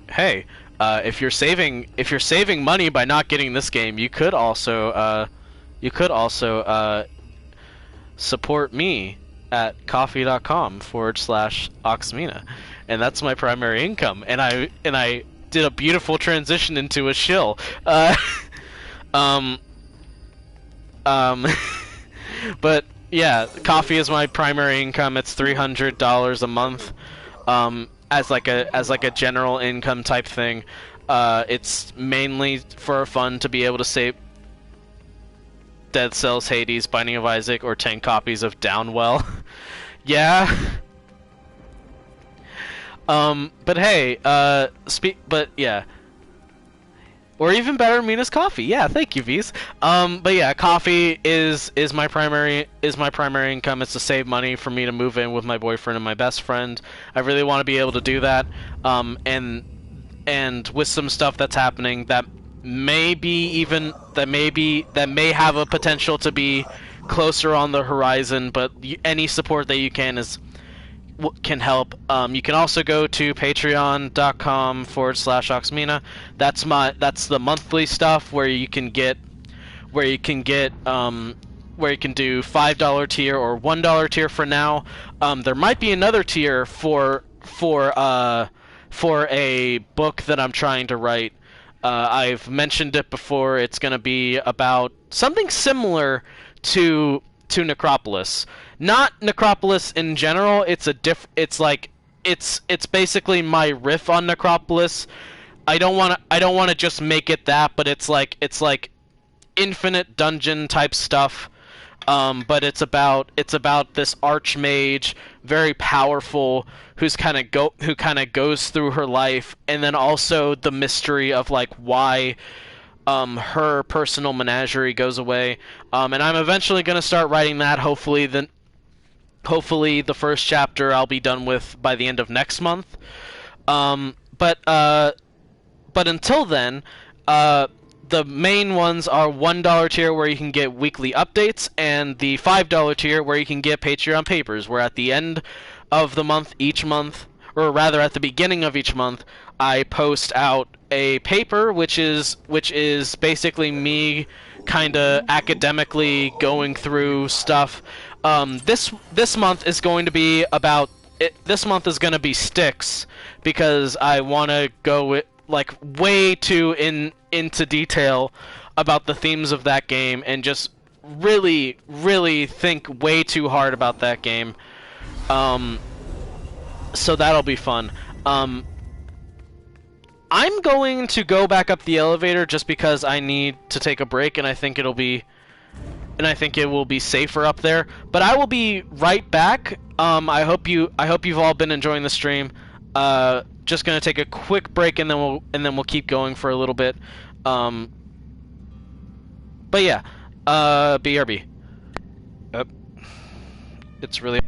you're saving money by not getting this game, you could also support me at coffee.com/Oxmina, and that's my primary income. And I did a beautiful transition into a shill. But yeah, coffee is my primary income. It's $300 a month. As like a general income type thing. It's mainly for fun to be able to save Dead Cells, Hades, Binding of Isaac, or 10 copies of Downwell. Yeah. But hey, but yeah. Or even better, Mina's coffee. Yeah, thank you, V's. But yeah, coffee is my primary income. It's to save money for me to move in with my boyfriend and my best friend. I really want to be able to do that. And with some stuff that's happening that may have a potential to be closer on the horizon. But any support that you can can help. You can also go to patreon.com/Oxmina. That's the monthly stuff where you can do $5 tier or $1 tier for now. There might be another tier for a book that I'm trying to write. I've mentioned it before. It's going to be about something similar to Necropolis. Not Necropolis in general. It's basically my riff on Necropolis. I don't want to just make it that, but it's like infinite dungeon type stuff. But it's about this archmage, very powerful, who kind of goes through her life, and then also the mystery of like why her personal menagerie goes away. And I'm eventually going to start writing that. Hopefully the first chapter I'll be done with by the end of next month. But until then, the main ones are $1 tier where you can get weekly updates, and the $5 tier where you can get Patreon papers, where at the end of the month, each month, or rather at the beginning of each month, I post out a paper, which is basically me kind of academically going through stuff. This month is going to be about this month is going to be Styx, because I want to go like way too into detail about the themes of that game and just really think way too hard about that game. So that'll be fun. I'm going to go back up the elevator just because I need to take a break, and I think it will be safer up there. But I will be right back. I hope you've all been enjoying the stream. Just gonna take a quick break, and then we'll keep going for a little bit. But yeah, BRB. It's really.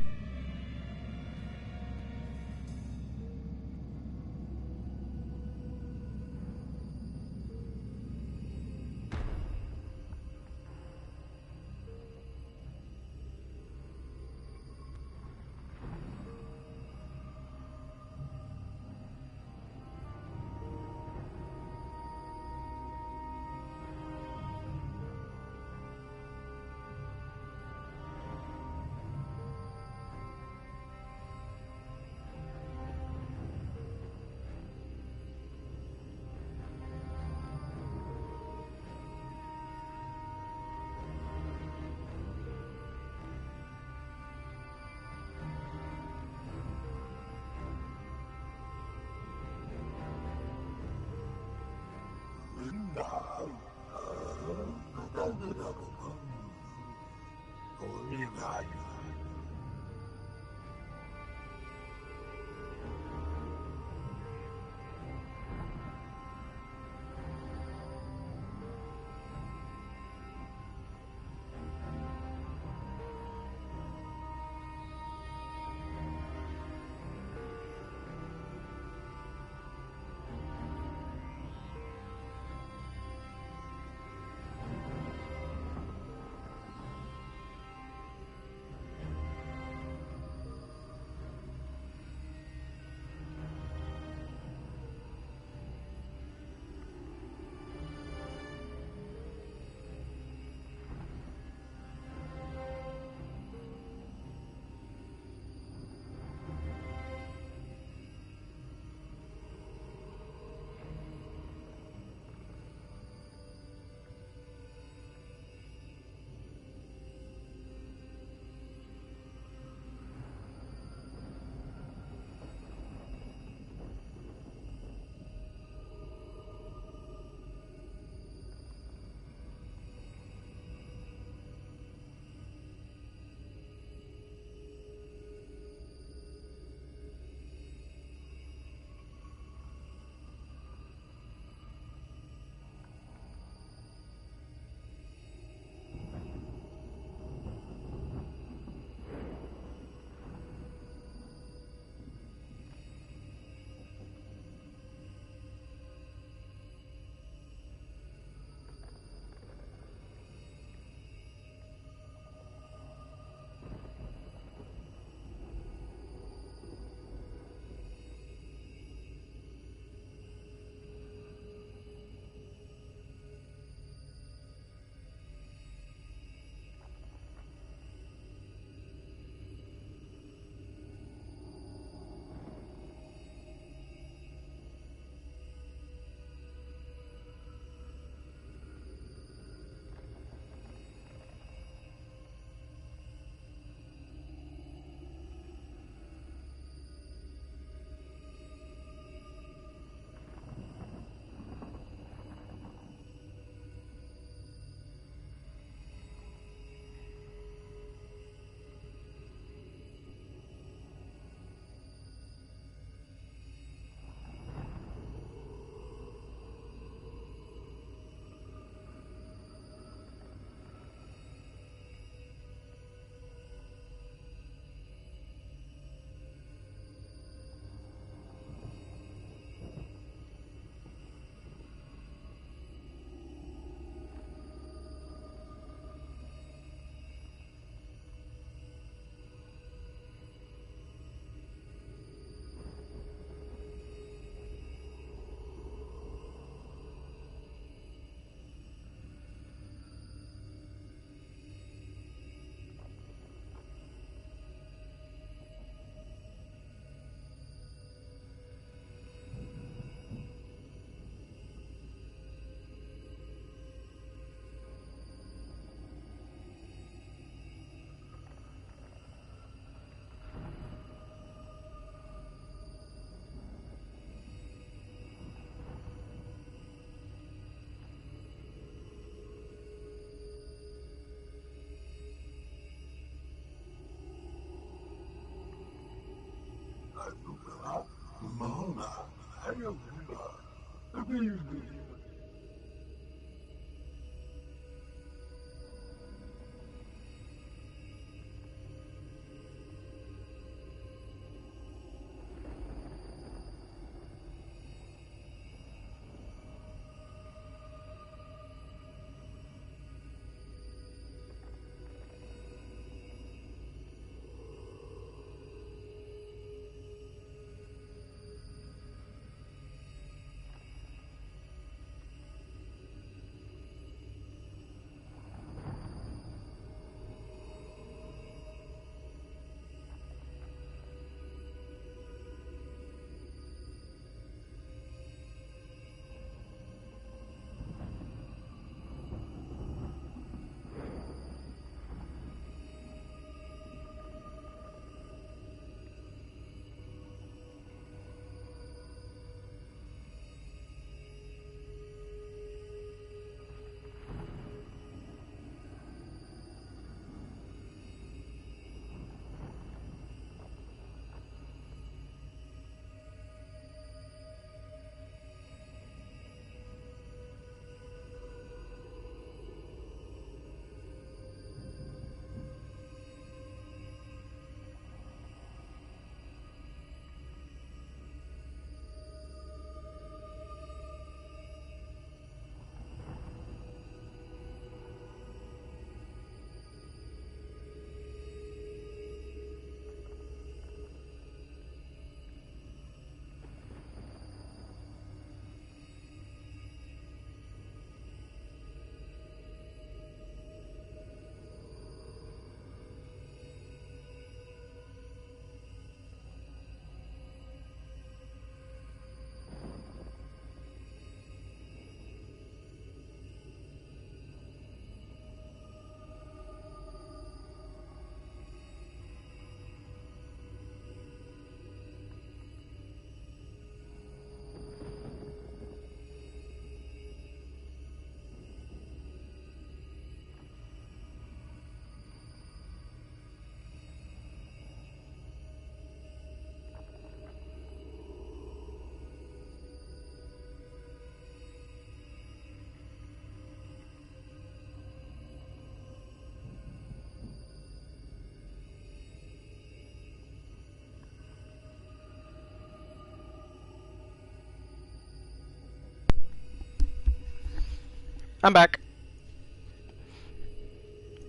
I'm back.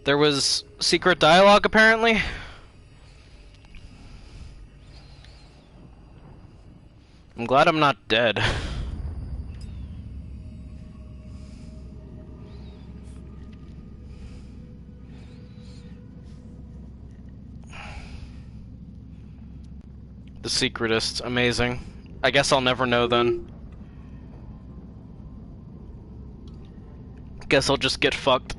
There was secret dialogue, apparently. I'm glad I'm not dead. The secretist, amazing. I guess I'll never know then. Guess I'll just get fucked.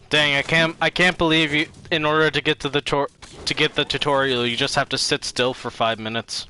Dang, I can't believe you, in order to get to the tutorial, you just have to sit still for 5 minutes.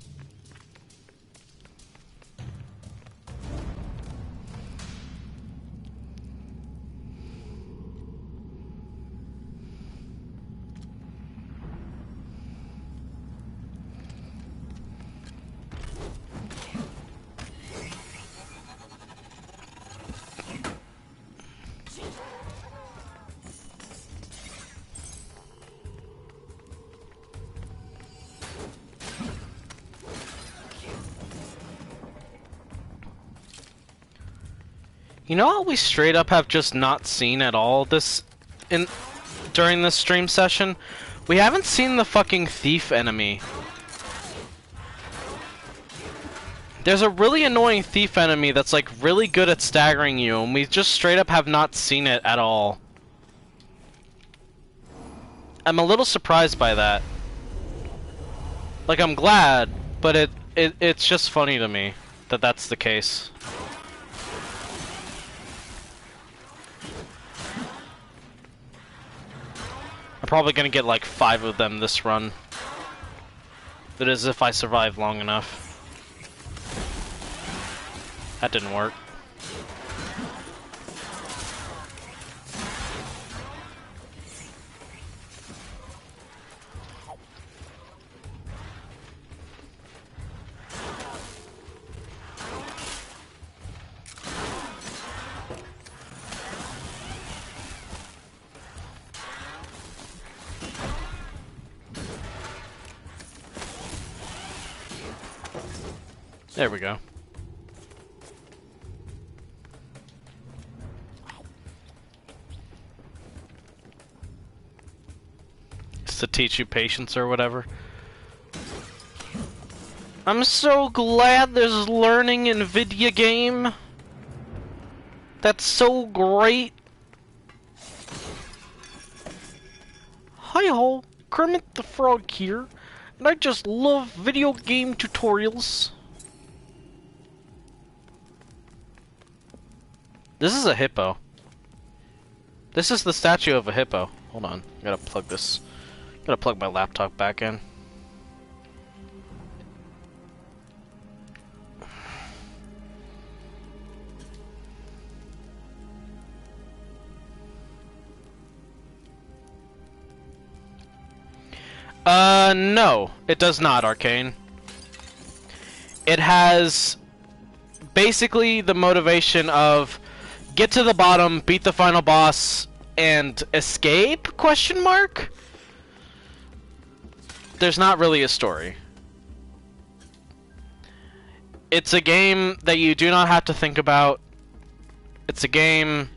You know what we straight up have just not seen at all during this stream session? We haven't seen the fucking thief enemy. There's a really annoying thief enemy that's like really good at staggering you, and we just straight up have not seen it at all. I'm a little surprised by that. Like, I'm glad, but it's just funny to me that that's the case. I'm probably gonna get like 5 of them this run. That is if I survive long enough. That didn't work. There we go. It's to teach you patience or whatever. I'm so glad there's learning in video game. That's so great. Hi-ho, Kermit the Frog here, and I just love video game tutorials. This is a hippo. This is the statue of a hippo. Hold on, I gotta plug this. Gotta plug my laptop back in. No, it does not, Arcane. It has basically the motivation of get to the bottom, beat the final boss, and escape? Question mark? There's not really a story. It's a game that you do not have to think about. It's a game...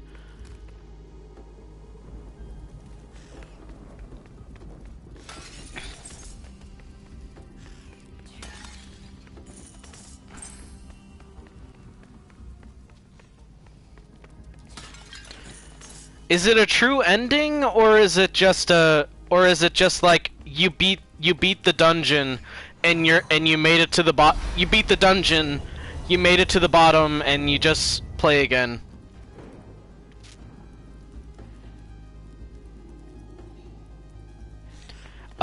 Is it a true ending, or is it just like you beat the dungeon and you made it to the you beat the dungeon, you made it to the bottom, and you just play again?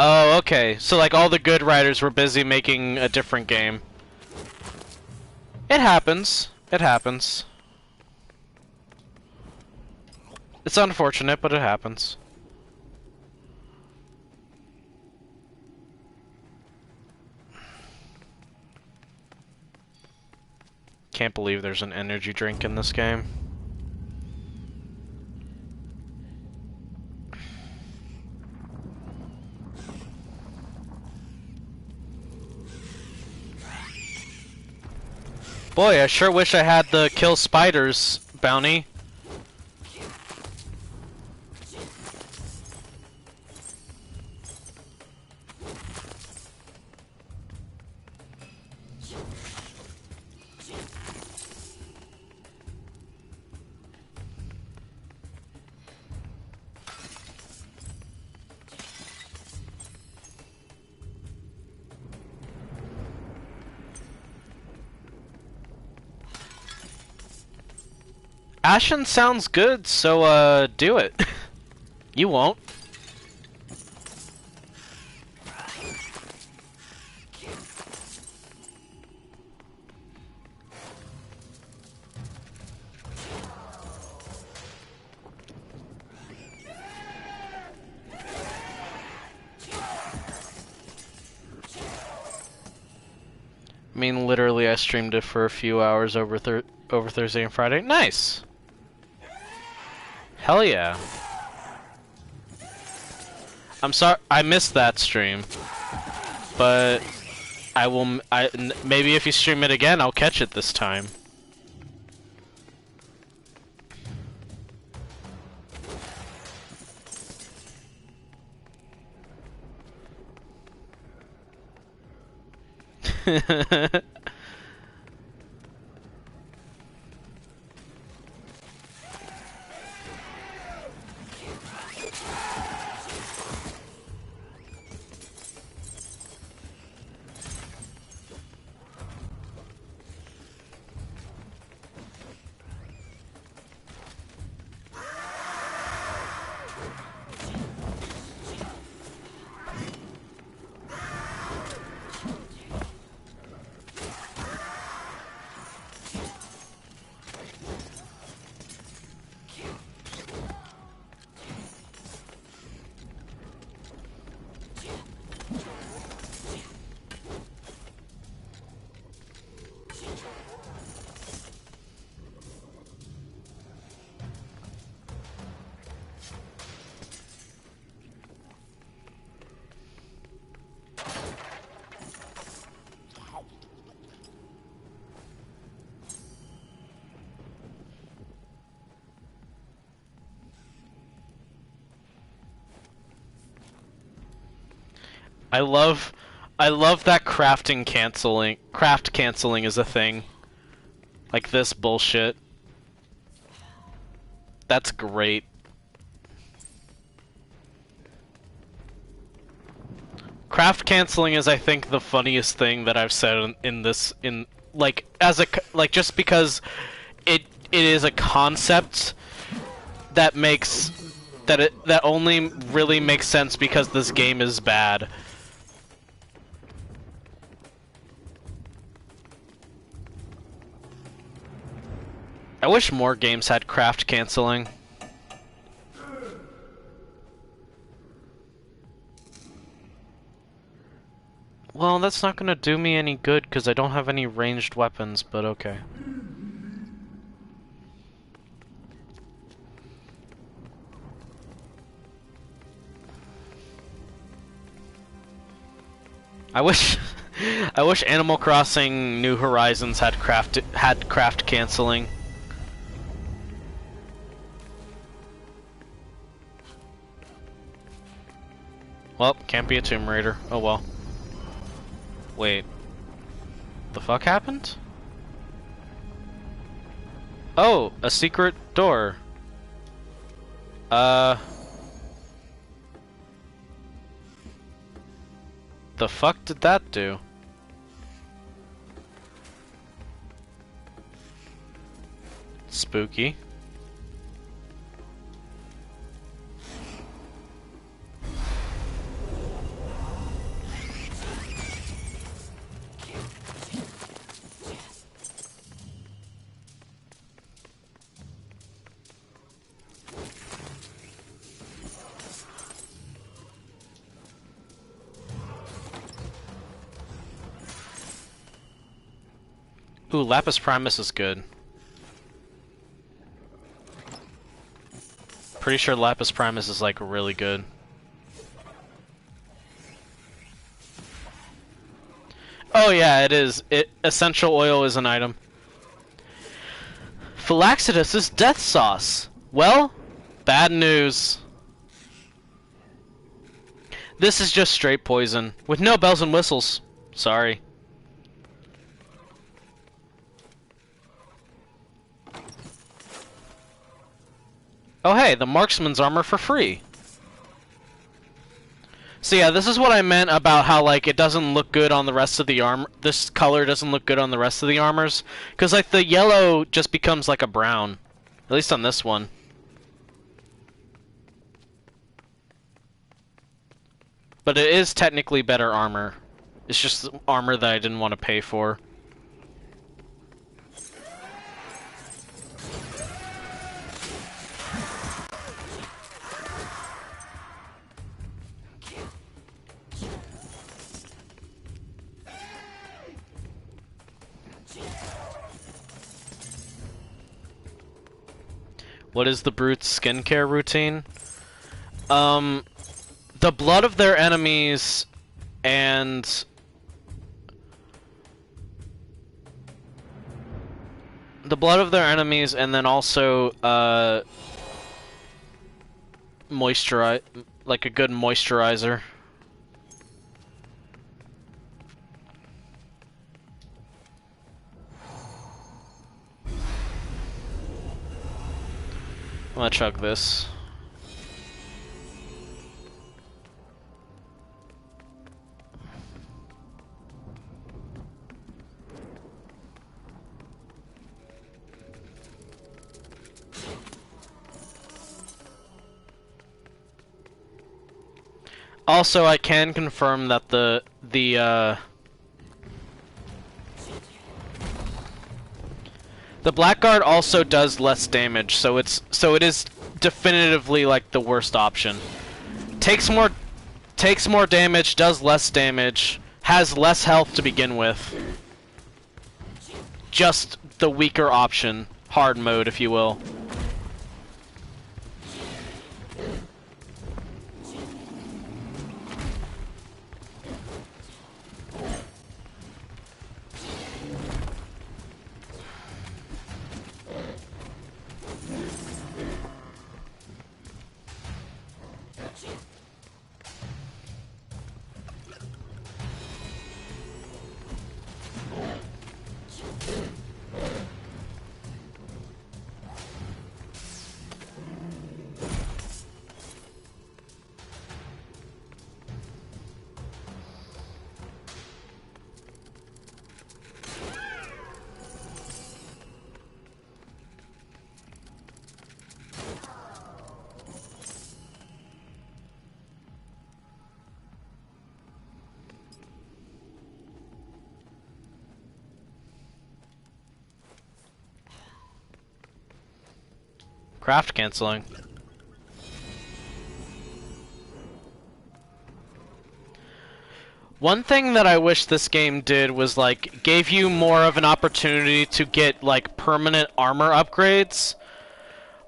Oh, okay. So like all the good writers were busy making a different game. It happens. It happens. It's unfortunate, but it happens. Can't believe there's an energy drink in this game. Boy, I sure wish I had the kill spiders bounty. Ashen sounds good, so do it. You won't. I mean, literally, I streamed it for a few hours over Thursday and Friday. Nice. Hell yeah. I'm sorry, I missed that stream, but I will. Maybe if you stream it again, I'll catch it this time. I love that craft canceling is a thing. Like this bullshit. That's great. Craft canceling is, I think, the funniest thing that I've said just because it is a concept that that only really makes sense because this game is bad. I wish more games had craft canceling. Well, that's not gonna do me any good because I don't have any ranged weapons, but okay. I wish Animal Crossing New Horizons had craft canceling. Well, can't be a Tomb Raider. Oh well. Wait. The fuck happened? Oh, a secret door. The fuck did that do? Spooky. Ooh, Lapis Primus is good. Pretty sure Lapis Primus is like really good. Oh yeah, it is. Essential oil is an item. Philaxidus is death sauce. Well, bad news. This is just straight poison with no bells and whistles. Sorry. Oh hey, the marksman's armor for free. So yeah, this is what I meant about how like it doesn't look good on the rest of the armor. This color doesn't look good on the rest of the armors, because like the yellow just becomes like a brown, at least on this one. But it is technically better armor. It's just armor that I didn't want to pay for. What is the Brute's skincare routine? The blood of their enemies and then also moisturize, like a good moisturizer. I'm gonna chug this. Also, I can confirm that the Blackguard also does less damage, so it is definitively like the worst option. Takes more damage, does less damage, has less health to begin with. Just the weaker option, hard mode, if you will. Craft canceling. One thing that I wish this game did was like gave you more of an opportunity to get like permanent armor upgrades.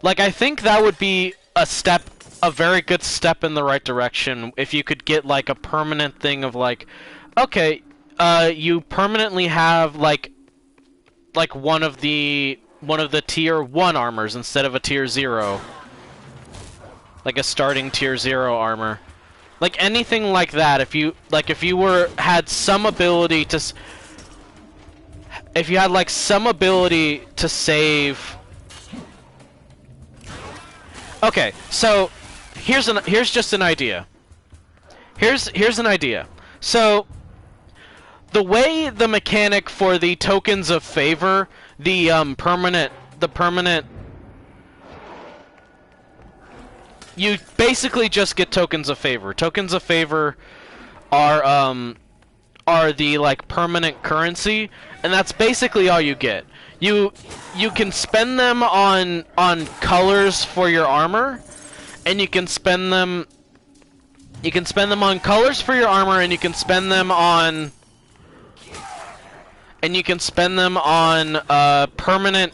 Like I think that would be a very good step in the right direction if you could get like a permanent thing of like, okay, you permanently have like one of the tier 1 armors instead of a tier 0. Like a starting tier 0 armor. Like anything like that, if you had some ability to if you had like some ability to save. Okay, so here's just an idea. Here's an idea. So the way the mechanic for the tokens of favor, the permanent, you basically just get tokens of favor. Tokens of favor are the like permanent currency, and that's basically all you get. You can spend them on colors for your armor, and you can spend them on colors for your armor, and you can spend them on and you can spend them on permanent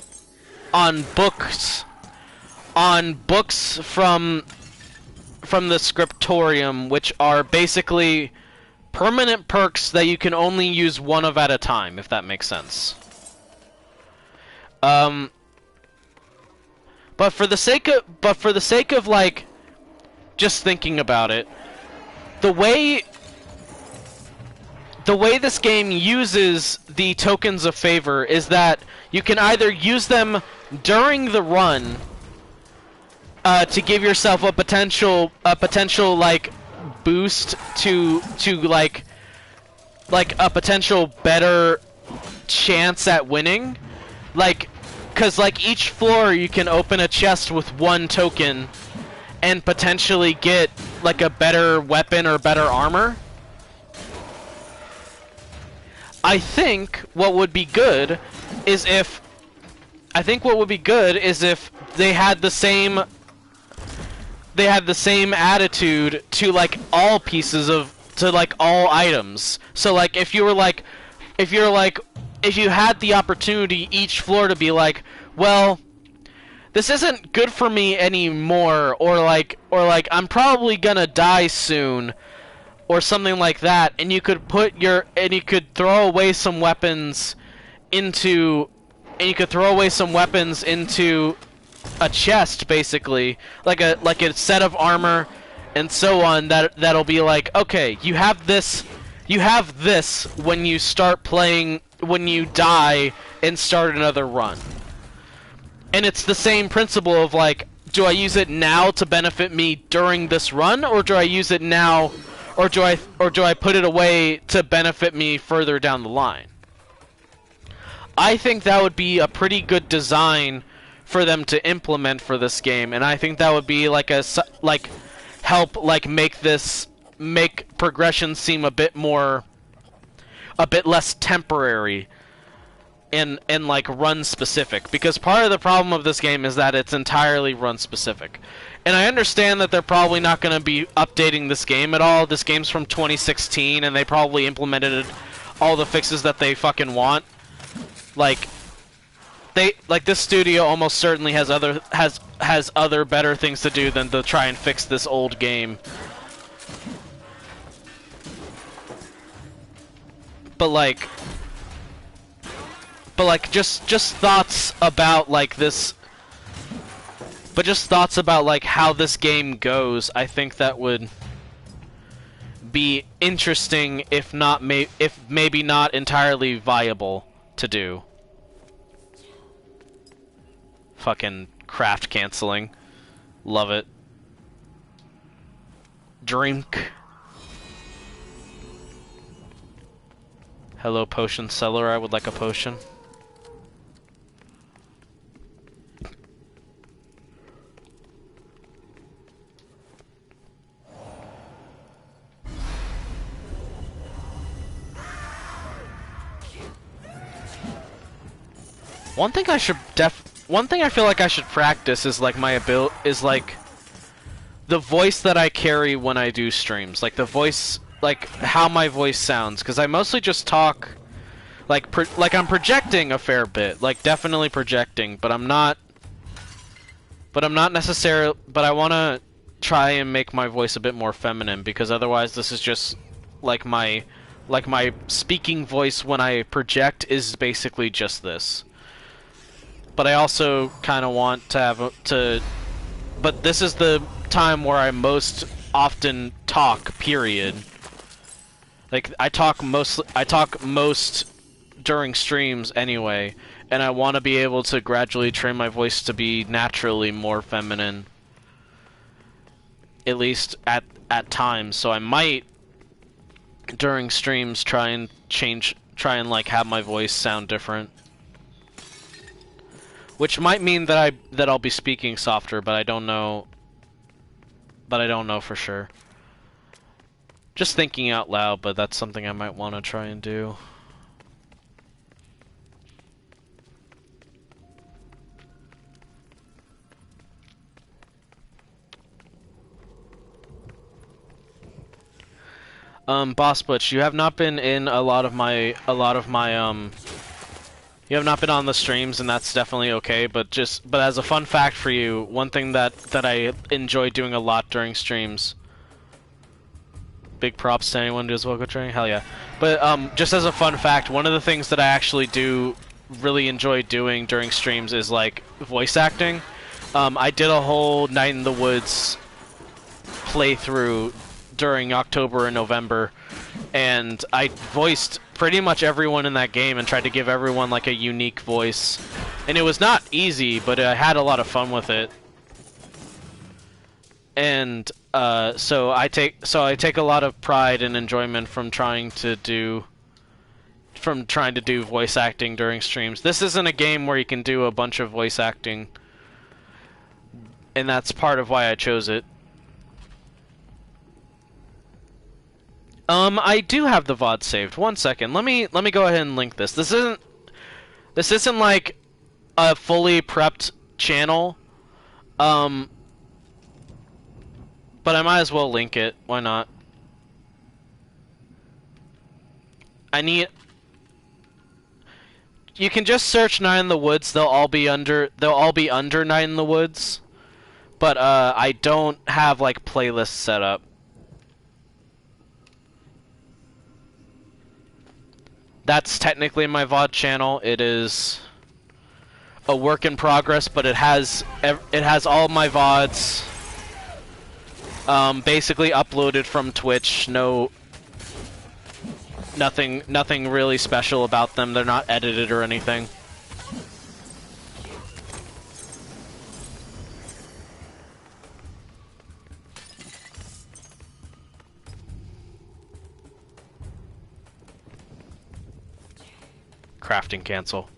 on books from the scriptorium, which are basically permanent perks that you can only use one of at a time, if that makes sense. But for the sake of like just thinking about it, the way this game uses the tokens of favor is that you can either use them during the run to give yourself a potential like boost to like a potential better chance at winning, like, cause like each floor you can open a chest with one token and potentially get like a better weapon or better armor. I think what would be good is if they had the same attitude to like all pieces of all items. So like if you had the opportunity each floor to be like, well, this isn't good for me anymore, or like I'm probably gonna die soon, or something like that, and you could throw away some weapons into a chest, basically, like a set of armor and so on, that'll be like, okay, you have this when you start playing, when you die and start another run. And it's the same principle of like, do I use it now to benefit me during this run, or do I use it now, or do I put it away to benefit me further down the line? I think that would be a pretty good design for them to implement for this game, and I think that would be like help like make progression seem a bit less temporary and like run specific, because part of the problem of this game is that it's entirely run specific. And I understand that they're probably not going to be updating this game at all. This game's from 2016, and they probably implemented all the fixes that they fucking want. Like, this studio almost certainly has other better things to do than to try and fix this old game. But just thoughts about like this. But just thoughts about like how this game goes. I think that would be interesting, if maybe not entirely viable to do. Fucking craft canceling. Love it. Drink. Hello, potion seller. I would like a potion. One thing I feel like I should practice is like the voice that I carry when I do streams, like the voice, like how my voice sounds, because I mostly just talk, like I'm projecting a fair bit, like definitely projecting, but I'm not necessarily, but I want to try and make my voice a bit more feminine, because otherwise this is just like my speaking voice when I project is basically just this. But I also kind of want to but this is the time where I most often talk, period. Like, I talk most during streams anyway, and I want to be able to gradually train my voice to be naturally more feminine. At least at times, so I might, during streams, try and like have my voice sound different. Which might mean that I'll be speaking softer, but I don't know. But I don't know for sure. Just thinking out loud, but that's something I might want to try and do. Boss Butch, you have not been in a lot of my You have not been on the streams, and that's definitely okay. But as a fun fact for you, one thing that I enjoy doing a lot during streams. Big props to anyone who does vocal training. Hell yeah! But just as a fun fact, one of the things that I actually do really enjoy doing during streams is like voice acting. I did a whole Night in the Woods playthrough during October and November, and I voiced pretty much everyone in that game and tried to give everyone like a unique voice. And it was not easy, but I had a lot of fun with it. And so I take a lot of pride and enjoyment from trying to do voice acting during streams. This isn't a game where you can do a bunch of voice acting, and that's part of why I chose it. I do have the VOD saved. 1 second. Let me go ahead and link this. This isn't like a fully prepped channel. But I might as well link it. Why not? You can just search Night in the Woods. They'll all be under Night in the Woods. But I don't have like playlists set up. That's technically my VOD channel. It is a work in progress, but it has all my VODs basically uploaded from Twitch. Nothing really special about them. They're not edited or anything. Crafting cancel.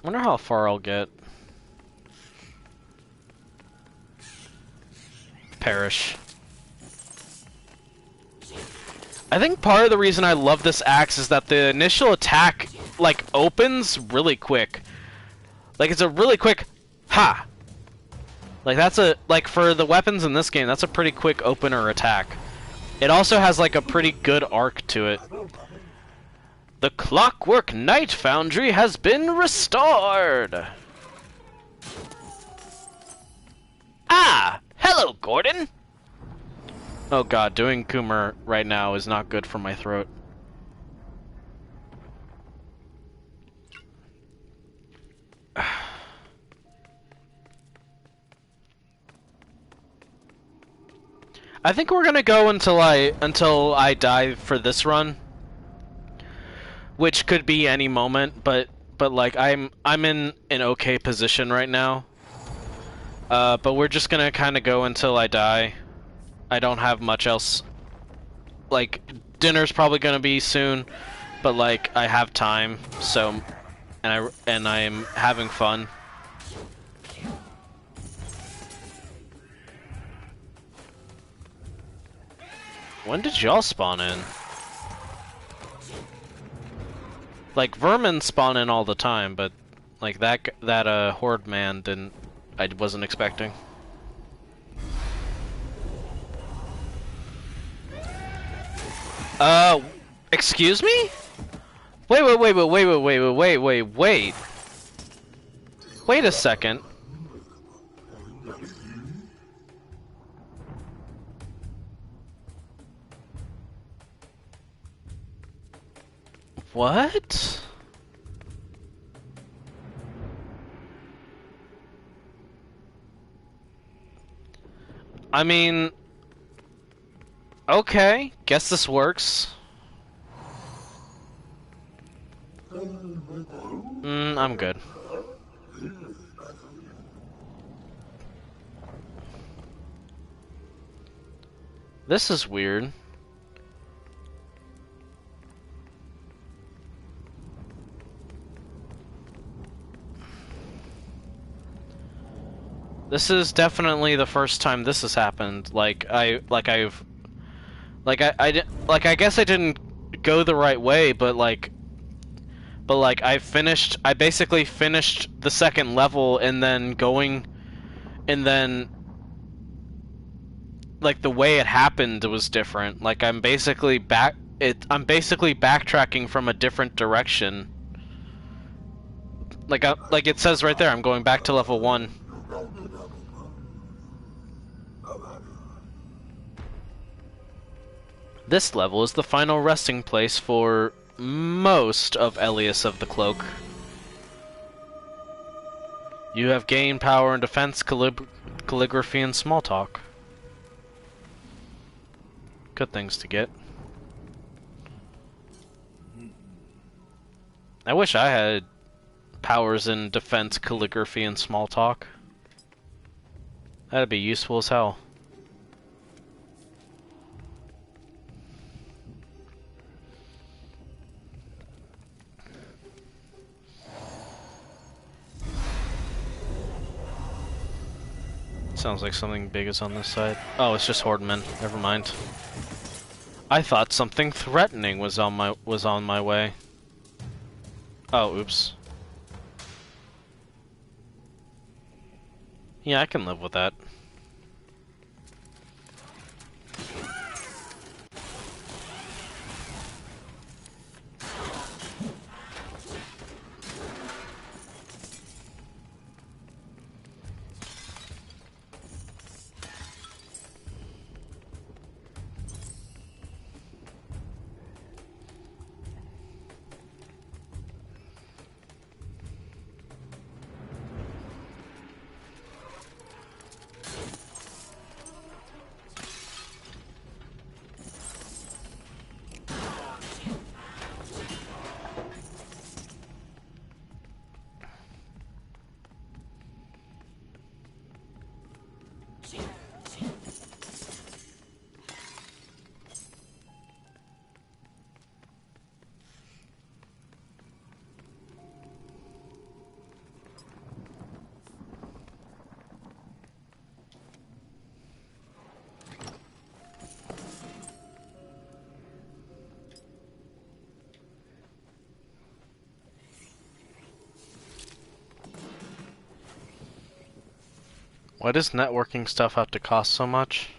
Wonder how far I'll get. Perish. I think part of the reason I love this axe is that the initial attack like opens really quick. Like it's a really quick ha. Like that's for the weapons in this game, that's a pretty quick opener attack. It also has like a pretty good arc to it. The Clockwork Knight Foundry has been restored! Ah! Hello, Gordon! Oh god, doing Coomer right now is not good for my throat. I think we're gonna go until I die for this run, which could be any moment. But like I'm in an okay position right now. But we're just gonna kind of go until I die. I don't have much else. Like dinner's probably gonna be soon, but like I have time, so and I'm having fun. When did y'all spawn in? Like vermin spawn in all the time, but like that horde man didn't. I wasn't expecting. Excuse me? Wait a second. What? I mean, okay, guess this works. I'm good. This is weird. This is definitely the first time this has happened. I guess I didn't go the right way, but I basically finished the second level and then like the way it happened was different. Like I'm basically backtracking from a different direction. Like it says right there, I'm going back to level 1. This level is the final resting place for most of Elias of the Cloak. You have gained power in defense, calligraphy, and small talk. Good things to get. I wish I had powers in defense, calligraphy, and small talk. That'd be useful as hell. Sounds like something big is on this side. Oh, it's just Hordemen. Never mind. I thought something threatening was on my way. Oh, oops. Yeah, I can live with that. Why does networking stuff have to cost so much?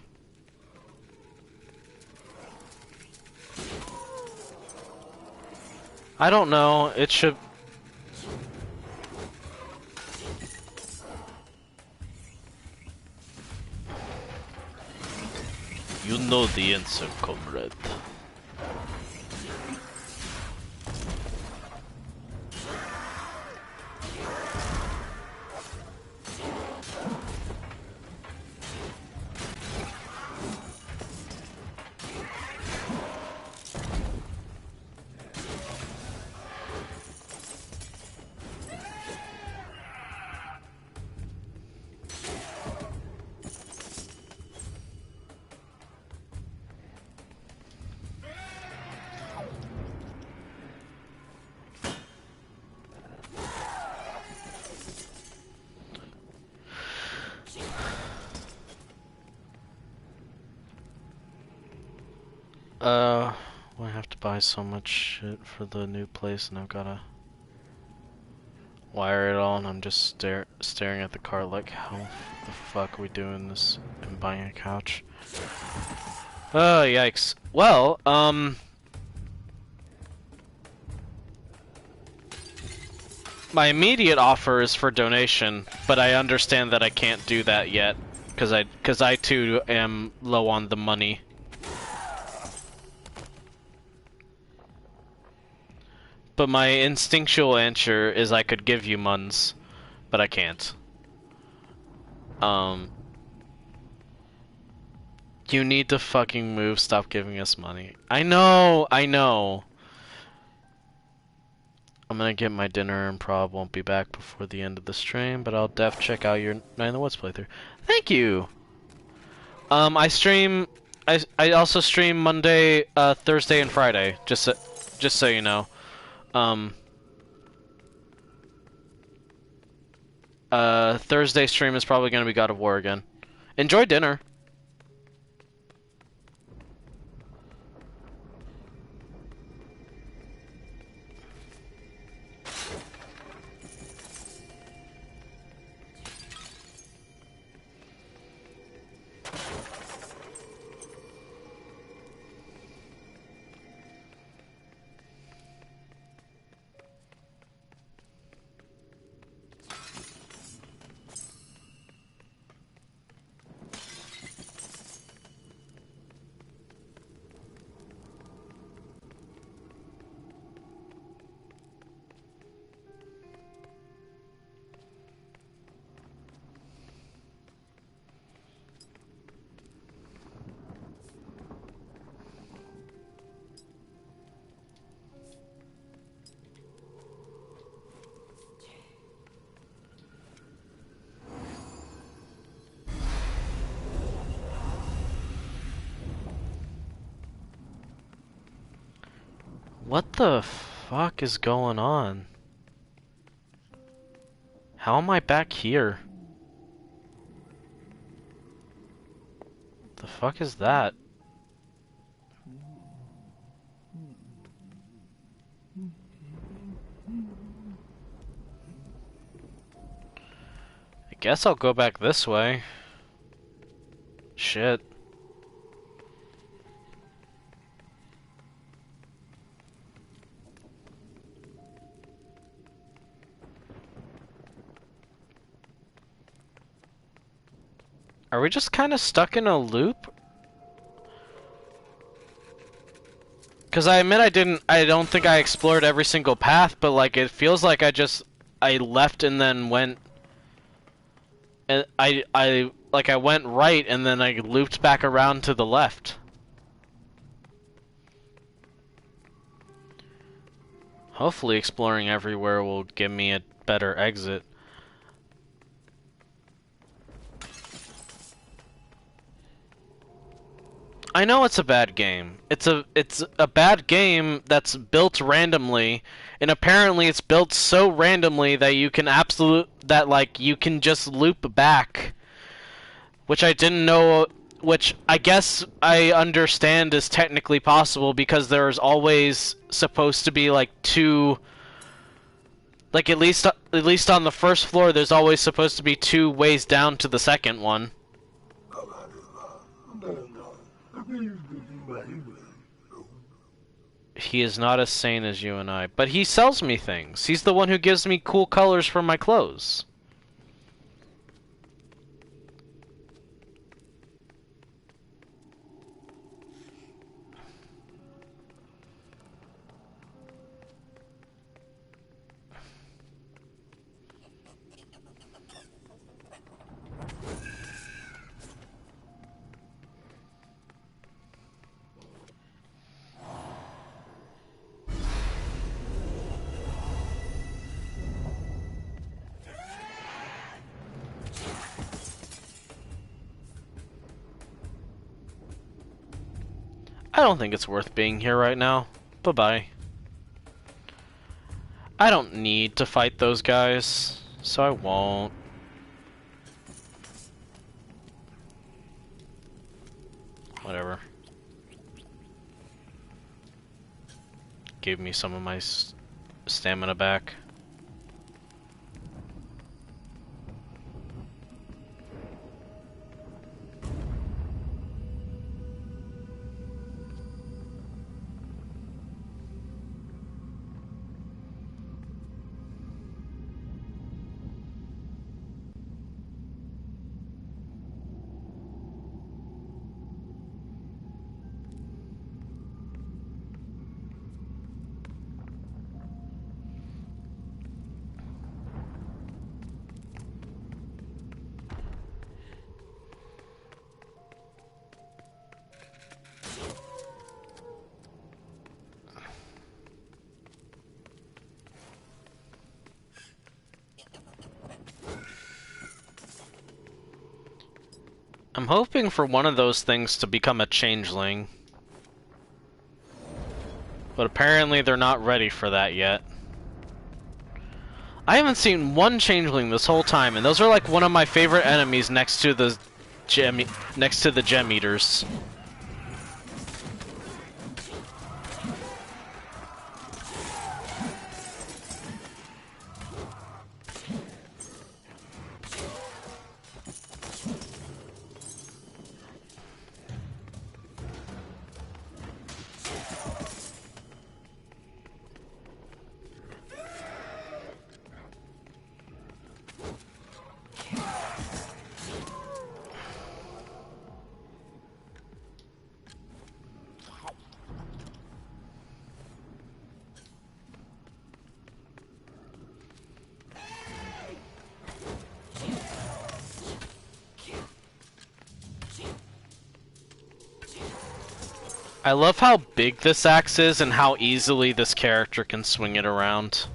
I don't know. It should... You know the answer, comrade. I have to buy so much shit for the new place, and I've gotta wire it all, and I'm just staring at the cart like, how the fuck are we doing this and buying a couch? Oh, yikes. Well, my immediate offer is for donation, but I understand that I can't do that yet, because I too am low on the money. But my instinctual answer is I could give you muns, but I can't. You need to fucking move, stop giving us money. I know! I'm gonna get my dinner and prob won't be back before the end of the stream, but I'll def check out your Night in the Woods playthrough. Thank you! I also stream Monday, Thursday, and Friday, just so you know. Thursday stream is probably gonna be God of War again. Enjoy dinner. What the fuck is going on? How am I back here? The fuck is that? I guess I'll go back this way. Shit. Are we just kind of stuck in a loop? Because I admit I don't think I explored every single path, but like it feels like I left and then went, and I went right and then I looped back around to the left. Hopefully exploring everywhere will give me a better exit. I know it's a bad game. It's a bad game that's built randomly, and apparently it's built so randomly that you can you can just loop back, which I didn't know, which I guess I understand is technically possible because there's always supposed to be like two, like at least on the first floor there's always supposed to be two ways down to the second one. He is not as sane as you and I, but he sells me things. He's the one who gives me cool colors for my clothes. I don't think it's worth being here right now. Bye-bye. I don't need to fight those guys, so I won't. Whatever. Gave me some of my stamina back. I'm hoping for one of those things to become a changeling. But apparently they're not ready for that yet. I haven't seen one changeling this whole time, and those are like one of my favorite enemies next to the gem eaters. I love how big this axe is and how easily this character can swing it around.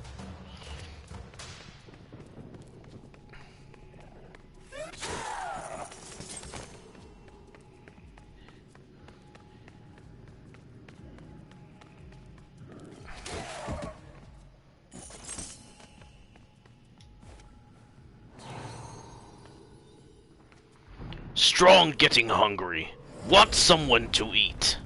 Strong getting hungry. Want someone to eat.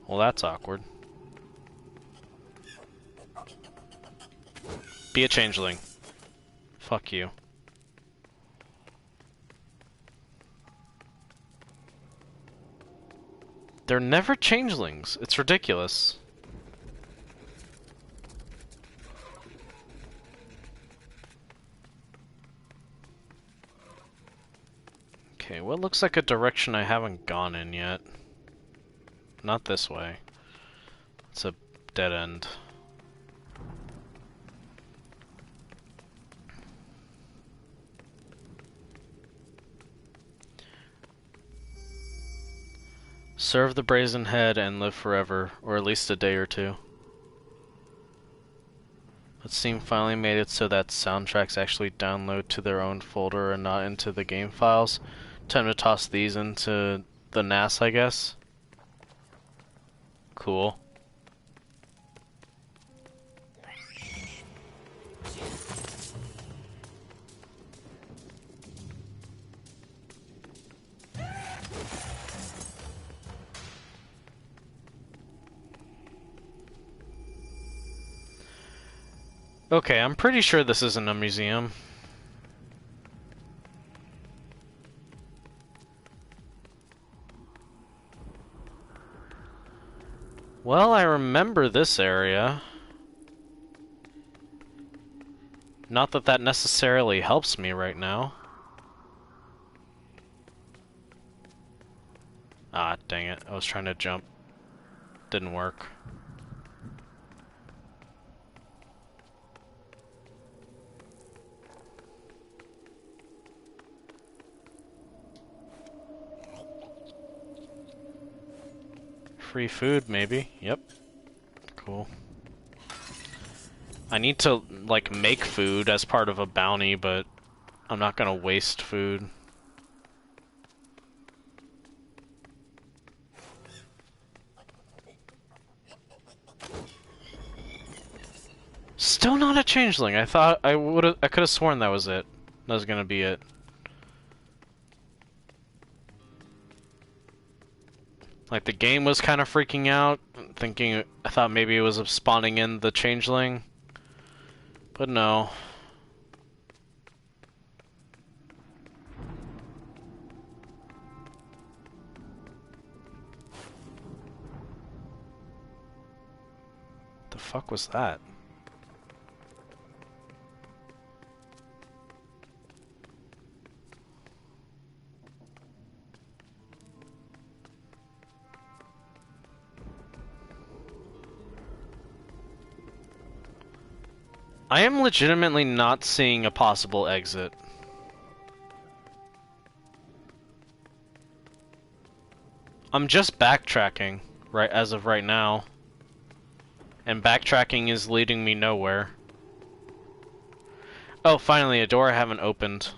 Well, that's awkward. Be a changeling. Fuck you. They're never changelings. It's ridiculous. Okay, what looks like a direction I haven't gone in yet? Not this way. It's a dead end. Serve the brazen head and live forever, or at least a day or two. But Steam finally made it so that soundtracks actually download to their own folder and not into the game files. Time to toss these into the NAS, I guess. Cool. Okay, I'm pretty sure this isn't a museum. Well, I remember this area. Not that that necessarily helps me right now. Ah, dang it. I was trying to jump. Didn't work. Free food, maybe. Yep. Cool. I need to, like, make food as part of a bounty, but I'm not gonna waste food. Still not a changeling. I thought I could have sworn that was it. That was gonna be it. Like, the game was kind of freaking out, thinking, I thought maybe it was spawning in the changeling. But no. The fuck was that? I am legitimately not seeing a possible exit. I'm just backtracking, right as of right now. And backtracking is leading me nowhere. Oh, finally, a door I haven't opened.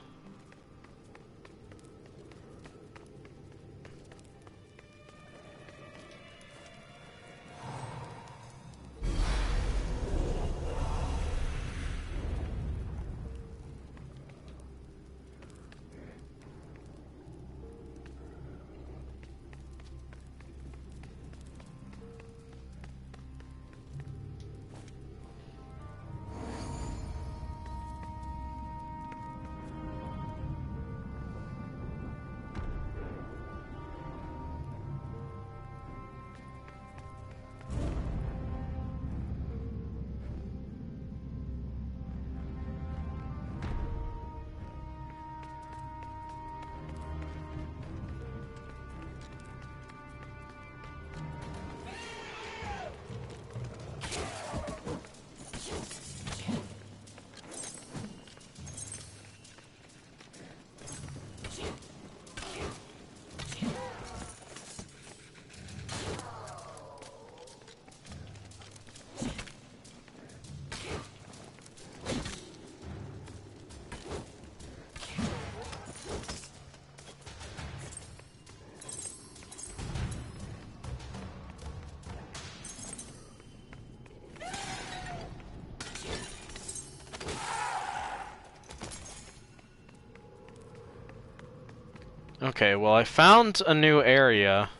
Okay, well I found a new area,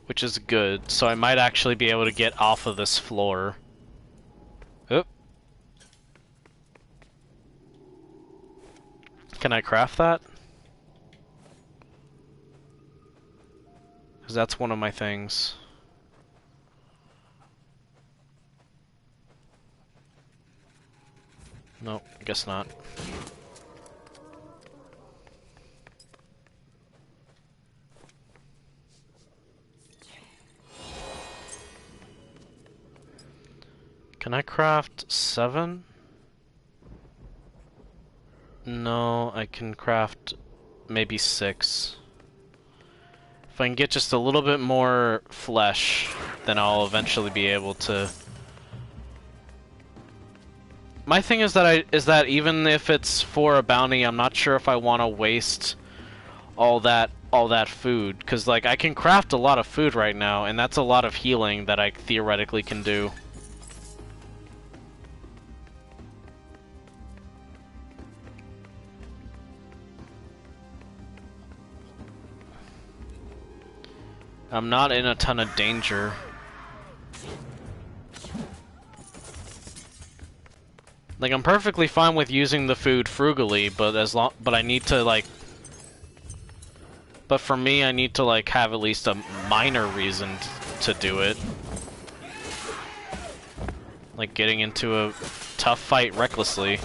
which is good, so I might actually be able to get off of this floor. Oop. Can I craft that? Because that's one of my things. Nope, guess not. Can I craft 7? No, I can craft maybe 6. If I can get just a little bit more flesh, then I'll eventually be able to. My thing is that even if it's for a bounty, I'm not sure if I want to waste all that food, because like I can craft a lot of food right now, and that's a lot of healing that I theoretically can do. I'm not in a ton of danger. Like, I'm perfectly fine with using the food frugally, but I need to, like... But for me, I need to, like, have at least a minor reason to do it. Like, getting into a tough fight recklessly.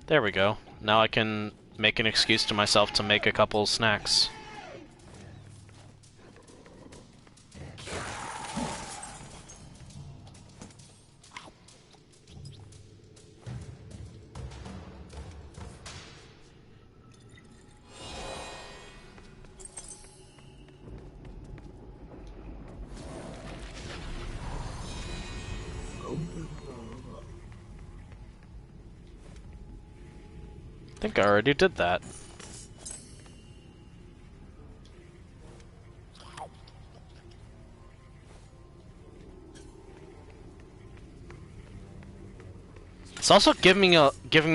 There we go. Now I can make an excuse to myself to make a couple snacks. I think I already did that. It's also giving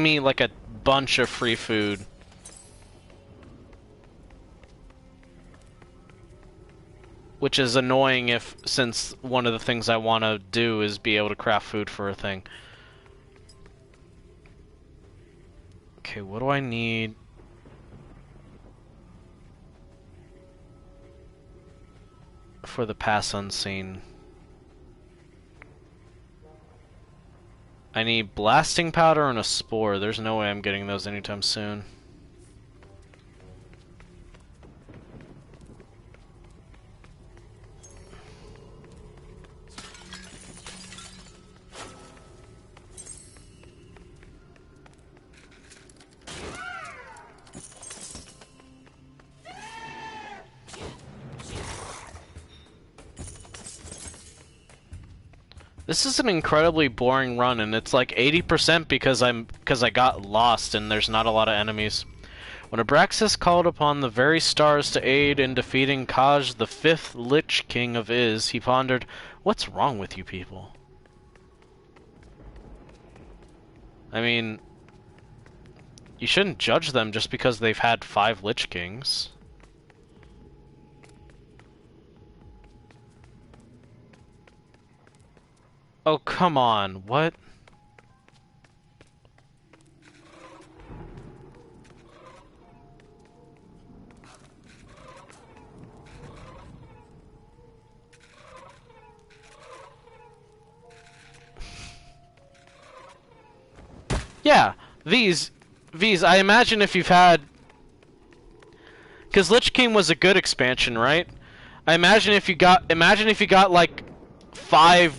me like a bunch of free food. Which is annoying since one of the things I want to do is be able to craft food for a thing. Okay, what do I need? For the pass unseen. I need blasting powder and a spore. There's no way I'm getting those anytime soon. This is an incredibly boring run, and it's like 80% because I got lost and there's not a lot of enemies. When Abraxas called upon the very stars to aid in defeating Kaj, the 5th Lich King of Iz, he pondered, "What's wrong with you people?" I mean, you shouldn't judge them just because they've had 5 Lich Kings. Oh, come on, what? Yeah, these, I imagine if you've had... Because Lich King was a good expansion, right? I imagine if you got like five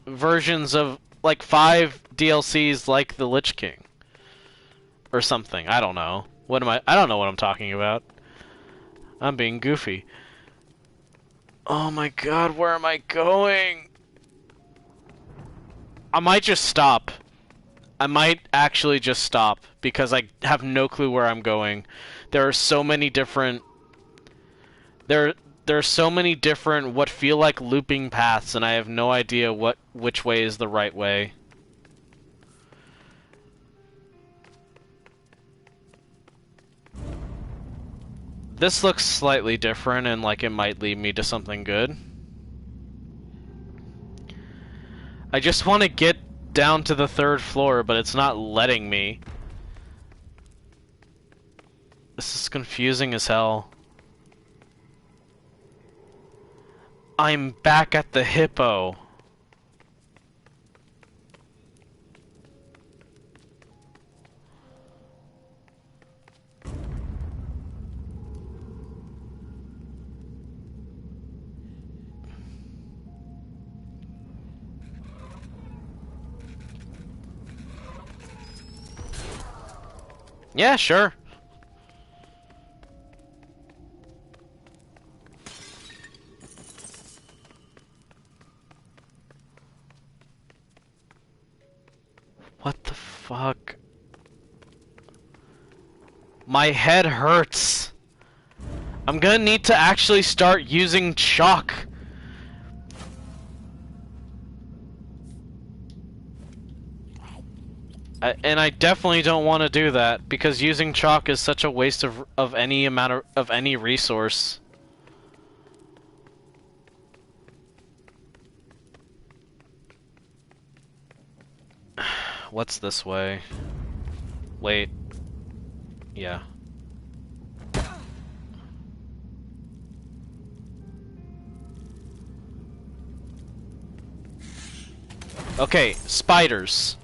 versions of like 5 DLCs like the Lich King or something. I don't know. I don't know what I'm talking about. I'm being goofy. Oh my god, where am I going? I might just stop. I might actually just stop because I have no clue where I'm going. There are so many different there's so many different what feel like looping paths, and I have no idea which way is the right way. This looks slightly different, and like it might lead me to something good. I just want to get down to the 3rd floor, but it's not letting me. This is confusing as hell. I'm back at the hippo. Yeah, sure. What the fuck? My head hurts. I'm gonna need to actually start using chalk. And I definitely don't want to do that, because using chalk is such a waste of any amount of any resource. What's this way? Wait. Yeah. Okay, spiders.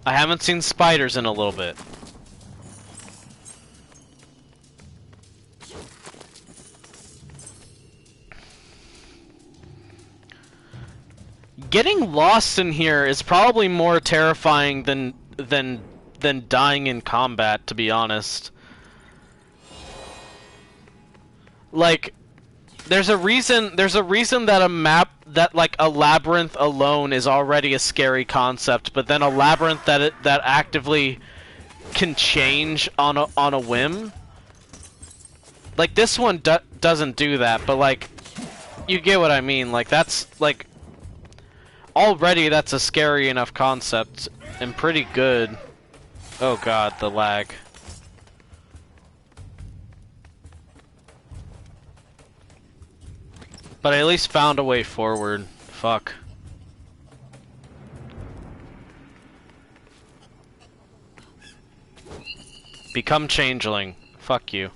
I haven't seen spiders in a little bit. Getting lost in here is probably more terrifying than dying in combat, to be honest. Like, there's a reason that a map that like a labyrinth alone is already a scary concept, but then a labyrinth that actively can change on a whim. Like this one doesn't do that, but like you get what I mean. Like that's like already that's a scary enough concept and pretty good. Oh god, the lag. But I at least found a way forward. Fuck. Become changeling. Fuck you.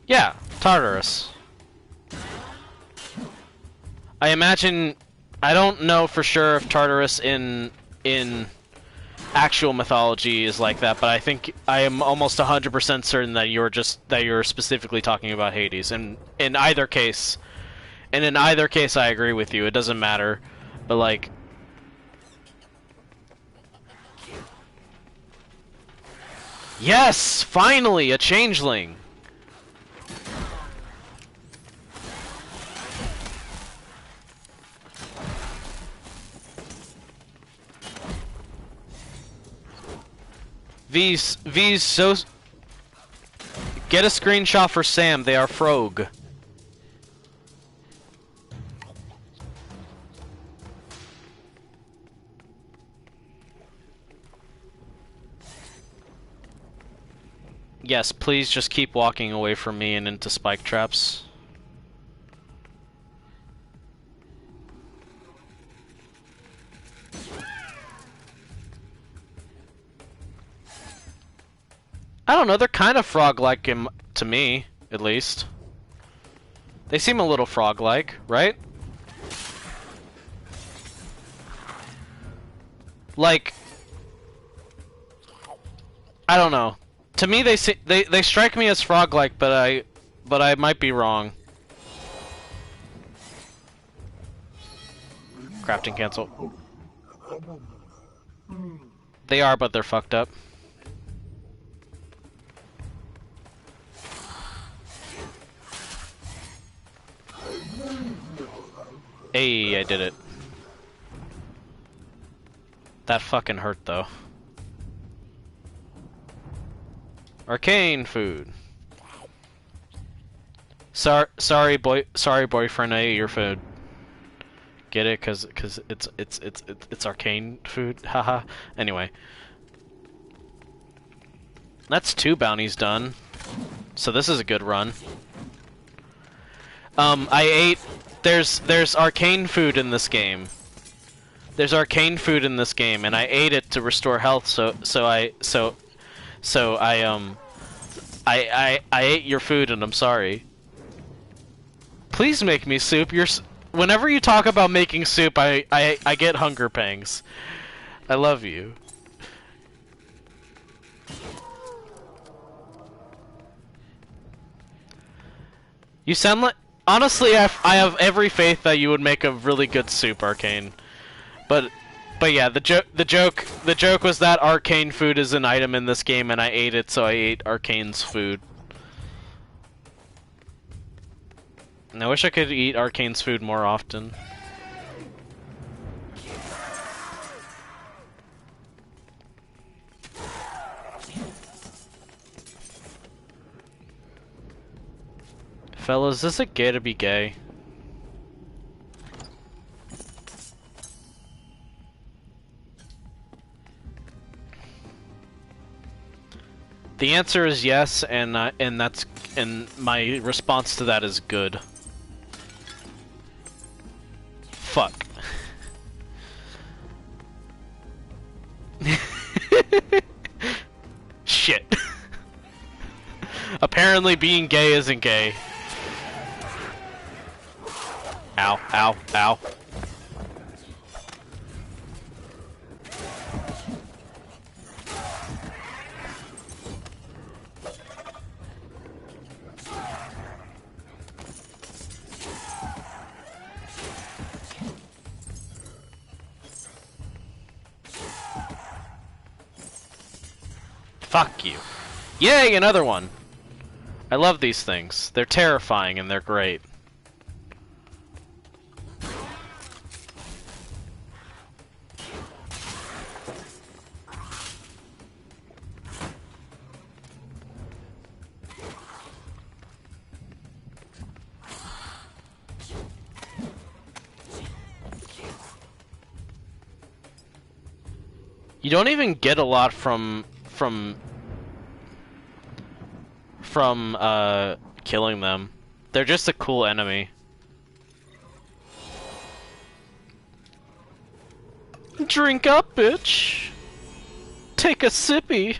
Yeah, Tartarus. I imagine... I don't know for sure if Tartarus in actual mythology is like that, but I think I am almost 100% certain that you're specifically talking about Hades. And in either case, I agree with you. It doesn't matter, but like, yes, finally a changeling. V's so... Get a screenshot for Sam, they are frog. Yes, please just keep walking away from me and into spike traps. I don't know, they're kind of frog-like to me, at least. They seem a little frog-like, right? Like, I don't know. To me, they strike me as frog-like, but I might be wrong. Crafting cancel. They are, but they're fucked up. Hey, I did it. That fucking hurt though. Arcane food. Sorry boyfriend, I ate your food. Get it? Cause it's arcane food. Haha. Anyway. That's 2 bounties done. So this is a good run. I ate there's arcane food in this game. There's arcane food in this game, and I ate it to restore health. So I ate your food, and I'm sorry. Please make me soup. Whenever you talk about making soup, I get hunger pangs. I love you. You sound like... Honestly, I have every faith that you would make a really good soup, Arcane. But yeah, the joke was that arcane food is an item in this game, and I ate it, so I ate Arcane's food. And I wish I could eat Arcane's food more often. Fellas, is it gay to be gay? The answer is yes, and my response to that is good. Fuck. Shit. Apparently being gay isn't gay. Ow, ow, ow. Fuck you. Yay, another one! I love these things. They're terrifying and they're great. You don't even get a lot from killing them. They're just a cool enemy. Drink up, bitch! Take a sippy!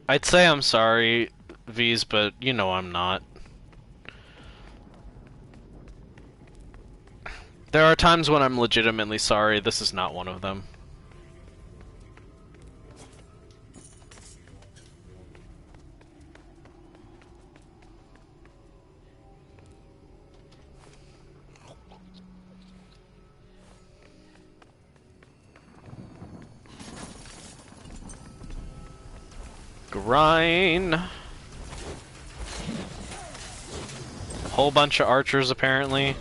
I'd say I'm sorry, V's, but you know I'm not. There are times when I'm legitimately sorry. This is not one of them. Grind. Whole bunch of archers, apparently.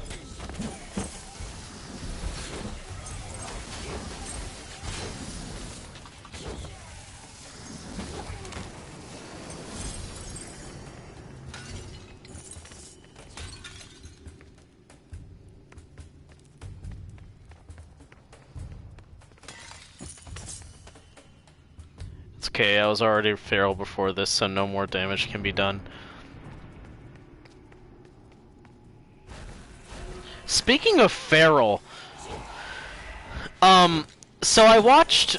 Okay, I was already feral before this, so no more damage can be done. Speaking of feral, so I watched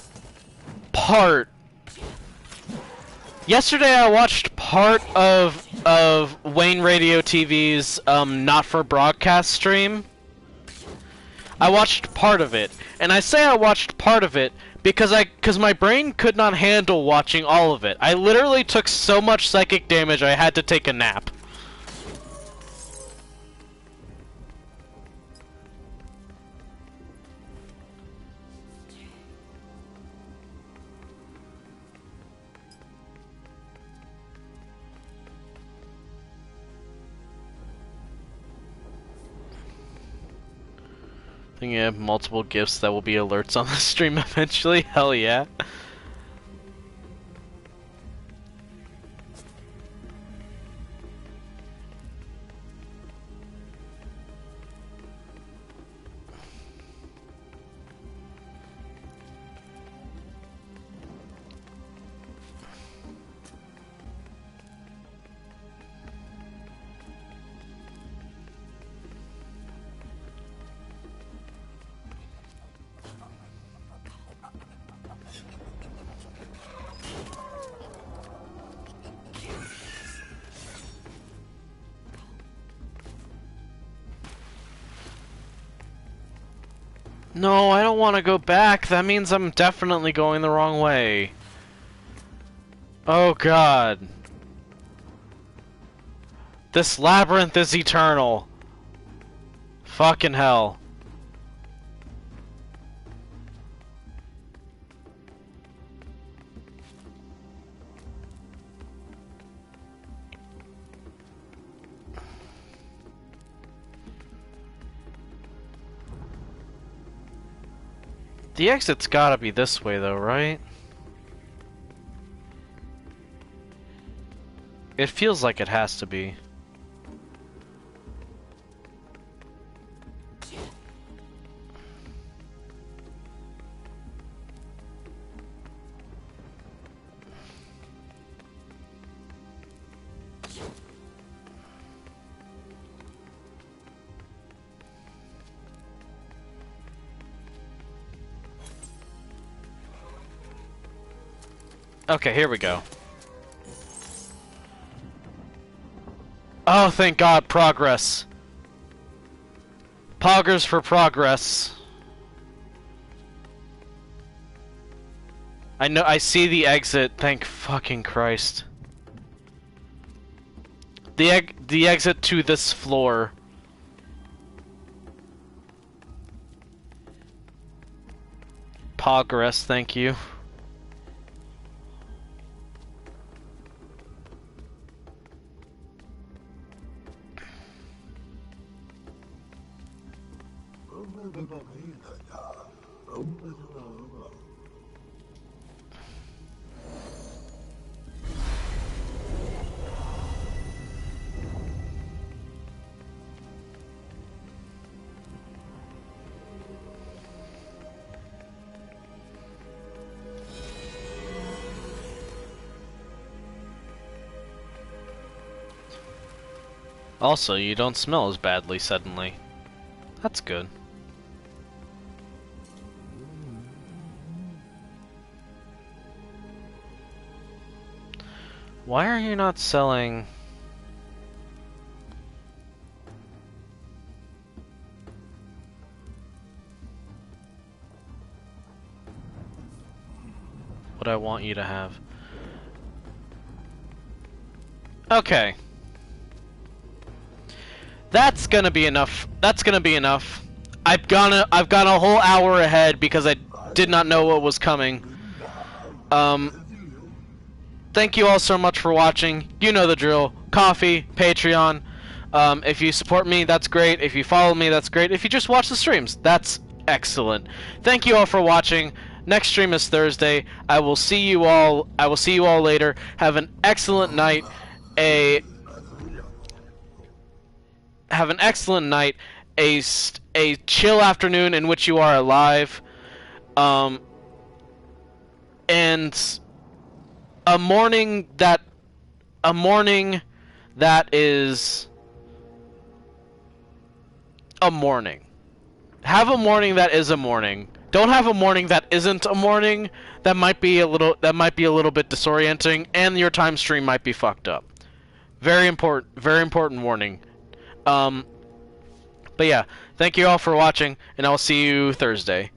part Yesterday I watched part of Wayne Radio TV's not for broadcast stream. I watched part of it, and I say I watched part of it because my brain could not handle watching all of it. I literally took so much psychic damage I had to take a nap. I think you have multiple gifts that will be alerts on the stream eventually. Hell yeah. No, I don't want to go back. That means I'm definitely going the wrong way. Oh god. This labyrinth is eternal. Fucking hell. The exit's gotta be this way though, right? It feels like it has to be. Okay, here we go. Oh, thank God, progress. Poggers for progress. I know, I see the exit, thank fucking Christ. The exit to this floor. Progress, thank you. Also, you don't smell as badly suddenly. That's good. Why are you not selling... what I want you to have? Okay. That's gonna be enough. That's gonna be enough. I've gone a whole hour ahead because I did not know what was coming. Thank you all so much for watching. You know the drill. Coffee, Patreon. If you support me, that's great. If you follow me, that's great. If you just watch the streams, that's excellent. Thank you all for watching. Next stream is Thursday. I will see you all later. Have an excellent night. Have an excellent night, a chill afternoon in which you are alive, and a morning that is a morning. Have a morning that is a morning. Don't have a morning that isn't a morning. That might be a little bit disorienting, and your time stream might be fucked up. Very important warning. But yeah, thank you all for watching, and I'll see you Thursday.